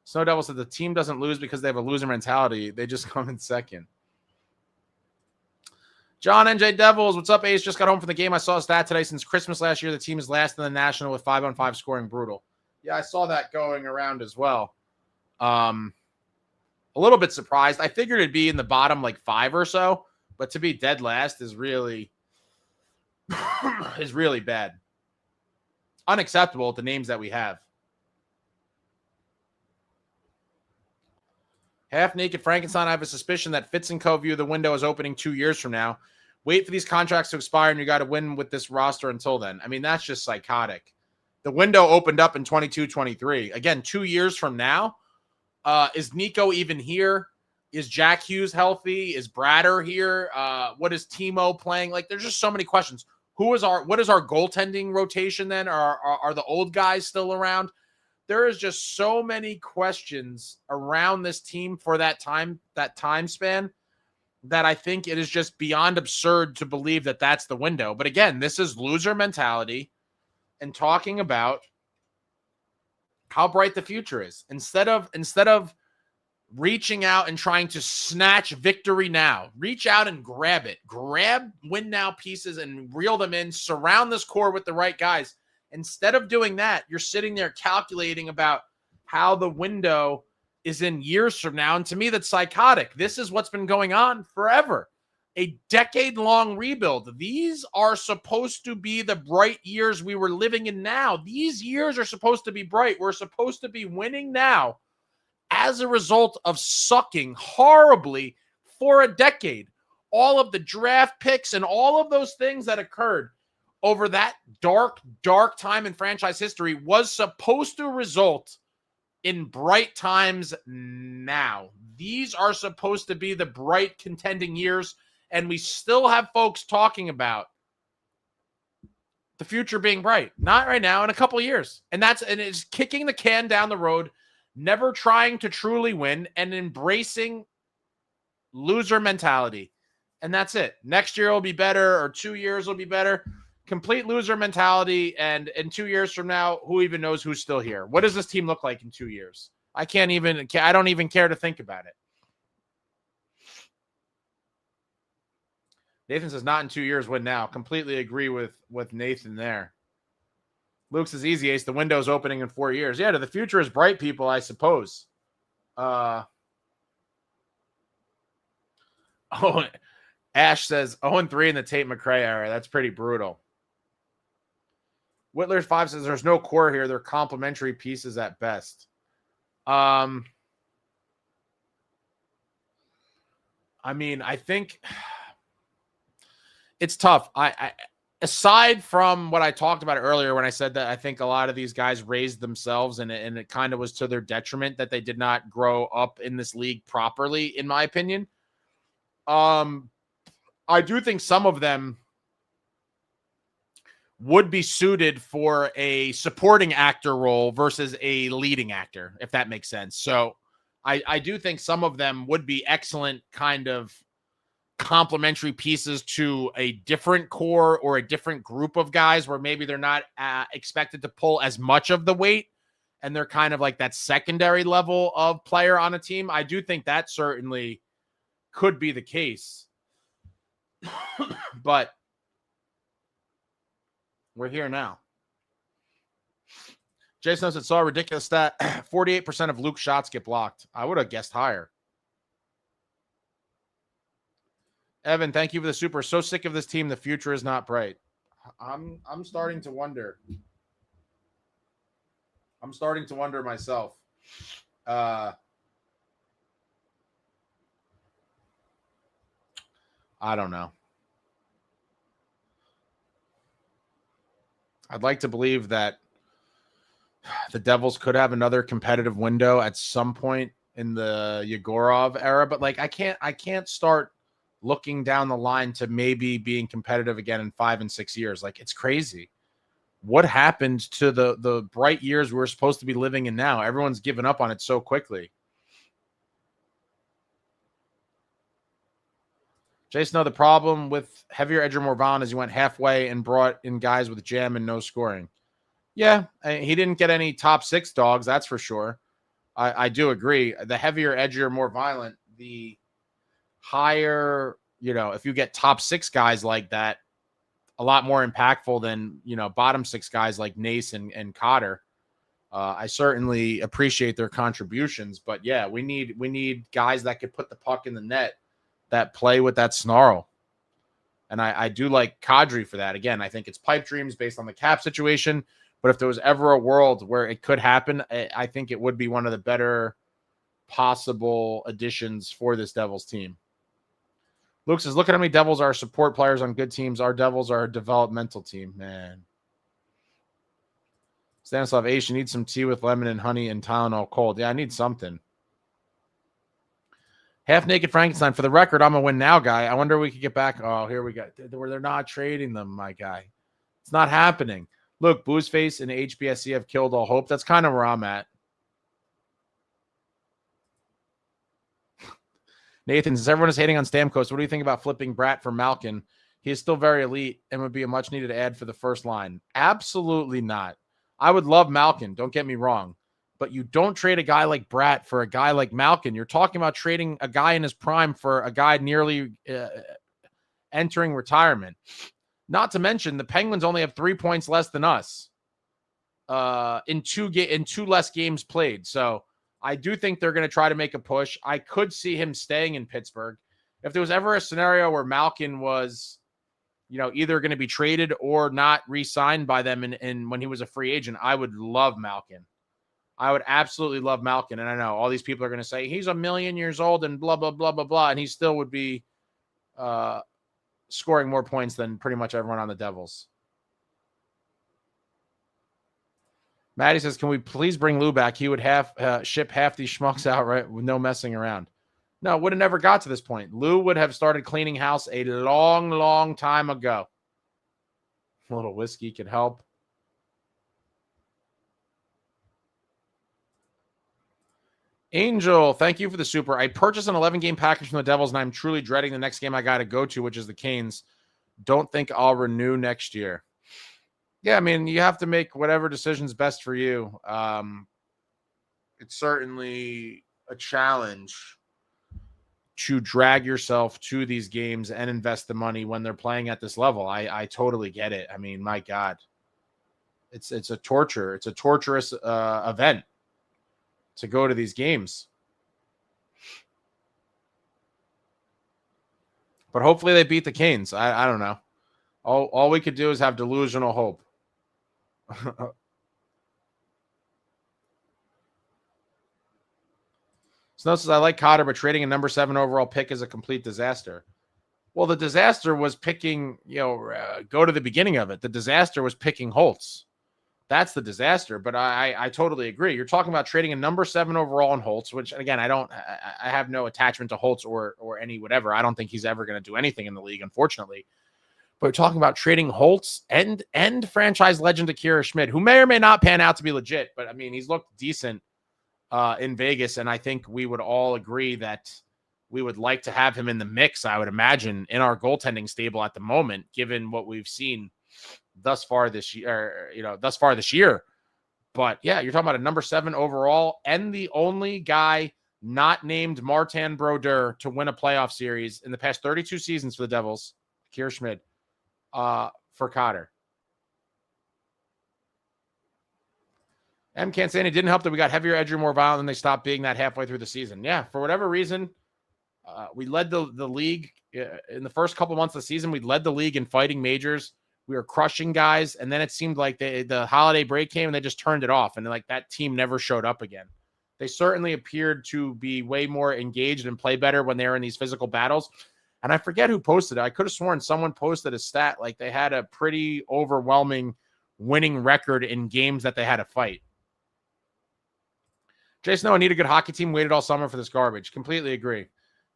Snow Devil said the team doesn't lose because they have a loser mentality. They just come in second. John NJDevils, what's up, Ace? Just got home from the game. I saw a stat today. Since Christmas last year, the team is last in the national with 5-on-5 scoring. Brutal. Yeah, I saw that going around as well. A little bit surprised. I figured it'd be in the bottom like 5 or so, but to be dead last is really bad. Unacceptable with the names that we have. Half-naked Frankenstein, I have a suspicion that Fitz and Co. view the window is opening 2 years from now. Wait for these contracts to expire, and you got to win with this roster until then. I mean, that's just psychotic. The window opened up in 22-23. Again, 2 years from now. Is Nico even here? Is Jack Hughes healthy? Is Bratter here? What is Timo playing? Like, there's just so many questions. What is our goaltending rotation then? Are the old guys still around? There is just so many questions around this team for that time span that I think it is just beyond absurd to believe that that's the window. But again, this is loser mentality and talking about how bright the future is. Instead of reaching out and trying to snatch victory now, reach out and grab it. Grab win now pieces and reel them in, surround this core with the right guys. Instead of doing that, you're sitting there calculating about how the window is in years from now. And to me, that's psychotic. This is what's been going on forever. A decade-long rebuild. These are supposed to be the bright years we were living in now. These years are supposed to be bright. We're supposed to be winning now as a result of sucking horribly for a decade. All of the draft picks and all of those things that occurred over that dark, dark time in franchise history was supposed to result in bright times now. These are supposed to be the bright contending years, and we still have folks talking about the future being bright. Not right now, in a couple of years. And it's kicking the can down the road, never trying to truly win, and embracing loser mentality. And that's it. Next year will be better, or 2 years will be better. Complete loser mentality, and in 2 years from now, who even knows who's still here? What does this team look like in 2 years? I don't even care to think about it. Nathan says, not in 2 years, win now. Completely agree with Nathan there. Luke says, easy, Ace. The window's opening in 4 years. Yeah, the future is bright, people, I suppose. Ash says, 0-3 in the Tate McRae era. That's pretty brutal. Whittler 5 says, there's no core here. They're complementary pieces at best. I mean, I think it's tough. I aside from what I talked about earlier when I said that I think a lot of these guys raised themselves and it kind of was to their detriment that they did not grow up in this league properly, in my opinion. I do think some of them would be suited for a supporting actor role versus a leading actor, if that makes sense. So I do think some of them would be excellent kind of complementary pieces to a different core or a different group of guys where maybe they're not expected to pull as much of the weight and they're kind of like that secondary level of player on a team. I do think that certainly could be the case. But we're here now. Jason knows it saw a ridiculous stat. 48% of Luke's shots get blocked. I would have guessed higher. Evan, thank you for the super. So sick of this team. The future is not bright. I'm starting to wonder. I'm starting to wonder myself. I don't know. I'd like to believe that the Devils could have another competitive window at some point in the Yegorov era, but like I can't start looking down the line to maybe being competitive again in 5 and 6 years. Like, it's crazy. What happened to the bright years we're supposed to be living in now? Everyone's given up on it so quickly. Jason, no, the problem with heavier edge or more violent is you went halfway and brought in guys with jam and no scoring. Yeah, he didn't get any top 6 dogs, that's for sure. I do agree. The heavier, edgier, more violent, the higher, if you get top 6 guys like that, a lot more impactful than, bottom 6 guys like Nace and Cotter. I certainly appreciate their contributions, but yeah, we need guys that could put the puck in the net, that play with that snarl. And I do like Kadri for that. Again, I think it's pipe dreams based on the cap situation, but if there was ever a world where it could happen, I think it would be one of the better possible additions for this Devils team. Luke says, look at how many Devils are support players on good teams. Our Devils are a developmental team, man. Stanislav H, you need some tea with lemon and honey and Tylenol cold. Yeah, I need something. Half Naked Frankenstein. For the record, I'm a win now guy. I wonder if we could get back. Oh, here we go. Where they're not trading them, my guy. It's not happening. Look, Boozeface and HBSC have killed all hope. That's kind of where I'm at. Nathan, since everyone is hating on Stamkos, what do you think about flipping Bratt for Malkin? He is still very elite and would be a much-needed add for the first line. Absolutely not. I would love Malkin, don't get me wrong. But you don't trade a guy like Bratt for a guy like Malkin. You're talking about trading a guy in his prime for a guy nearly entering retirement. Not to mention, the Penguins only have 3 points less than us in two less games played. So I do think they're going to try to make a push. I could see him staying in Pittsburgh. If there was ever a scenario where Malkin was, either going to be traded or not re-signed by them in when he was a free agent, I would love Malkin. I would absolutely love Malkin. And I know all these people are going to say he's a million years old and blah, blah, blah, blah, blah. And he still would be scoring more points than pretty much everyone on the Devils. Maddie says, can we please bring Lou back? He would ship half these schmucks out, right, with no messing around. No, would have never got to this point. Lou would have started cleaning house a long, long time ago. A little whiskey could help. Angel, thank you for the super. I purchased an 11-game package from the Devils, and I'm truly dreading the next game I got to go to, which is the Canes. Don't think I'll renew next year. Yeah, I mean, you have to make whatever decision's best for you. It's certainly a challenge to drag yourself to these games and invest the money when they're playing at this level. I totally get it. I mean, my God, it's a torture. It's a torturous event to go to these games. But hopefully they beat the Canes. I don't know. All we could do is have delusional hope. Snow says, I like Cotter, but trading a number 7 overall pick is a complete disaster. Well, the disaster was picking, go to the beginning of it. The disaster was picking Holtz. That's the disaster. But I totally agree. You're talking about trading a number 7 overall in Holtz, which, again, I have no attachment to Holtz or any whatever. I don't think he's ever going to do anything in the league, unfortunately. But we're talking about trading Holtz and franchise legend Akira Schmid, who may or may not pan out to be legit. But, I mean, he's looked decent in Vegas, and I think we would all agree that we would like to have him in the mix, I would imagine, in our goaltending stable at the moment, given what we've seen thus far this year, But yeah, you're talking about a number 7 overall and the only guy not named Martin Brodeur to win a playoff series in the past 32 seasons for the Devils, Akira Schmid, for Cotter. M. can't say it didn't help that we got heavier, edgier, more violent, and they stopped being that halfway through the season. Yeah, for whatever reason, we led the league in the first couple months of the season. We led the league in fighting majors. We were crushing guys, and then it seemed like the holiday break came and they just turned it off, and like that team never showed up again. They certainly appeared to be way more engaged and play better when they were in these physical battles. And I forget who posted it. I could have sworn someone posted a stat like they had a pretty overwhelming winning record in games that they had to fight. Jason, I need a good hockey team. Waited all summer for this garbage. Completely agree.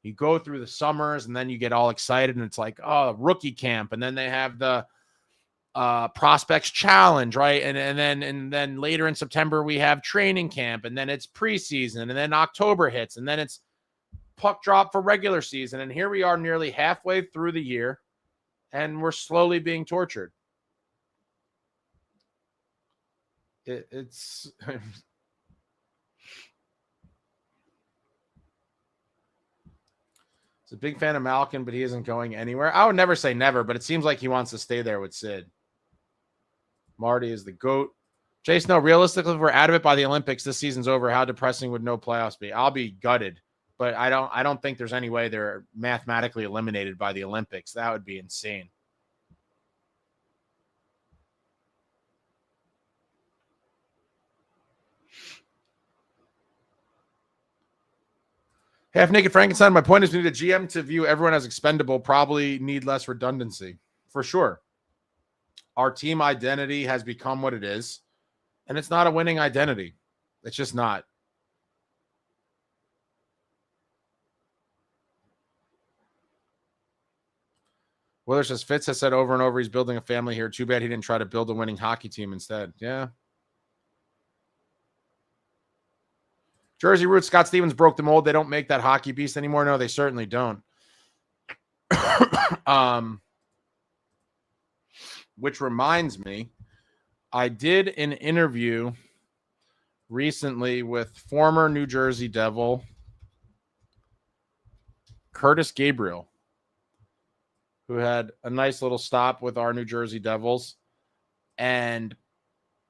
You go through the summers and then you get all excited and it's like, oh, rookie camp. And then they have the prospects challenge, right? And then later in September, we have training camp, and then it's preseason, and then October hits, and then it's puck drop for regular season. And here we are nearly halfway through the year, and we're slowly being tortured. It's He's a big fan of Malkin, but he isn't going anywhere. I would never say never, but it seems like he wants to stay there with Sid. Marty is the GOAT. Jason, no, realistically, if we're out of it by the Olympics, this season's over. How depressing would no playoffs be? I'll be gutted, but I don't think there's any way they're mathematically eliminated by the Olympics. That would be insane. Half Naked Frankenstein, my point is we need a GM to view everyone as expendable, probably need less redundancy. For sure. Our team identity has become what it is, and it's not a winning identity. It's just not. Willer says, Fitz has said over and over he's building a family here. Too bad he didn't try to build a winning hockey team instead. Yeah. Jersey Roots, Scott Stevens broke the mold. They don't make that hockey beast anymore. No, they certainly don't. Which reminds me, I did an interview recently with former New Jersey Devil Curtis Gabriel, who had a nice little stop with our New Jersey Devils and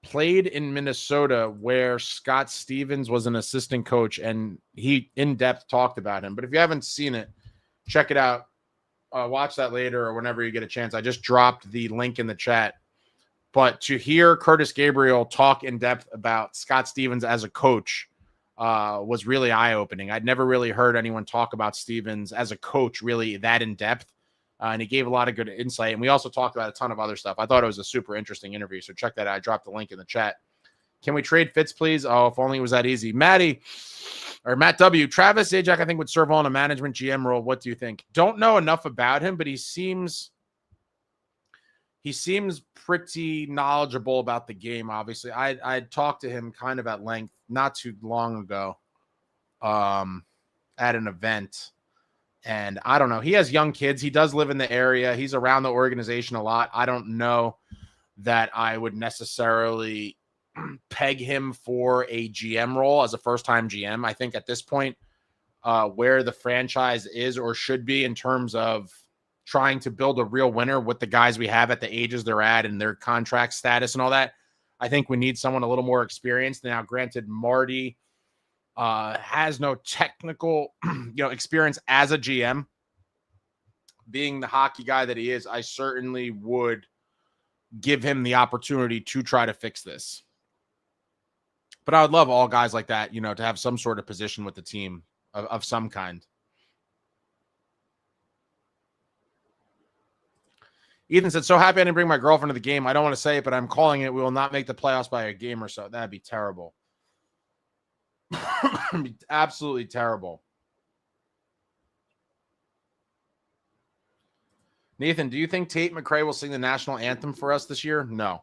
played in Minnesota, where Scott Stevens was an assistant coach, and he in-depth talked about him. But if you haven't seen it, check it out. Watch that later or whenever you get a chance. I just dropped the link in the chat. But to hear Curtis Gabriel talk in depth about Scott Stevens as a coach was really eye-opening. I'd never really heard anyone talk about Stevens as a coach really that in depth. And he gave a lot of good insight. And we also talked about a ton of other stuff. I thought it was a super interesting interview. So check that out. I dropped the link in the chat. Can we trade Fitz, please? Oh, if only it was that easy. Matt W. Travis Zajac, I think, would serve well in a management GM role. What do you think? Don't know enough about him, but he seems pretty knowledgeable about the game, obviously. I talked to him kind of at length not too long ago at an event. And I don't know. He has young kids. He does live in the area. He's around the organization a lot. I don't know that I would necessarily peg him for a GM role as a first-time GM. I think at this point, where the franchise is or should be in terms of trying to build a real winner with the guys we have at the ages they're at and their contract status and all that, I think we need someone a little more experienced. Now, granted, Marty has no technical experience as a GM. Being the hockey guy that he is, I certainly would give him the opportunity to try to fix this. But I would love all guys like that, to have some sort of position with the team of some kind. Ethan said, so happy I didn't bring my girlfriend to the game. I don't want to say it, but I'm calling it. We will not make the playoffs by a game or so. That'd be terrible. Absolutely terrible. Nathan, do you think Tate McRae will sing the national anthem for us this year? No.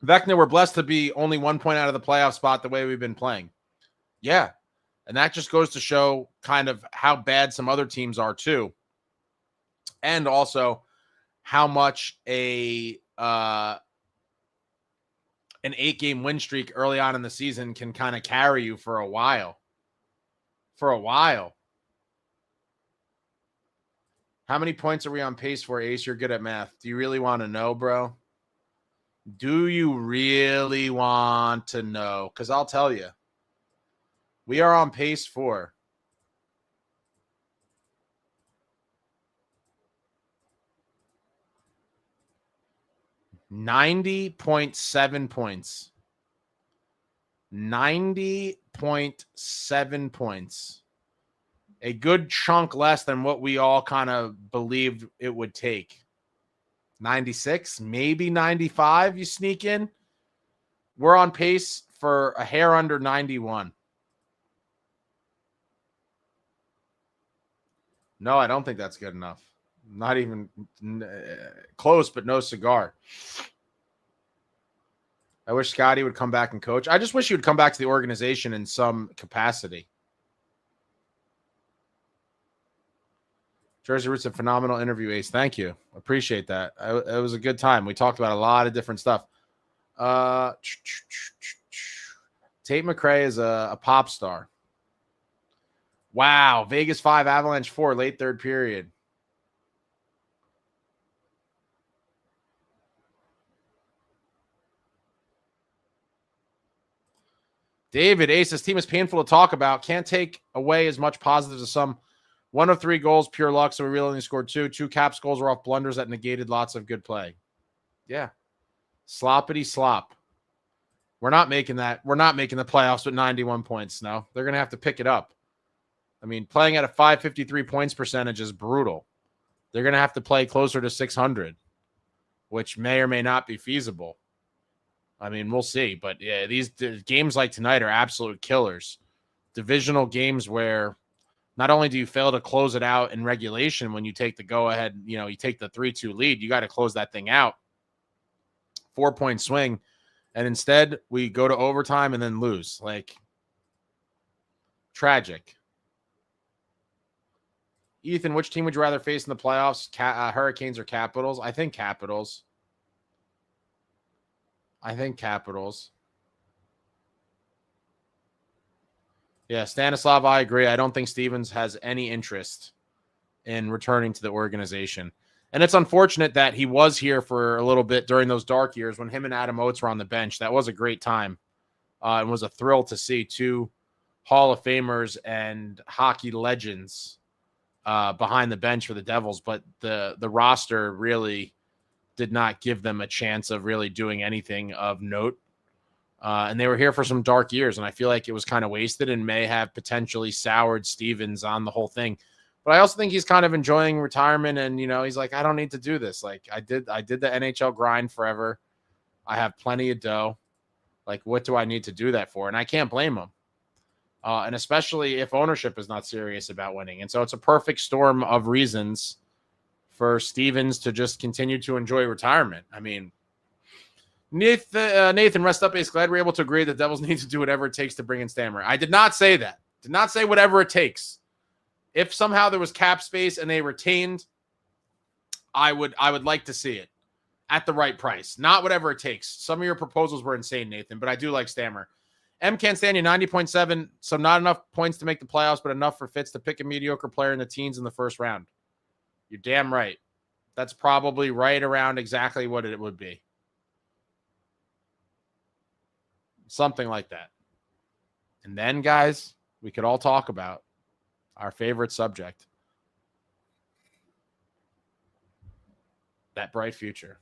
Vecna, we're blessed to be only 1 point out of the playoff spot the way we've been playing. Yeah. And that just goes to show kind of how bad some other teams are too. And also how much an 8-game win streak early on in the season can kind of carry you for a while. How many points are we on pace for, Ace? You're good at math. Do you really want to know, bro? Do you really want to know? Because I'll tell you. We are on pace for 90.7 points. 90.7 points. A good chunk less than what we all kind of believed it would take. 96, maybe 95, you sneak in. We're on pace for a hair under 91. No, I don't think that's good enough. Not even close, but no cigar. I wish Scotty would come back and coach. I just wish he would come back to the organization in some capacity. Jersey Roots, a phenomenal interview, Ace. Thank you. Appreciate that. It was a good time. We talked about a lot of different stuff. Tate McRae is a pop star. Wow. Vegas 5, Avalanche 4, late third period. David, Ace, this team is painful to talk about. Can't take away as much positives as some. 1 of 3 goals, pure luck, so we really only scored 2. 2 Caps goals were off blunders that negated lots of good play. Yeah. Sloppity slop. We're not making that. We're not making the playoffs with 91 points. No, they're going to have to pick it up. I mean, playing at a 553 points percentage is brutal. They're going to have to play closer to 600, which may or may not be feasible. I mean, we'll see. But yeah, these games like tonight are absolute killers. Divisional games where not only do you fail to close it out in regulation when you take the go-ahead, you take the 3-2 lead, you got to close that thing out. 4-point swing. And instead, we go to overtime and then lose. Like, tragic. Ethan, which team would you rather face in the playoffs, Hurricanes or Capitals? I think Capitals. Yeah, Stanislav, I agree. I don't think Stevens has any interest in returning to the organization. And it's unfortunate that he was here for a little bit during those dark years when him and Adam Oates were on the bench. That was a great time. It was a thrill to see 2 Hall of Famers and hockey legends behind the bench for the Devils. But the roster really did not give them a chance of really doing anything of note. And they were here for some dark years, and I feel like it was kind of wasted and may have potentially soured Stevens on the whole thing. But I also think he's kind of enjoying retirement, and he's like, I don't need to do this. Like I did the NHL grind forever. I have plenty of dough. Like, what do I need to do that for? And I can't blame him. And especially if ownership is not serious about winning. And so it's a perfect storm of reasons for Stevens to just continue to enjoy retirement. I mean, Nathan, rest up, Ace. Glad we're able to agree that Devils need to do whatever it takes to bring in Stammer. I did not say that. Did not say whatever it takes. If somehow there was cap space and they retained, I would like to see it at the right price. Not whatever it takes. Some of your proposals were insane, Nathan, but I do like Stammer. M can't stand you, 90.7. So not enough points to make the playoffs, but enough for Fitz to pick a mediocre player in the teens in the first round. You're damn right. That's probably right around exactly what it would be. Something like that. And then, guys, we could all talk about our favorite subject. That bright future.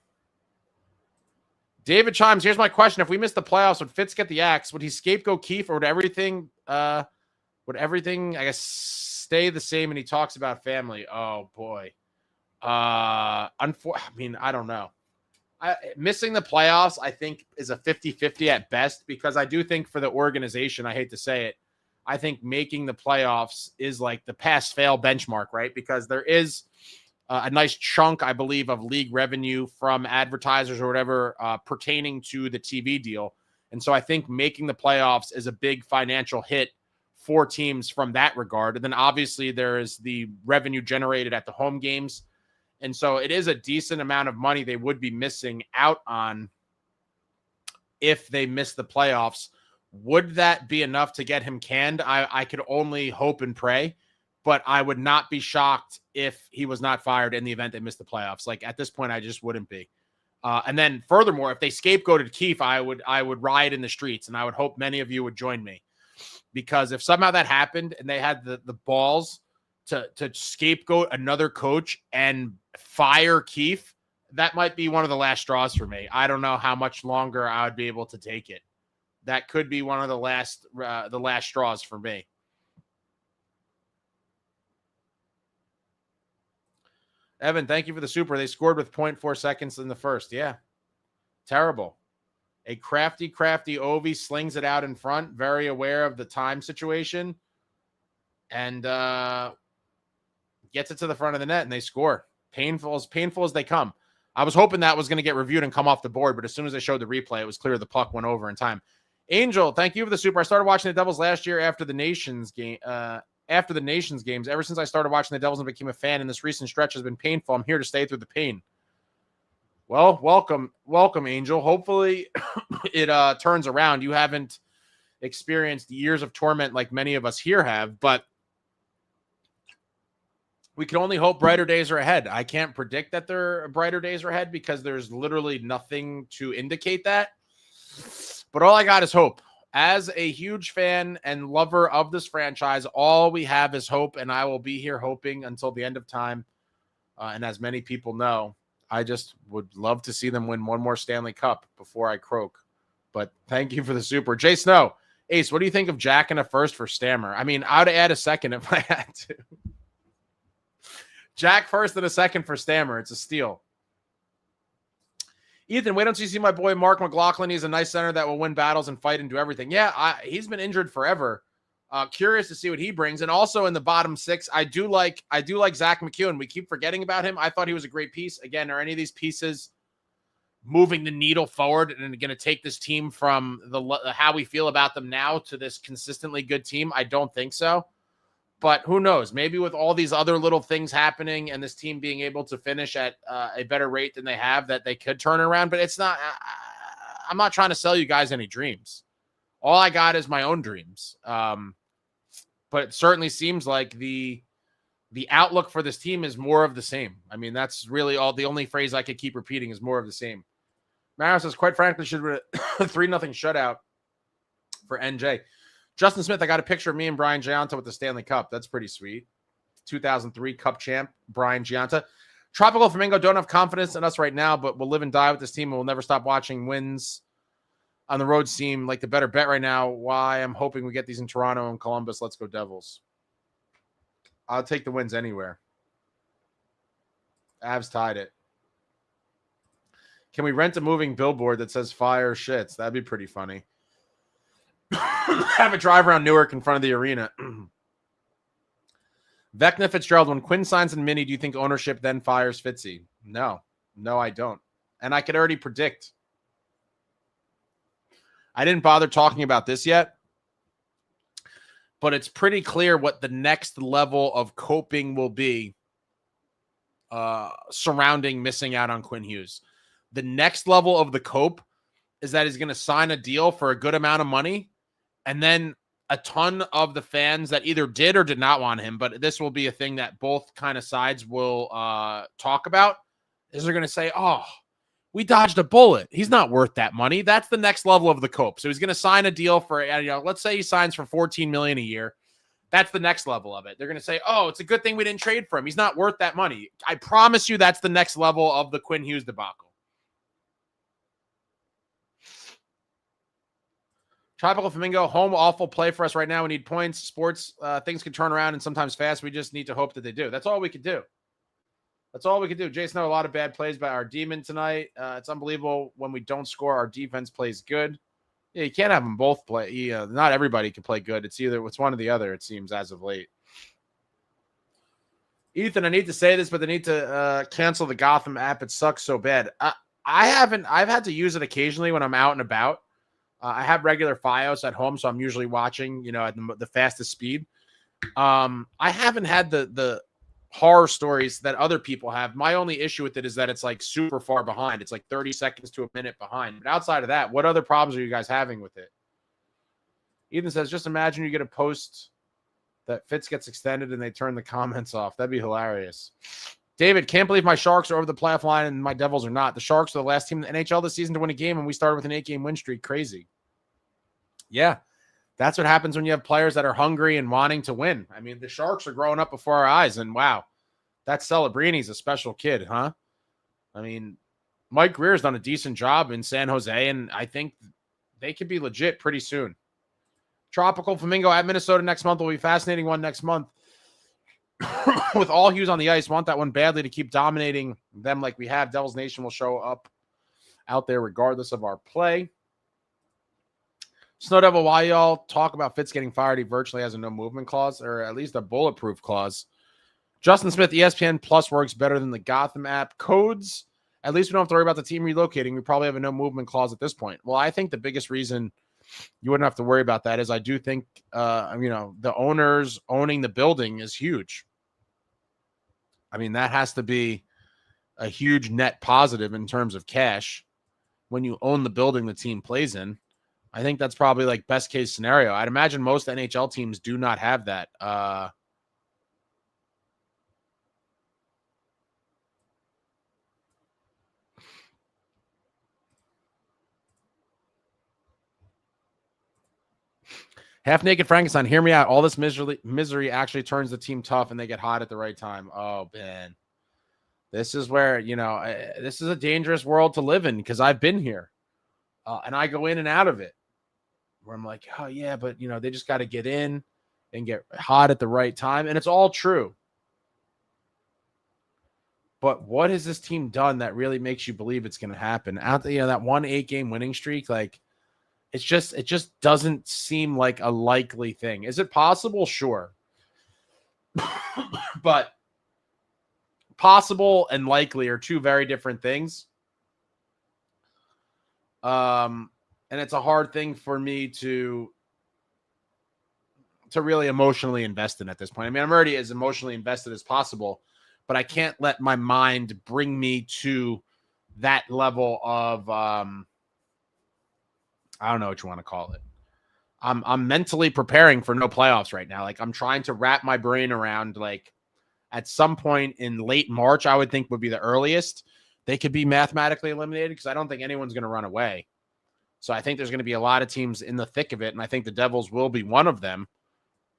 David Chimes, here's my question. If we miss the playoffs, would Fitz get the axe? Would he scapegoat Keefe, or would everything, I guess, stay the same and he talks about family? Oh, boy. I don't know. Missing the playoffs, I think, is a 50-50 at best, because I do think for the organization, I hate to say it, I think making the playoffs is like the pass-fail benchmark, right? Because there is a nice chunk, I believe, of league revenue from advertisers or whatever pertaining to the TV deal. And so I think making the playoffs is a big financial hit for teams from that regard. And then obviously there is the revenue generated at the home games. And so it is a decent amount of money they would be missing out on if they miss the playoffs. Would that be enough to get him canned? I could only hope and pray, but I would not be shocked if he was not fired in the event they missed the playoffs. Like at this point, I just wouldn't be. And then furthermore, if they scapegoated Keefe, I would riot in the streets, and I would hope many of you would join me, because if somehow that happened and they had the balls to scapegoat another coach and fire Keefe, that might be one of the last straws for me. I don't know how much longer I would be able to take it. That could be one of the last straws for me. Evan, thank you for the super. They scored with 0.4 seconds in the first. Yeah. Terrible. A crafty Ovi slings it out in front, very aware of the time situation, and gets it to the front of the net, and they score. Painful as they come. I was hoping that was going to get reviewed and come off the board, but as soon as they showed the replay, it was clear the puck went over in time. Angel, thank you for the super. I started watching the Devils last year after the Nations game. After the Nations games, ever since I started watching the Devils and became a fan, and this recent stretch has been painful. I'm here to stay through the pain. Well, welcome, Angel. Hopefully it turns around. You haven't experienced years of torment like many of us here have, but we can only hope brighter days are ahead. I can't predict that there are brighter days are ahead because there's literally nothing to indicate that. But all I got is hope. As a huge fan and lover of this franchise, all we have is hope, and I will be here hoping until the end of time. And as many people know, I just would love to see them win one more Stanley Cup before I croak. But thank you for the super. Jay Snow, Ace, what do you think of Jack and a first for Stammer? I mean, I would add a second if I had to. Jack first and a second for Stammer. It's a steal. Ethan, wait until you see my boy Mark McLaughlin. He's a nice center that will win battles and fight and do everything. Yeah, he's been injured forever. Curious to see what he brings. And also in the bottom six, I do like Zach McEwen. We keep forgetting about him. I thought he was a great piece. Again, are any of these pieces moving the needle forward and going to take this team from how we feel about them now to this consistently good team? I don't think so. But who knows? Maybe with all these other little things happening and this team being able to finish at a better rate than they have, that they could turn around. But it's not. I'm not trying to sell you guys any dreams. All I got is my own dreams. But it certainly seems like the outlook for this team is more of the same. I mean, that's really the only phrase I could keep repeating is more of the same. Mario says, quite frankly, should be a 3-0 shutout for NJ. Justin Smith, I got a picture of me and Brian Gianta with the Stanley Cup. That's pretty sweet. 2003 Cup champ, Brian Gianta. Tropical Flamingo don't have confidence in us right now, but we'll live and die with this team, and we'll never stop watching. Wins on the road seem like the better bet right now. Why I'm hoping we get these in Toronto and Columbus. Let's go Devils. I'll take the wins anywhere. Avs tied it. Can we rent a moving billboard that says fire shits? That'd be pretty funny. Have a drive around Newark in front of the arena. Vecna Fitzgerald, when Quinn signs in Mini, do you think ownership then fires Fitzy? No, I don't. And I could already predict. I didn't bother talking about this yet, but it's pretty clear what the next level of coping will be surrounding missing out on Quinn Hughes. The next level of the cope is that he's going to sign a deal for a good amount of money, and then a ton of the fans that either did or did not want him, but this will be a thing that both kind of sides will talk about, is they're going to say, oh, we dodged a bullet. He's not worth that money. That's the next level of the cope. So he's going to sign a deal for, let's say he signs for $14 million a year. That's the next level of it. They're going to say, oh, it's a good thing we didn't trade for him. He's not worth that money. I promise you that's the next level of the Quinn Hughes debacle. Tropical Flamingo, home awful play for us right now. We need points. Sports, things can turn around and sometimes fast. We just need to hope that they do. That's all we can do. That's all we can do. Jason, a lot of bad plays by our demon tonight. It's unbelievable when we don't score. Our defense plays good. Yeah, you can't have them both play. Not everybody can play good. It's one or the other, it seems, as of late. Ethan, I need to say this, but they need to cancel the Gotham app. It sucks so bad. I've had to use it occasionally when I'm out and about. I have regular Fios at home, so I'm usually watching, at the fastest speed. I haven't had the horror stories that other people have. My only issue with it is that it's like super far behind. It's like 30 seconds to a minute behind. But outside of that, what other problems are you guys having with it? Ethan says, just imagine you get a post that Fitz gets extended and they turn the comments off. That'd be hilarious. David, can't believe my Sharks are over the playoff line and my Devils are not. The Sharks are the last team in the NHL this season to win a game, and we started with an 8-game win streak. Crazy. Yeah, that's what happens when you have players that are hungry and wanting to win. I mean, the Sharks are growing up before our eyes, and wow, that Celebrini's a special kid, huh? I mean, Mike Greer's done a decent job in San Jose, and I think they could be legit pretty soon. Tropical Flamingo at Minnesota next month will be a fascinating one next month. With all Hughes on the ice, want that one badly to keep dominating them like we have. Devils Nation will show up out there regardless of our play. Snow Devil, why y'all talk about Fitz getting fired? He virtually has a no movement clause, or at least a bulletproof clause. Justin Smith, ESPN Plus works better than the Gotham app. Codes, at least we don't have to worry about the team relocating. We probably have a no movement clause at this point. Well, I think the biggest reason you wouldn't have to worry about that is I do think, the owners owning the building is huge. I mean, that has to be a huge net positive in terms of cash when you own the building the team plays in. I think that's probably like best case scenario. I'd imagine most NHL teams do not have that. Half Naked Frankenstein, hear me out. All this misery actually turns the team tough and they get hot at the right time. Oh, man. This is where, this is a dangerous world to live in because I've been here. And I go in and out of it where I'm like, oh, yeah, but, they just got to get in and get hot at the right time. And it's all true. But what has this team done that really makes you believe it's going to happen? Out there, that 1 8-game winning streak, like, it just doesn't seem like a likely thing. Is it possible? Sure. But possible and likely are two very different things. And it's a hard thing for me to really emotionally invest in at this point. I mean, I'm already as emotionally invested as possible, but I can't let my mind bring me to that level of I don't know what you want to call it. I'm mentally preparing for no playoffs right now. Like, I'm trying to wrap my brain around, like, at some point in late March, I would think would be the earliest they could be mathematically eliminated, because I don't think anyone's going to run away. So I think there's going to be a lot of teams in the thick of it, and I think the Devils will be one of them.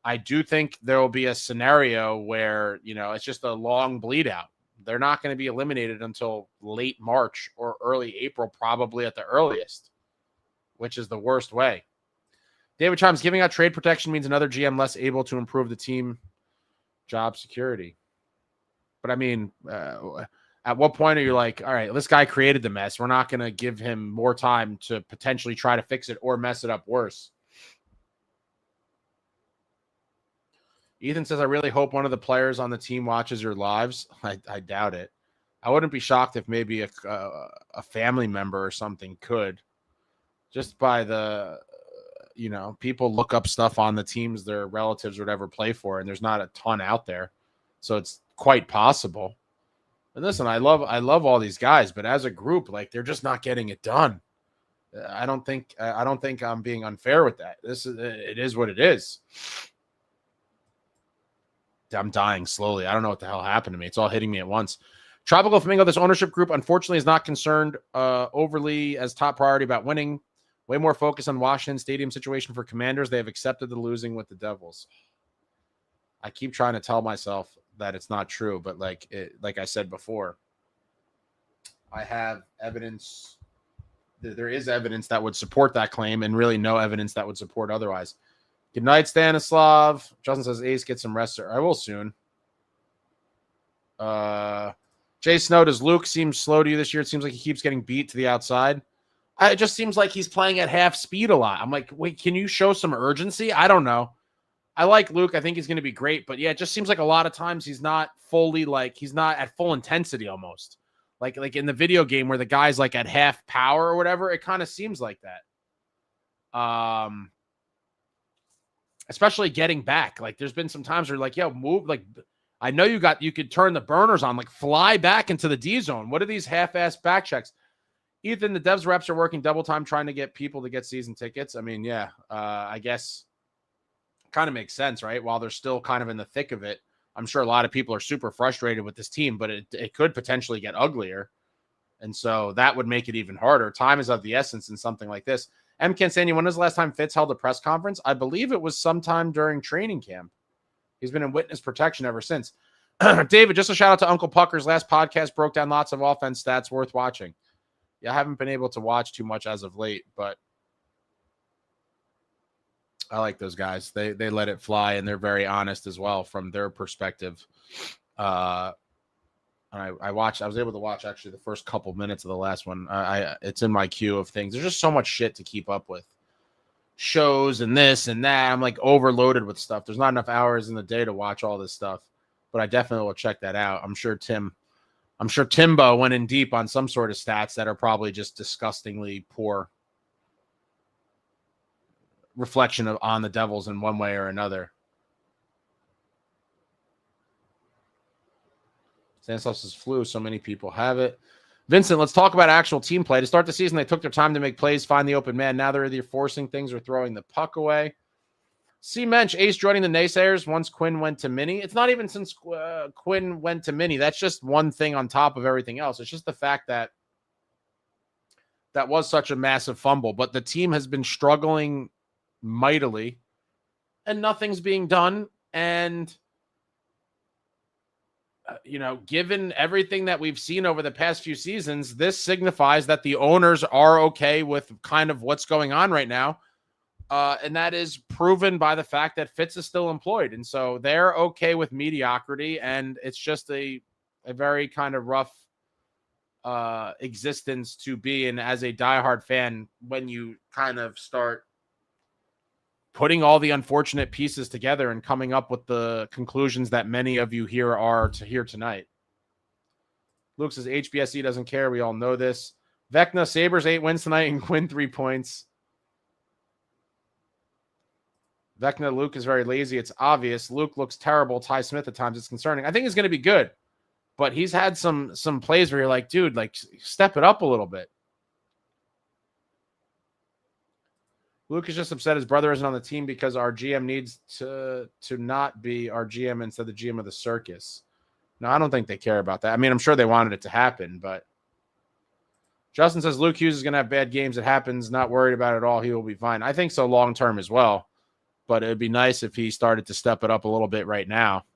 I do think there will be a scenario where, it's just a long bleed out. They're not going to be eliminated until late March or early April, probably at the earliest, which is the worst way. David Chimes, giving out trade protection means another GM less able to improve the team job security. But I mean, at what point are you like, all right, this guy created the mess. We're not going to give him more time to potentially try to fix it or mess it up worse. Ethan says, I really hope one of the players on the team watches your lives. I doubt it. I wouldn't be shocked if maybe a family member or something could. Just by the, people look up stuff on the teams their relatives or whatever play for, and there's not a ton out there. So it's quite possible. And listen, I love all these guys, but as a group, like, they're just not getting it done. I don't think I'm being unfair with that. It is what it is. I'm dying slowly. I don't know what the hell happened to me. It's all hitting me at once. Tropical Flamingo, this ownership group, unfortunately, is not concerned overly as top priority about winning. Way more focus on Washington stadium situation for Commanders. They have accepted the losing with the Devils. I keep trying to tell myself that it's not true, but like I said before, I have evidence. There is evidence that would support that claim, and really no evidence that would support otherwise. Good night, Stanislav. Justin says, Ace, get some rest, sir. I will soon. Jay Snow, does Luke seem slow to you this year? It seems like he keeps getting beat to the outside. It just seems like he's playing at half speed a lot. I'm like, wait, can you show some urgency? I don't know. I like Luke. I think he's going to be great. But yeah, it just seems like a lot of times he's not fully he's not at full intensity almost. Like in the video game where the guy's like at half power or whatever, it kind of seems like that. Especially getting back. Like there's been some times where like, yo, move. Like I know you could turn the burners on, like fly back into the D zone. What are these half-ass back checks? Ethan, the Devs reps are working double time trying to get people to get season tickets. I mean, yeah, I guess kind of makes sense, right? While they're still kind of in the thick of it, I'm sure a lot of people are super frustrated with this team, but it could potentially get uglier. And so that would make it even harder. Time is of the essence in something like this. M. Cansani, when was the last time Fitz held a press conference? I believe it was sometime during training camp. He's been in witness protection ever since. David, just a shout out to Uncle Pucker's last podcast broke down lots of offense stats worth watching. Yeah, I haven't been able to watch too much as of late, but I like those guys. They let it fly, and they're very honest as well from their perspective. I was able to watch actually the first couple minutes of the last one. It's in my queue of things. There's just so much shit to keep up with. Shows and this and that. I'm like overloaded with stuff. There's not enough hours in the day to watch all this stuff, but I definitely will check that out. I'm sure Timbo went in deep on some sort of stats that are probably just disgustingly poor reflection on the Devils in one way or another. Stanislaus' flu, so many people have it. Vincent, let's talk about actual team play. To start the season, they took their time to make plays, find the open man. Now they're either forcing things or throwing the puck away. C. Mensch, Ace joining the naysayers once Quinn went to Mini. It's not even since Quinn went to Mini. That's just one thing on top of everything else. It's just the fact that that was such a massive fumble. But the team has been struggling mightily, and nothing's being done. And given everything that we've seen over the past few seasons, this signifies that the owners are okay with kind of what's going on right now. And that is proven by the fact that Fitz is still employed. And so they're okay with mediocrity. And it's just a very kind of rough existence to be in as a diehard fan when you kind of start putting all the unfortunate pieces together and coming up with the conclusions that many of you here are to hear tonight. Luke says HBSE doesn't care. We all know this. Vecna, Sabres 8 wins tonight and Quinn 3 points. Vecna, Luke is very lazy. It's obvious. Luke looks terrible. Ty Smith at times. It's concerning. I think he's going to be good, but he's had some plays where you're like, dude, like step it up a little bit. Luke is just upset his brother isn't on the team because our GM needs to not be our GM instead of the GM of the circus. No, I don't think they care about that. I mean, I'm sure they wanted it to happen, but Justin says Luke Hughes is going to have bad games. It happens. Not worried about it at all. He will be fine. I think so long-term as well, but it'd be nice if he started to step it up a little bit right now.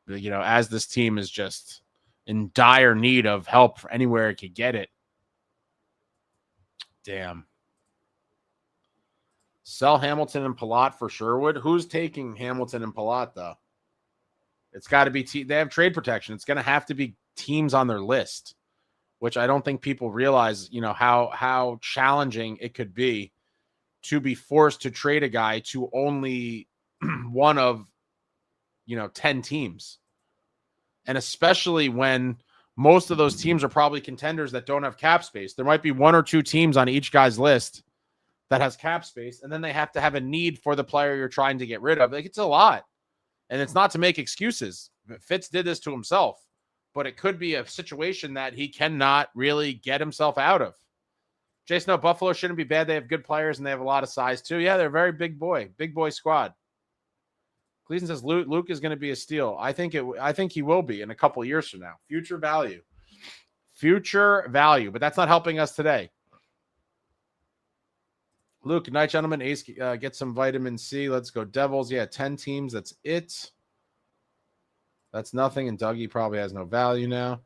As this team is just in dire need of help anywhere it could get it. Damn. Sell Hamilton and Palat for Sherwood. Who's taking Hamilton and Palat, though? It's got to be they have trade protection. It's going to have to be teams on their list, which I don't think people realize, how challenging it could be to be forced to trade a guy to only one of, 10 teams. And especially when most of those teams are probably contenders that don't have cap space. There might be one or two teams on each guy's list that has cap space, and then they have to have a need for the player you're trying to get rid of. Like, it's a lot. And it's not to make excuses. Fitz did this to himself, but it could be a situation that he cannot really get himself out of. Jason, no, Buffalo shouldn't be bad. They have good players, and they have a lot of size, too. Yeah, they're a very big boy squad. Gleason says Luke is going to be a steal. I think he will be in a couple of years from now. Future value, but that's not helping us today. Luke, good night, gentlemen. Ace, get some vitamin C. Let's go Devils. Yeah, 10 teams. That's it. That's nothing. And Dougie probably has no value now.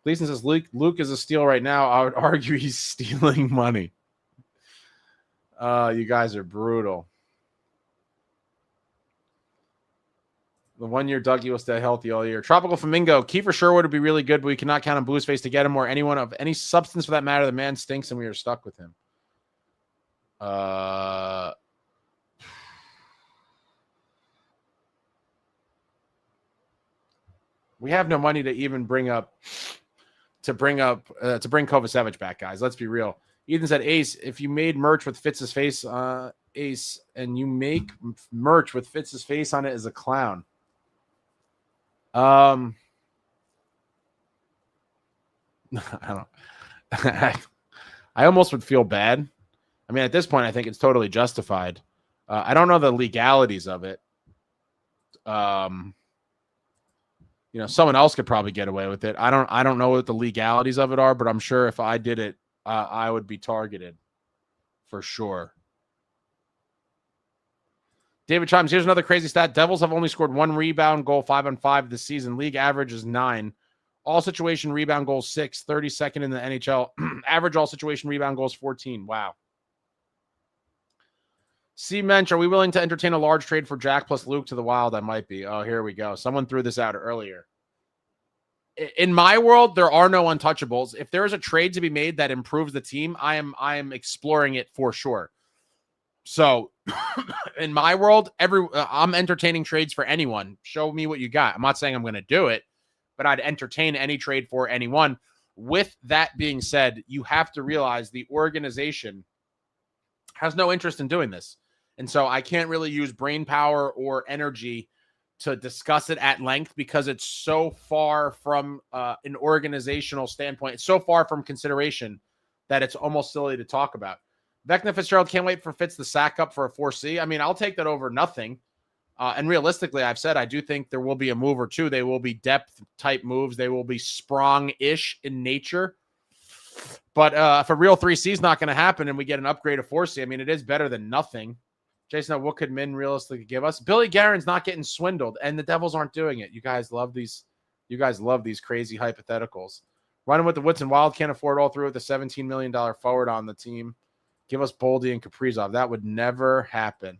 Gleason says Luke is a steal right now. I would argue he's stealing money. You guys are brutal. The 1 year Dougie will stay healthy all year. Tropical Flamingo. Kiefer Sherwood would be really good, but we cannot count on Blue's face to get him or anyone of any substance for that matter. The man stinks and we are stuck with him. We have no money to even bring Kovacevic back, guys. Let's be real. Ethan said, Ace, if you made merch with Fitz's face, Ace, and you make merch with Fitz's face on it as a clown. I don't I almost would feel bad. I mean, at this point, I think it's totally justified. I don't know the legalities of it. Someone else could probably get away with it. I don't know what the legalities of it are, but I'm sure if I did it, I would be targeted for sure. David Chimes, here's another crazy stat. Devils have only scored 1 rebound goal 5-on-5 this season. League average is 9. All situation rebound goals 6, 32nd in the NHL. Average all situation rebound goals 14. Wow. C. Mensch, are we willing to entertain a large trade for Jack plus Luke to the Wild? I might be. Oh, here we go. Someone threw this out earlier. In my world, there are no untouchables. If there is a trade to be made that improves the team, I am exploring it for sure. So, in my world, I'm entertaining trades for anyone. Show me what you got. I'm not saying I'm going to do it, but I'd entertain any trade for anyone. With that being said, you have to realize the organization has no interest in doing this. And so I can't really use brain power or energy to discuss it at length because it's so far from an organizational standpoint. It's so far from consideration that it's almost silly to talk about. Vecna Fitzgerald, can't wait for Fitz to sack up for a 4C. I mean, I'll take that over nothing. And realistically, I've said I do think there will be a move or two. They will be depth-type moves. They will be Sprong-ish in nature. But if a real 3C is not going to happen and we get an upgrade of 4C, I mean, it is better than nothing. Jason, what could Min realistically give us? Billy Guerin's not getting swindled, and the Devils aren't doing it. You guys love these crazy hypotheticals. Running with the Woods and Wild can't afford all through with a $17 million forward on the team. Give us Boldy and Kaprizov. That would never happen.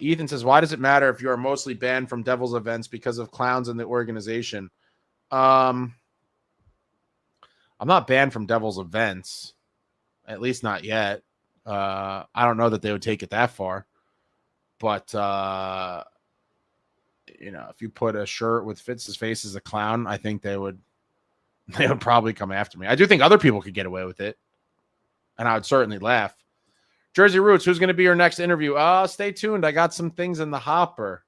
Ethan says, why does it matter if you are mostly banned from Devils events because of clowns in the organization? I'm not banned from Devils events, at least not yet. I don't know that they would take it that far, but if you put a shirt with Fitz's face as a clown, I think they would probably come after me. I do think other people could get away with it, and I would certainly laugh. Jersey Roots, who's going to be your next interview? Stay tuned. I got some things in the hopper.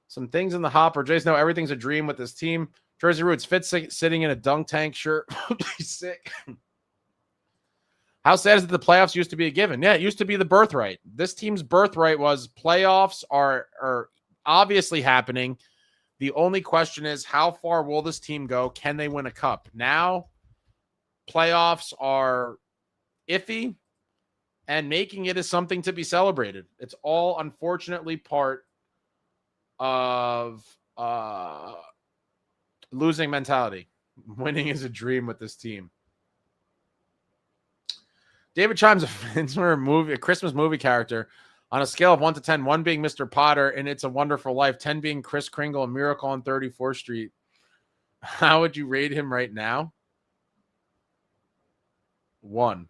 Jason, everything's a dream with this team. Jersey Roots, Fitz sitting in a dunk tank shirt. He's sick. How sad is it the playoffs used to be a given? Yeah, it used to be the birthright. This team's birthright was playoffs are obviously happening. The only question is, how far will this team go? Can they win a cup? Now, playoffs are iffy, and making it is something to be celebrated. It's all, unfortunately, part of losing mentality. Winning is a dream with this team. David Chimes, a Christmas movie character. On a scale of 1 to 10, 1 being Mr. Potter and It's a Wonderful Life, 10 being Kris Kringle and Miracle on 34th Street. How would you rate him right now? 1.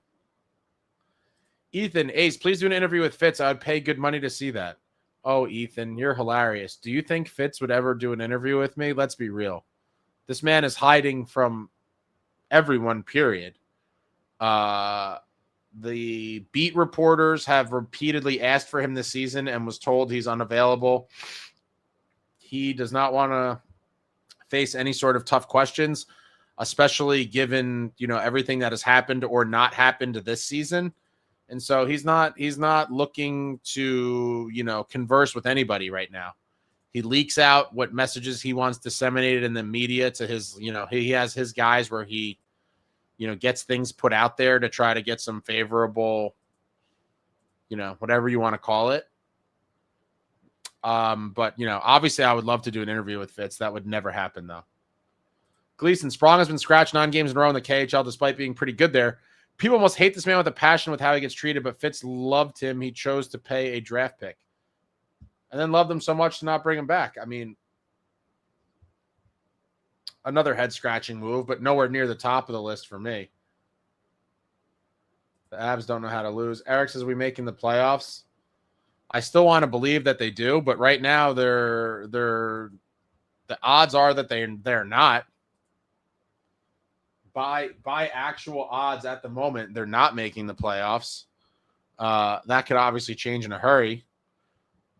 Ethan, Ace, please do an interview with Fitz. I would pay good money to see that. Oh, Ethan, you're hilarious. Do you think Fitz would ever do an interview with me? Let's be real. This man is hiding from everyone, period. The beat reporters have repeatedly asked for him this season and was told he's unavailable. He does not want to face any sort of tough questions, especially given, everything that has happened or not happened this season. And so he's not looking to, converse with anybody right now. He leaks out what messages he wants disseminated in the media to his, he has his guys where he, gets things put out there to try to get some favorable, whatever you want to call it. But, obviously I would love to do an interview with Fitz. That would never happen, though. Gleason, Sprong has been scratched 9 games in a row in the KHL despite being pretty good there. People must hate this man with a passion with how he gets treated, but Fitz loved him. He chose to pay a draft pick. and then love them so much to not bring them back. I mean, another head-scratching move, but nowhere near the top of the list for me. The Avs don't know how to lose. Eric says, we making the playoffs? I still want to believe that they do, but right now the odds are that they're not. By actual odds at the moment, they're not making the playoffs. That could obviously change in a hurry.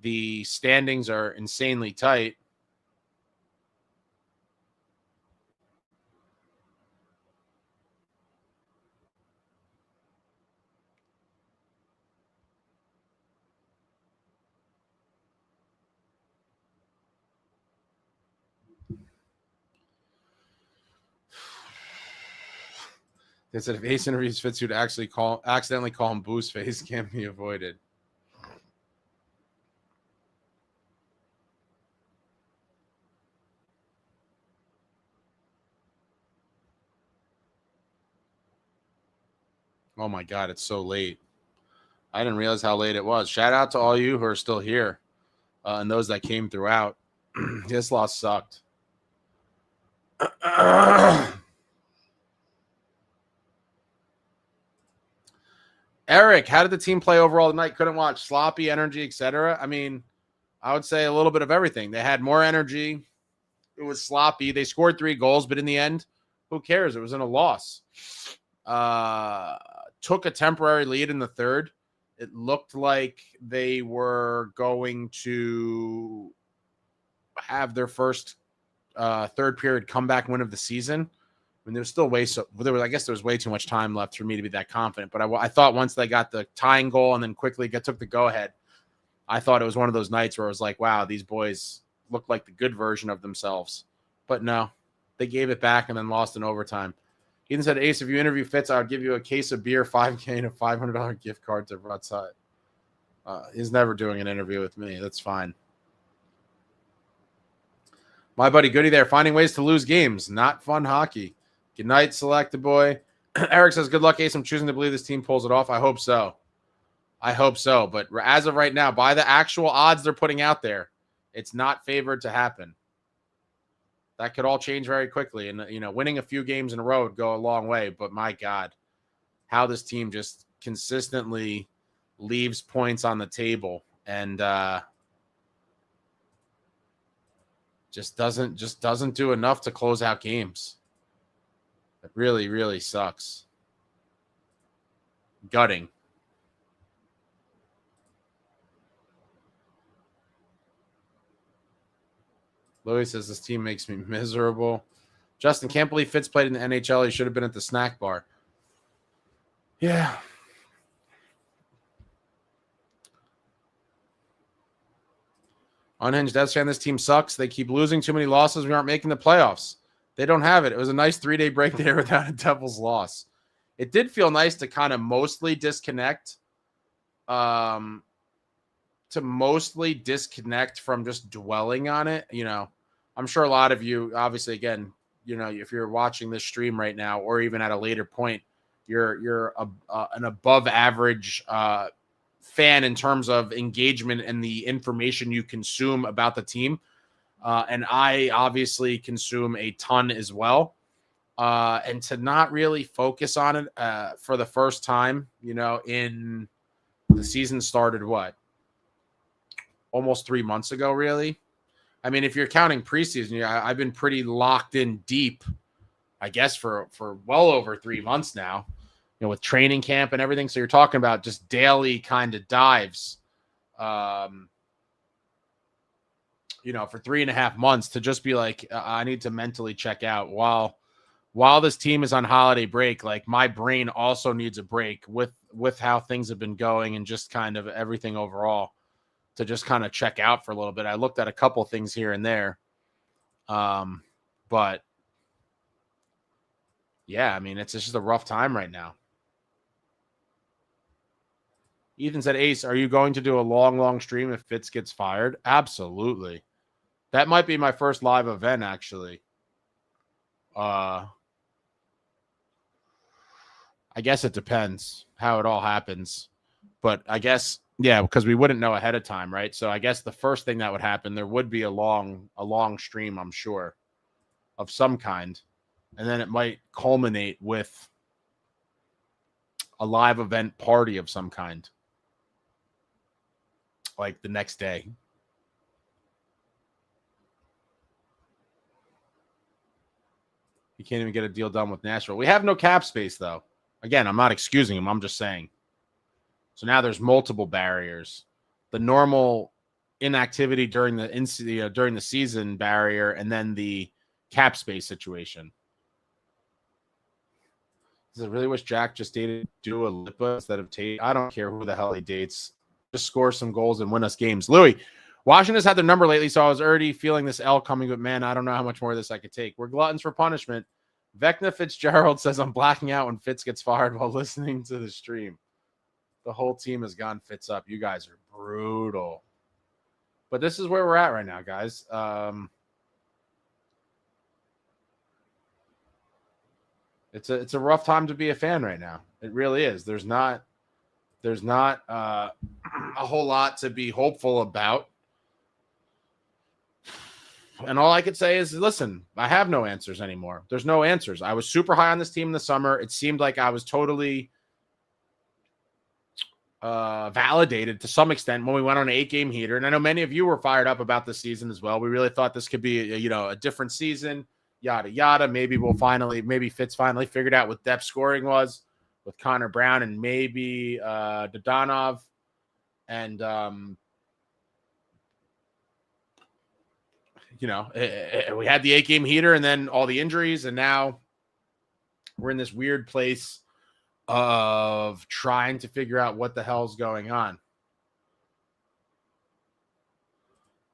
The standings are insanely tight. They said if Ace interviews Fitz, you'd accidentally call him Boost Face, can't be avoided. Oh my God, it's so late. I didn't realize how late it was. Shout out to all you who are still here and those that came throughout. This loss sucked. Eric, how did the team play overall tonight? Couldn't watch. Sloppy, energy, etc. I mean, I would say a little bit of everything. They had more energy. It was sloppy. They scored 3 goals, but in the end, who cares? It was in a loss. Took a temporary lead in the third. It looked like they were going to have their first third period comeback win of the season. I mean, there was still I guess there was way too much time left for me to be that confident. But I thought once they got the tying goal and then quickly took the go-ahead, I thought it was one of those nights where it was like, wow, these boys look like the good version of themselves. But no, they gave it back and then lost in overtime. Ethan said, Ace, if you interview Fitz, I would give you a case of beer, $5K, and a $500 gift card to Broadside. He's never doing an interview with me. That's fine. My buddy Goody there, finding ways to lose games. Not fun hockey. Good night, Selected Boy. Eric says, good luck, Ace. I'm choosing to believe this team pulls it off. I hope so. But as of right now, by the actual odds they're putting out there, it's not favored to happen. That could all change very quickly. And, winning a few games in a row would go a long way. But, my God, how this team just consistently leaves points on the table and just doesn't do enough to close out games. It really, really sucks. Gutting. Louis says this team makes me miserable. Justin, can't believe Fitz played in the NHL. He should have been at the snack bar. Yeah. Unhinged Devs fan, this team sucks. They keep losing too many losses. We aren't making the playoffs. They don't have it. It was a nice 3-day break there without a Devils loss. It did feel nice to kind of mostly disconnect. From just dwelling on it. I'm sure a lot of you, obviously, again, if you're watching this stream right now or even at a later point, you're an above average fan in terms of engagement and the information you consume about the team. And I obviously consume a ton as well. And to not really focus on it for the first time, in the season started almost 3 months ago, really. I mean, if you're counting preseason, I've been pretty locked in deep, I guess, for well over 3 months now, with training camp and everything. So you're talking about just daily kind of dives, for 3.5 months to just be like, I need to mentally check out while this team is on holiday break. Like, my brain also needs a break with how things have been going and just kind of everything overall, to just kind of check out for a little bit. I looked at a couple things here and there. But yeah, I mean, it's just a rough time right now. Ethan said, Ace, are you going to do a long stream if Fitz gets fired? Absolutely. That might be my first live event, actually. I guess it depends how it all happens. But I guess Yeah, because we wouldn't know ahead of time, right? So I guess the first thing that would happen, there would be a long stream, I'm sure, of some kind. And then it might culminate with a live event party of some kind, like the next day. You can't even get a deal done with Nashville. We have no cap space, though. Again, I'm not excusing him. I'm just saying. So now there's multiple barriers. The normal inactivity during the season barrier, and then the cap space situation. Does it really wish Jack just dated Dua Lipa instead of Tate? I don't care who the hell he dates. Just score some goals and win us games. Louis, Washington's had their number lately, so I was already feeling this L coming, but man, I don't know how much more of this I could take. We're gluttons for punishment. Vecna Fitzgerald says I'm blacking out when Fitz gets fired while listening to the stream. The whole team has gone Fitz up. You guys are brutal. But this is where we're at right now, guys. It's a rough time to be a fan right now. It really is. There's not a whole lot to be hopeful about. And all I could say is, listen, I have no answers anymore. There's no answers. I was super high on this team in the summer. It seemed like I was totally validated to some extent when we went on an 8-game heater. And I know many of you were fired up about this season as well. We really thought this could be a different season, yada, yada. Maybe Fitz finally figured out what depth scoring was with Connor Brown and maybe Dodonov. And, we had the 8-game heater and then all the injuries. And now we're in this weird place of trying to figure out what the hell's going on.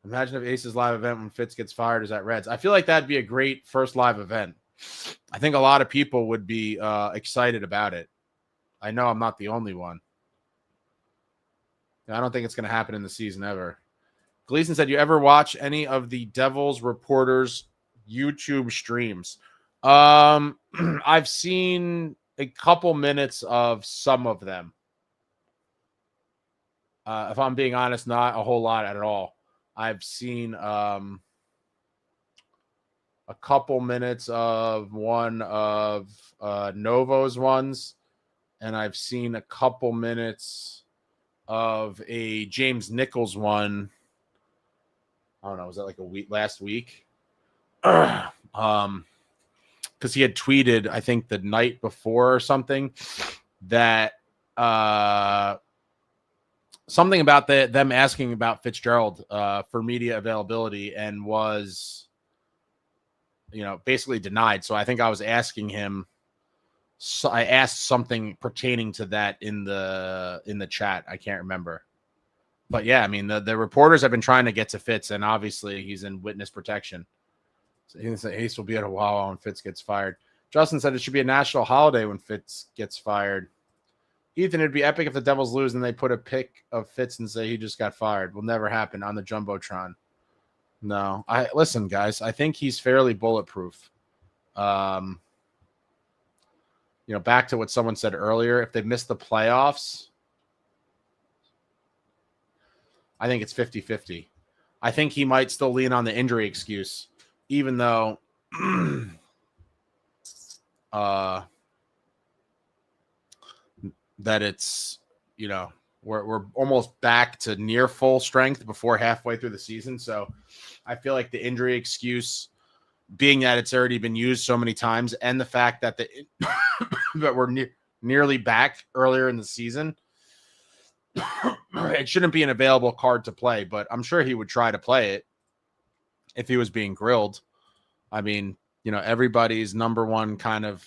Imagine if Ace's live event when Fitz gets fired is at Reds. I feel like that'd be a great first live event. I think a lot of people would be excited about it. I know I'm not the only one. I don't think it's going to happen in the season ever. Gleason said, you ever watch any of the Devils reporters' YouTube streams? I've seen a couple minutes of some of them. If I'm being honest, not a whole lot at all. I've seen a couple minutes of one of Novo's ones, and I've seen a couple minutes of a James Nichols one. I don't know, was that like last week? Because he had tweeted, I think the night before or something, that something about them asking about Fitzgerald for media availability and was, basically denied. So I think I was asking him. So I asked something pertaining to that in the chat. I can't remember. But yeah, I mean, the reporters have been trying to get to Fitz, and obviously he's in witness protection. So Ace will be at a while when Fitz gets fired. Justin said it should be a national holiday when Fitz gets fired. Ethan, it'd be epic if the Devils lose and they put a pic of Fitz and say he just got fired. Will never happen on the Jumbotron. No. Listen, guys, I think he's fairly bulletproof. Back to what someone said earlier, if they miss the playoffs, I think it's 50-50. I think he might still lean on the injury excuse, even though that it's, we're almost back to near full strength before halfway through the season. So I feel like the injury excuse, being that it's already been used so many times, and the fact that that we're nearly back earlier in the season, it shouldn't be an available card to play, but I'm sure he would try to play it if he was being grilled. I mean, everybody's number one kind of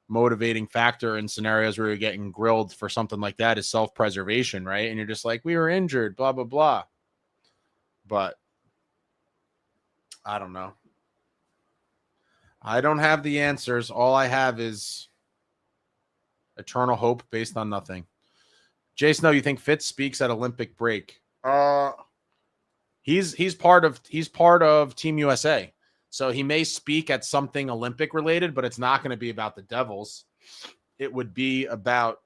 motivating factor in scenarios where you're getting grilled for something like that is self-preservation, right? And you're just like, we were injured, blah, blah, blah. But I don't know. I don't have the answers. All I have is eternal hope based on nothing. Jason, you think Fitz speaks at Olympic break? He's part of Team USA. So he may speak at something Olympic related, but it's not going to be about the Devils. It would be about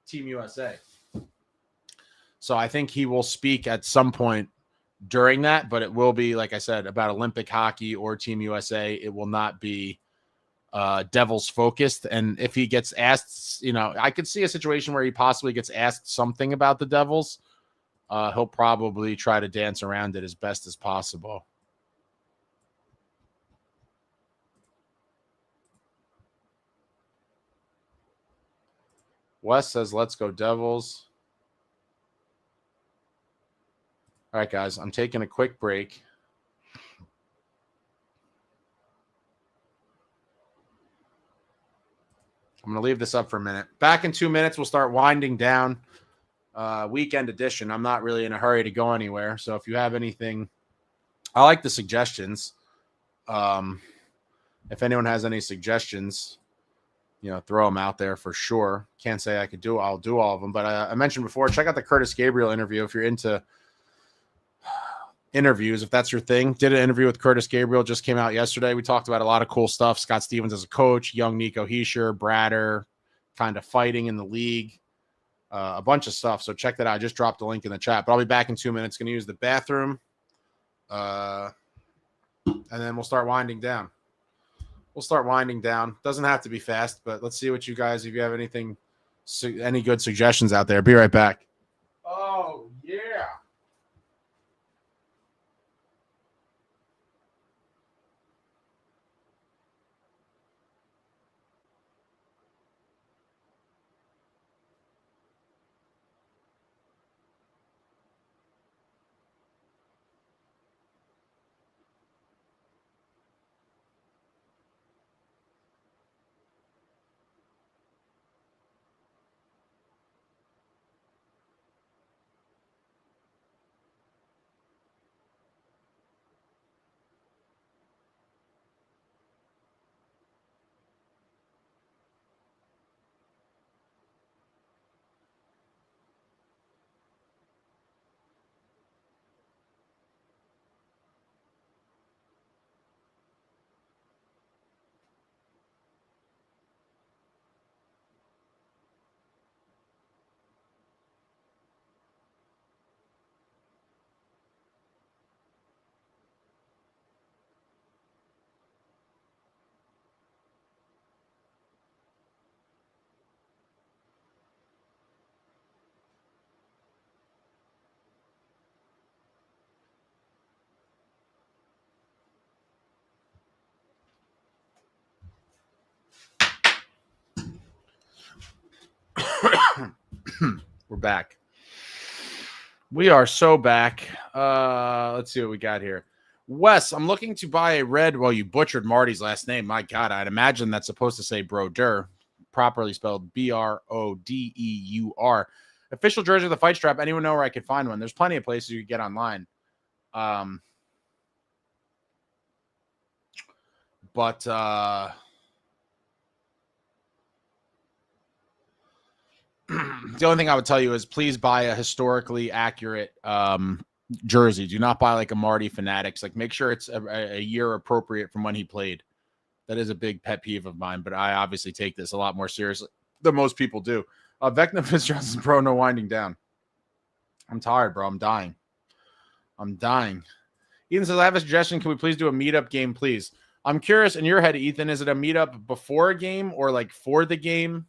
Team USA. So I think he will speak at some point during that, but it will be, like I said, about Olympic hockey or Team USA. It will not be Devils focused. And if he gets asked, I could see a situation where he possibly gets asked something about the Devils. He'll probably try to dance around it as best as possible. Wes says, let's go Devils. All right, guys, I'm taking a quick break. I'm going to leave this up for a minute. Back in 2 minutes, we'll start winding down. Weekend edition. I'm not really in a hurry to go anywhere. So if you have anything, I like the suggestions. If anyone has any suggestions, throw them out there for sure. Can't say I'll do all of them. But I mentioned before, check out the Curtis Gabriel interview if you're into interviews, if that's your thing. Did an interview with Curtis Gabriel, just came out yesterday. We talked about a lot of cool stuff. Scott Stevens as a coach, young nicohischier, Bradder, kind of fighting in the league, a bunch of stuff. So check that out. I just dropped the link in the chat, but I'll be back in 2 minutes. Going to use the bathroom, and then we'll start winding down. Doesn't have to be fast, but let's see what you guys, if you have anything, any good suggestions out there. Be right back. Oh, yeah. We're back. We are so back. Let's see what we got here. Wes, I'm looking to buy a red. Well, you butchered Marty's last name. My God, I'd imagine that's supposed to say Broder, properly spelled Brodeur. Official jersey of the Fight Strap. Anyone know where I could find one? There's plenty of places you can get online. But the only thing I would tell you is please buy a historically accurate jersey. Do not buy like a Marty Fanatics. Like, make sure it's a year appropriate from when he played. That is a big pet peeve of mine, but I obviously take this a lot more seriously than most people do. Vecna Fitzgerald's pro, no winding down. I'm tired, bro. I'm dying. Ethan says, I have a suggestion. Can we please do a meetup game, please? I'm curious, in your head, Ethan, is it a meetup before a game or like for the game?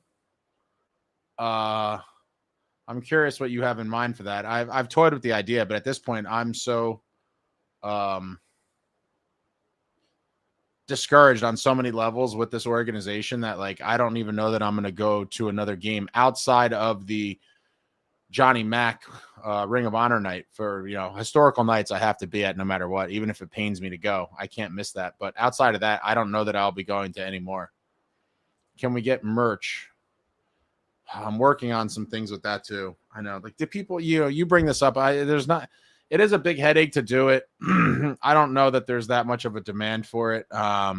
I'm curious what you have in mind for that. I've toyed with the idea, but at this point, I'm so discouraged on so many levels with this organization that, like, I don't even know that I'm going to go to another game outside of the Johnny Mack Ring of Honor night. For, historical nights I have to be at no matter what, even if it pains me to go. I can't miss that. But outside of that, I don't know that I'll be going to any more. Can we get merch? I'm working on some things with that too. I know, like, the people, you bring this up. It is a big headache to do it. I don't know that there's that much of a demand for it. I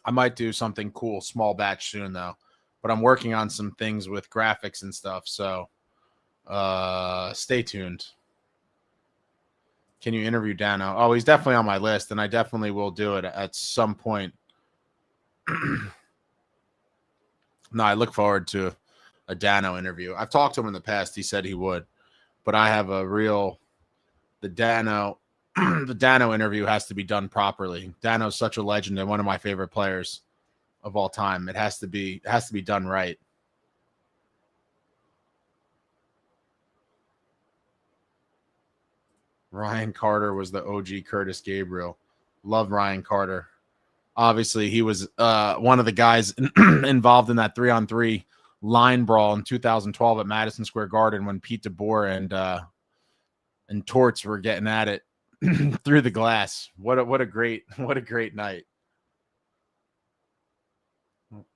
might do something cool, small batch soon though, but I'm working on some things with graphics and stuff. So stay tuned. Can you interview Dano? Oh, he's definitely on my list, and I definitely will do it at some point. No, I look forward to a Dano interview. I've talked to him in the past. He said he would, but I have the Dano the Dano interview has to be done properly. Dano's such a legend and one of my favorite players of all time. It has to be done right. Ryan Carter was the OG Curtis Gabriel. Love Ryan Carter. Obviously, he was one of the guys involved in that 3-on-3 line brawl in 2012 at Madison Square Garden when Pete DeBoer and Torts were getting at it through the glass. What a great night.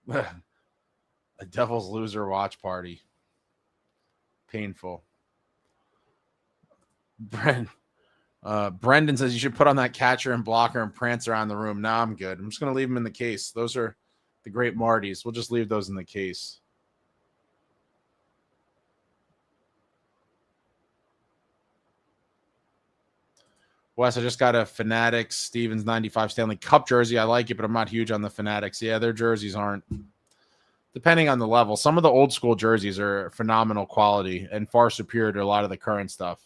A Devils loser watch party. Painful. Brendan says you should put on that catcher and blocker and prance around the room. Nah, I'm good. I'm just going to leave them in the case. Those are the great Martys. We'll just leave those in the case. Wes, I just got a Fanatics Stevens 95 Stanley Cup jersey. I like it, but I'm not huge on the Fanatics. Yeah, their jerseys aren't. Depending on the level, some of the old school jerseys are phenomenal quality and far superior to a lot of the current stuff.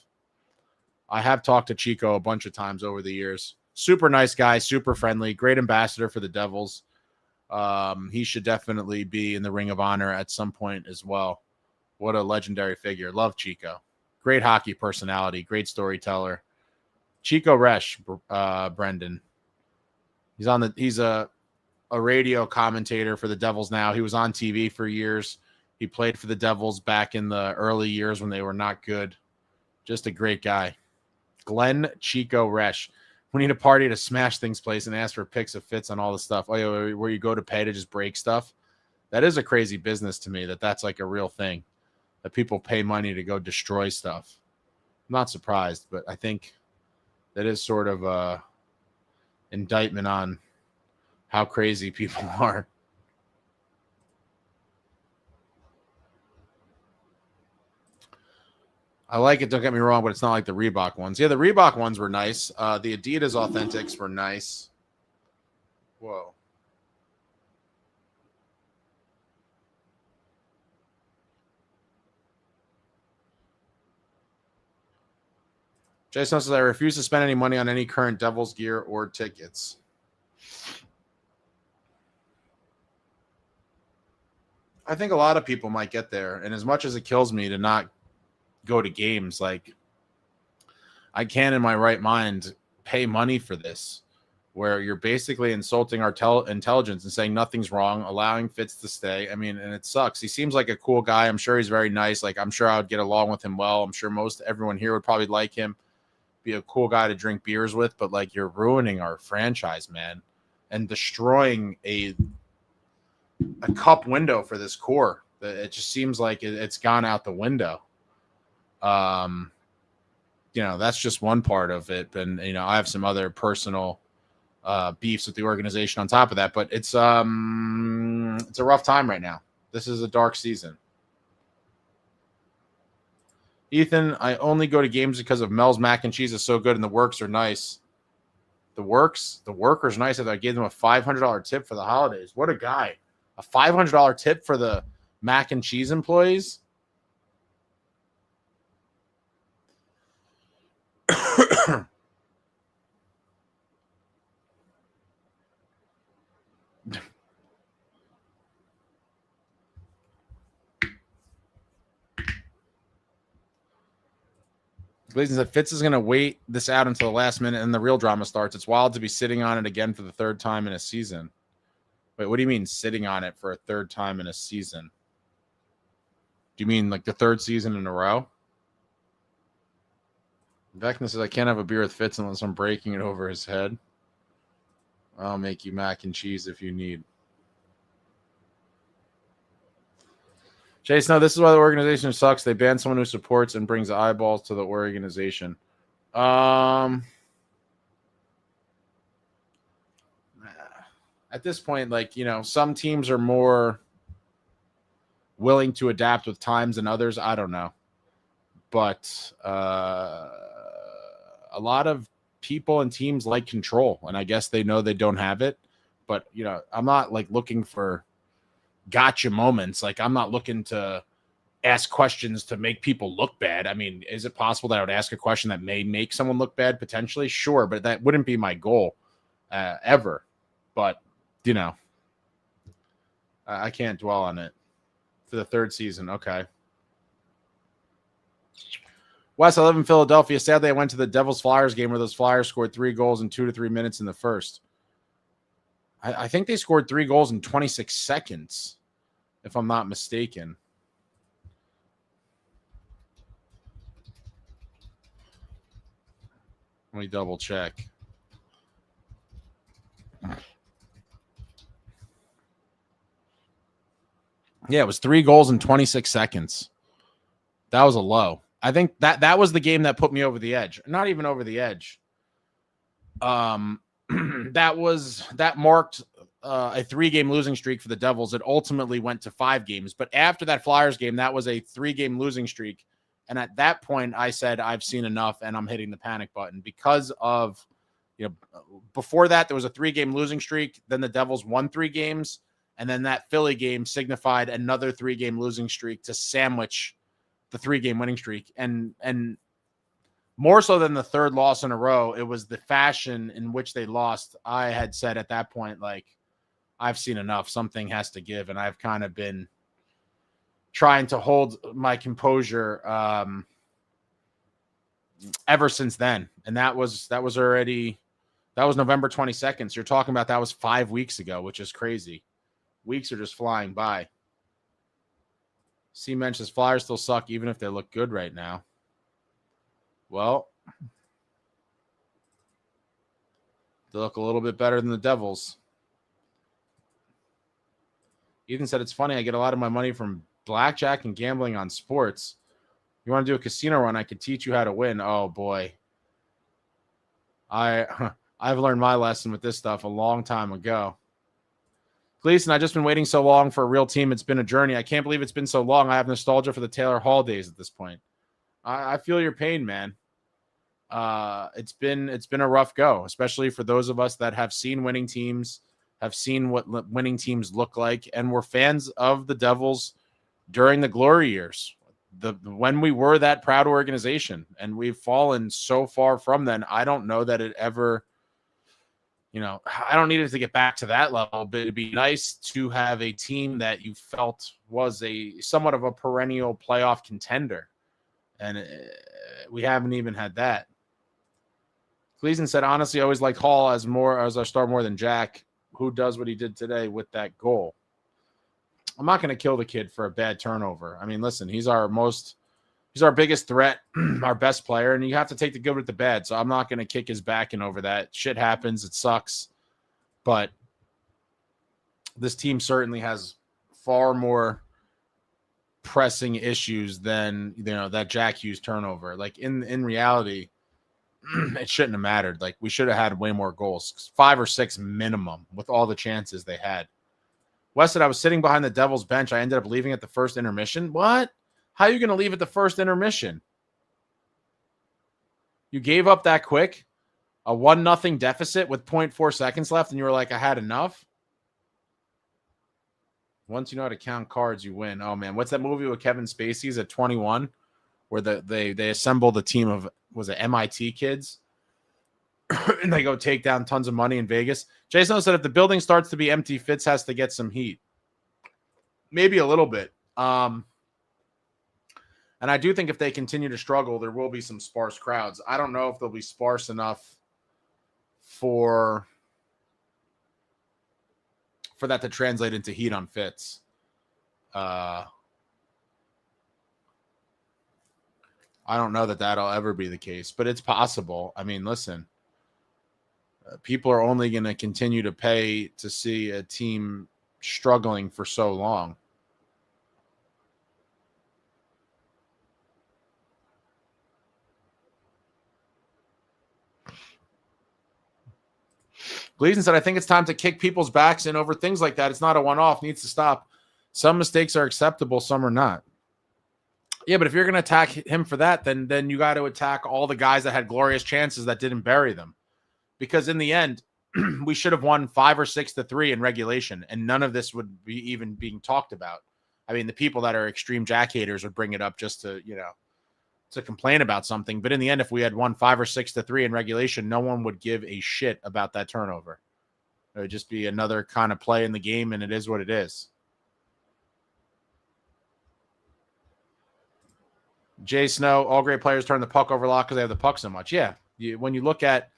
I have talked to Chico a bunch of times over the years. Super nice guy, super friendly, great ambassador for the Devils. He should definitely be in the Ring of Honor at some point as well. What a legendary figure. Love Chico. Great hockey personality, great storyteller. Chico Resch, Brendan. He's a radio commentator for the Devils now. He was on TV for years. He played for the Devils back in the early years when they were not good. Just a great guy. Glenn Chico Resch. We need a party to smash things place and ask for pics of fits on all the stuff. Oh, yeah, where you go to pay to just break stuff. That is a crazy business to me that's like a real thing, that people pay money to go destroy stuff. I'm not surprised, but I think that is sort of a indictment on how crazy people are. I like it, don't get me wrong, but it's not like the Reebok ones. Yeah, the Reebok ones were nice. The Adidas Authentics were nice. Whoa. Jason says, I refuse to spend any money on any current Devils gear or tickets. I think a lot of people might get there. And as much as it kills me to not go to games, like I can in my right mind pay money for this, where you're basically insulting our intelligence and saying nothing's wrong, allowing Fitz to stay. I mean, and it sucks. He seems like a cool guy. I'm sure he's very nice. Like, I'm sure I would get along with him well. I'm sure everyone here would probably like him, be a cool guy to drink beers with, but like, you're ruining our franchise, man, and destroying a cup window for this core. It just seems like it's gone out the window. That's just one part of it. And, I have some other personal beefs with the organization on top of that, but it's a rough time right now. This is a dark season. Ethan, I only go to games because of Mel's mac and cheese is so good and the works are nice. The workers nice. I gave them a $500 tip for the holidays. What a guy. A $500 tip for the mac and cheese employees. Glazen said Fitz is going to wait this out until the last minute and the real drama starts. It's wild to be sitting on it again for the third time in a season. Wait, what do you mean sitting on it for a third time in a season? Do you mean like the third season in a row? Vecna says, I can't have a beer with Fitz unless I'm breaking it over his head. I'll make you mac and cheese if you need. Chase, no, this is why the organization sucks. They ban someone who supports and brings eyeballs to the organization. At this point, some teams are more willing to adapt with times than others. I don't know. But a lot of people and teams like control, and I guess they know they don't have it. But, I'm not looking for gotcha moments. I'm not looking to ask questions to make people look bad. I mean, is it possible that I would ask a question that may make someone look bad? Potentially, sure, but that wouldn't be my goal ever. But, you know, I can't dwell on it. For the third season, okay. Wes, I live in Philadelphia. Sadly, I went to the Devils-Flyers game where those Flyers scored 3 goals in 2 to 3 minutes in the first. I think they scored 3 goals in 26 seconds, if I'm not mistaken. Let me double check. Yeah, it was 3 goals in 26 seconds. That was a low. I think that was the game that put me over the edge. Not even over the edge. That marked a 3-game losing streak for the Devils. It ultimately went to 5 games. But after that Flyers game, that was a 3-game losing streak. And at that point, I said, I've seen enough, and I'm hitting the panic button because of, before that, there was a 3-game losing streak. Then the Devils won 3 games. And then that Philly game signified another 3-game losing streak to sandwich the 3-game winning streak. And more so than the third loss in a row, it was the fashion in which they lost. I had said at that point, like, I've seen enough. Something has to give. And I've kind of been trying to hold my composure ever since then. And that was November 22nd. So you're talking about that was 5 weeks ago, which is crazy. Weeks are just flying by. C mentions Flyers still suck even if they look good right now. Well, they look a little bit better than the Devils. Ethan said, it's funny, I get a lot of my money from blackjack and gambling on sports. You want to do a casino run, I could teach you how to win. Oh, boy. I've learned my lesson with this stuff a long time ago. Gleason, I've just been waiting so long for a real team. It's been a journey. I can't believe it's been so long. I have nostalgia for the Taylor Hall days at this point. I feel your pain, man. It's been a rough go, especially for those of us that have seen winning teams, have seen what winning teams look like, and were fans of the Devils during the glory years, when we were that proud organization, and we've fallen so far from then. I don't know that it ever, I don't need it to get back to that level, but it'd be nice to have a team that you felt was a somewhat of a perennial playoff contender. And we haven't even had that. Gleason said, honestly, I always liked Hall as our star more than Jack, who does what he did today with that goal. I'm not going to kill the kid for a bad turnover. I mean, listen, he's our biggest threat, our best player, and you have to take the good with the bad. So I'm not going to kick his back in over that. Shit happens. It sucks. But this team certainly has far more pressing issues than, that Jack Hughes turnover. Like in reality, it shouldn't have mattered. Like, we should have had way more goals, 5 or 6 minimum with all the chances they had. Wes said, I was sitting behind the Devils bench. I ended up leaving at the first intermission. What? How are you going to leave at the first intermission? You gave up that quick, a 1-0 deficit with 0.4 seconds left, and you were like, I had enough? Once you know how to count cards, you win. Oh, man. What's that movie with Kevin Spacey's at 21 where they assemble the team of, was it MIT kids? And they go take down tons of money in Vegas. Jason said if the building starts to be empty, Fitz has to get some heat. Maybe a little bit. And I do think if they continue to struggle, there will be some sparse crowds. I don't know if they'll be sparse enough for that to translate into heat on Fitz. I don't know that that'll ever be the case, but it's possible. I mean, listen, people are only going to continue to pay to see a team struggling for so long. Gleason said, I think it's time to kick people's backs in over things like that. It's not a one-off. Needs to stop. Some mistakes are acceptable. Some are not. Yeah, but if you're going to attack him for that, then you got to attack all the guys that had glorious chances that didn't bury them. Because in the end, we should have won 5 or 6 to 3 in regulation, and none of this would be even being talked about. I mean, the people that are extreme Jack haters would bring it up just to, to complain about something. But in the end, if we had won 5 or 6-3 in regulation, no one would give a shit about that turnover. It would just be another kind of play in the game, and it is what it is. Jay Snow, all great players turn the puck over a lot because they have the puck so much. Yeah. When you look at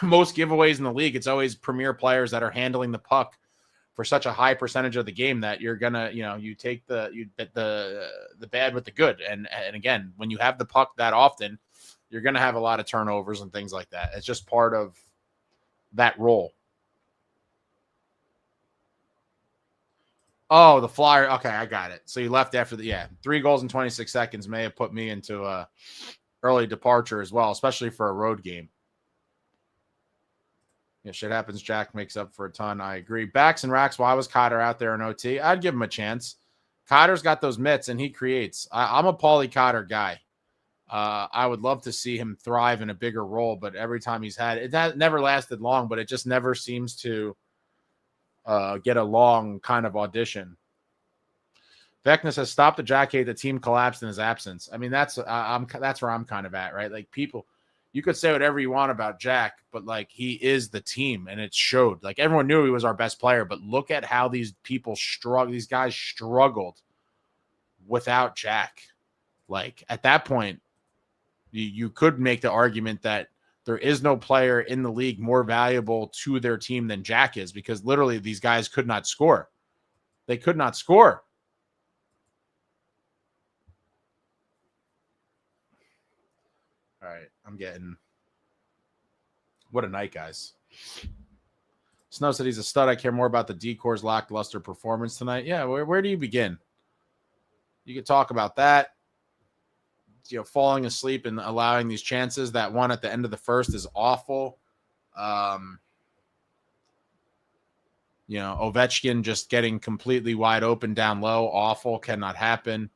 most giveaways in the league, it's always premier players that are handling the puck for such a high percentage of the game that you're gonna, you take the bad with the good. And again, when you have the puck that often, you're gonna have a lot of turnovers and things like that. It's just part of that role. Oh, the Flyer. Okay, I got it. So you left after 3 goals in 26 seconds may have put me into a early departure as well, especially for a road game. Yeah, shit happens. Jack makes up for a ton. I agree. Backs and racks. Why was Cotter out there in OT? I'd give him a chance. Cotter's got those mitts and he creates. I'm a Paulie Cotter guy. I would love to see him thrive in a bigger role, but every time he's had it, that never lasted long, but it just never seems to get a long kind of audition. Vecna says, stop the Jack hate. The team collapsed in his absence. I mean, that's where I'm kind of at, right? Like, people, you could say whatever you want about Jack, but like, he is the team, and it showed. Like, everyone knew he was our best player, but look at how these guys struggled without Jack. Like, at that point, you could make the argument that there is no player in the league more valuable to their team than Jack is, because literally these guys could not score. They could not score. All right, I'm getting... What a night, guys. Snow said he's a stud. I care more about the Decor's lackluster performance tonight. Yeah, where do you begin? You could talk about that. Falling asleep and allowing these chances. That one at the end of the first is awful. Ovechkin just getting completely wide open down low. Awful. Cannot happen.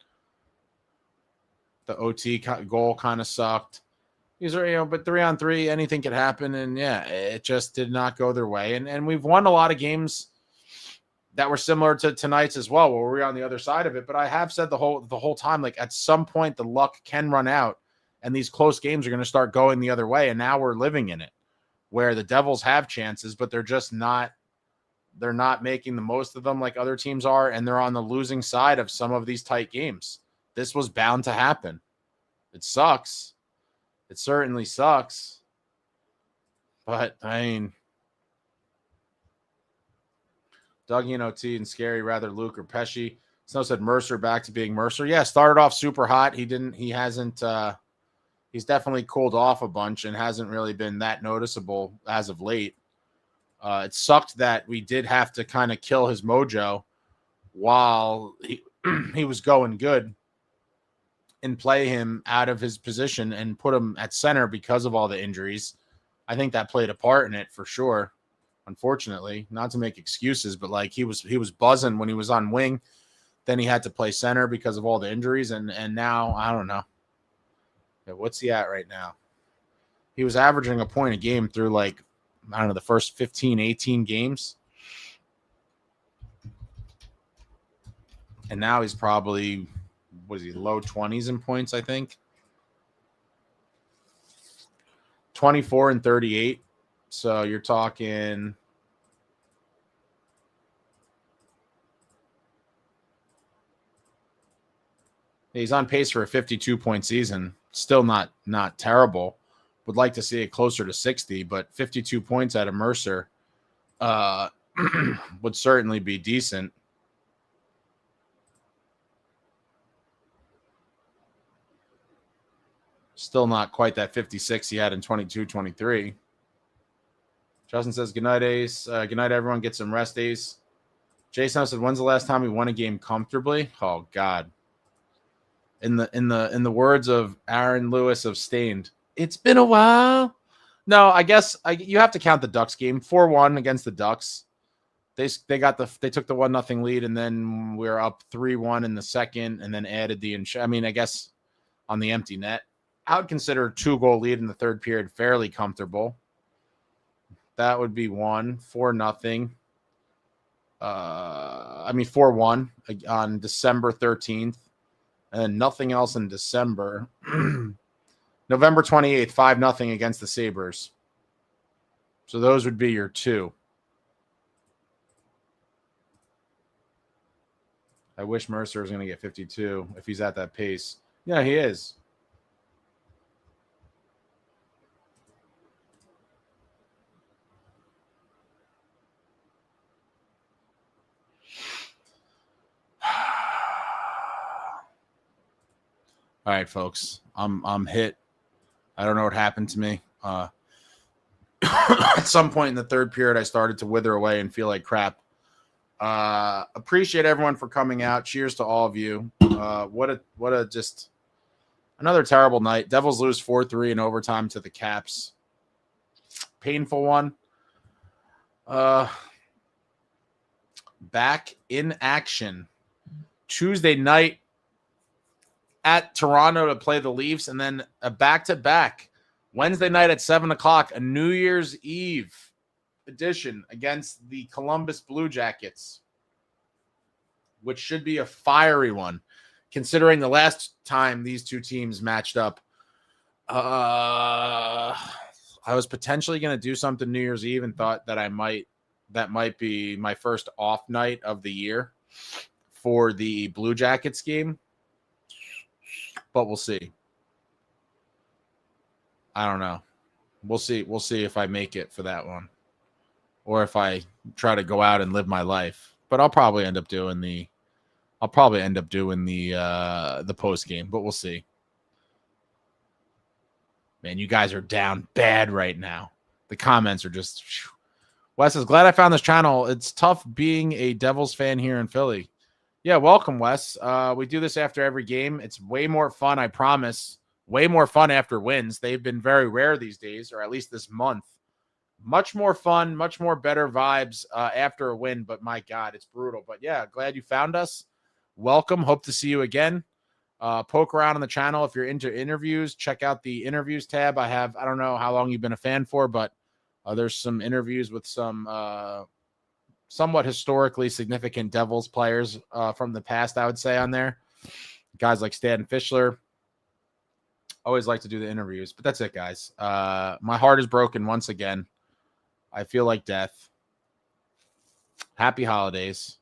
The OT goal kind of sucked. These are, but 3-on-3, anything could happen. And yeah, it just did not go their way. And we've won a lot of games that were similar to tonight's as well, where we're on the other side of it. But I have said the whole time, like, at some point the luck can run out and these close games are going to start going the other way. And now we're living in it, where the Devils have chances, but they're not making the most of them like other teams are. And they're on the losing side of some of these tight games. This was bound to happen. It sucks. It certainly sucks. But, I mean, Dougie and OT and Scary, rather Luke or Pesci. Snow said Mercer back to being Mercer. Yeah, started off super hot. He's definitely cooled off a bunch and hasn't really been that noticeable as of late. It sucked that we did have to kind of kill his mojo while he was going good and play him out of his position and put him at center because of all the injuries. I think that played a part in it for sure. Unfortunately, not to make excuses, but like, he was buzzing when he was on wing. Then he had to play center because of all the injuries. And now, I don't know. Yeah, what's he at right now? He was averaging a point a game through, like, I don't know, the first 15, 18 games. And now he's probably, low 20s in points, I think. 24 and 38. So you're talking... He's on pace for a 52-point season. Still not terrible. Would like to see it closer to 60, but 52 points out of Mercer would certainly be decent. Still not quite that 56 he had in 22-23. Justin says, good night, Ace. Good night, everyone. Get some rest, Ace. Jason said, when's the last time we won a game comfortably? Oh, God. In the words of Aaron Lewis of Stained, it's been a while. No, I guess you have to count the Ducks game. 4-1 against the Ducks. They took the 1-0 lead, and then we were up 3-1 in the second, and then added I guess on the empty net. I would consider a 2-goal lead in the third period fairly comfortable. That would be 4-0. 4-1 on December 13th, and then nothing else in December. November 28th, 5-0 against the Sabres. So those would be your two. I wish Mercer was going to get 52 if he's at that pace. Yeah, he is. All right, folks. I'm hit. I don't know what happened to me. At some point in the third period, I started to wither away and feel like crap. Appreciate everyone for coming out. Cheers to all of you. What a just another terrible night. Devils lose 4-3 in overtime to the Caps. Painful one. Back in action Tuesday night at Toronto to play the Leafs, and then a back-to-back Wednesday night at 7:00, a New Year's Eve edition against the Columbus Blue Jackets, which should be a fiery one, considering the last time these two teams matched up. I was potentially going to do something New Year's Eve and thought that that might be my first off night of the year for the Blue Jackets game, but we'll see. I don't know. We'll see. We'll see if I make it for that one, or if I try to go out and live my life. But I'll probably end up doing the post game. But we'll see. Man, you guys are down bad right now. The comments are just. Whew. Wes is glad I found this channel. It's tough being a Devils fan here in Philly. Yeah, welcome, Wes. We do this after every game. It's way more fun, I promise. Way more fun after wins. They've been very rare these days, or at least this month. Much more fun, much more better vibes after a win, but my God, it's brutal. But yeah, glad you found us. Welcome. Hope to see you again. Poke around on the channel if you're into interviews. Check out the interviews tab. I don't know how long you've been a fan for, but there's some interviews with some somewhat historically significant Devils players from the past, I would say, on there. Guys like Stan Fischler. Always like to do the interviews, but that's it, guys. My heart is broken once again. I feel like death. Happy holidays.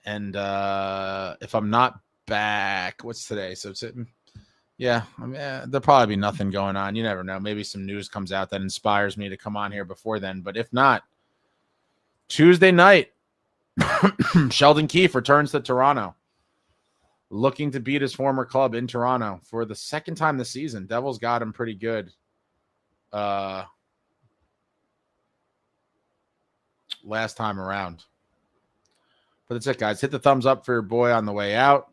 And if I'm not back, what's today? So it's yeah, I mean, there'll probably be nothing going on. You never know. Maybe some news comes out that inspires me to come on here before then. But if not, Tuesday night, Sheldon Keefe returns to Toronto, looking to beat his former club in Toronto for the second time this season. Devils got him pretty good last time around. But that's it, guys. Hit the thumbs up for your boy on the way out.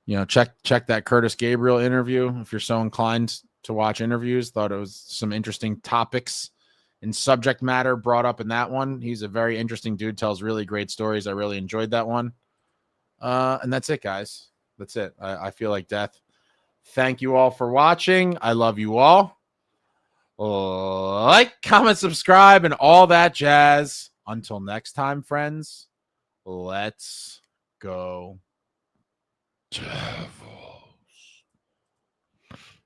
You know, check that Curtis Gabriel interview if you're so inclined to watch interviews. Thought it was some interesting topics and subject matter brought up in that one. He's a very interesting dude, tells really great stories. I really enjoyed that one. And that's it, guys. That's it. I feel like death. Thank you all for watching. I love you all. Like, comment, subscribe, and all that jazz. Until next time, friends, let's go.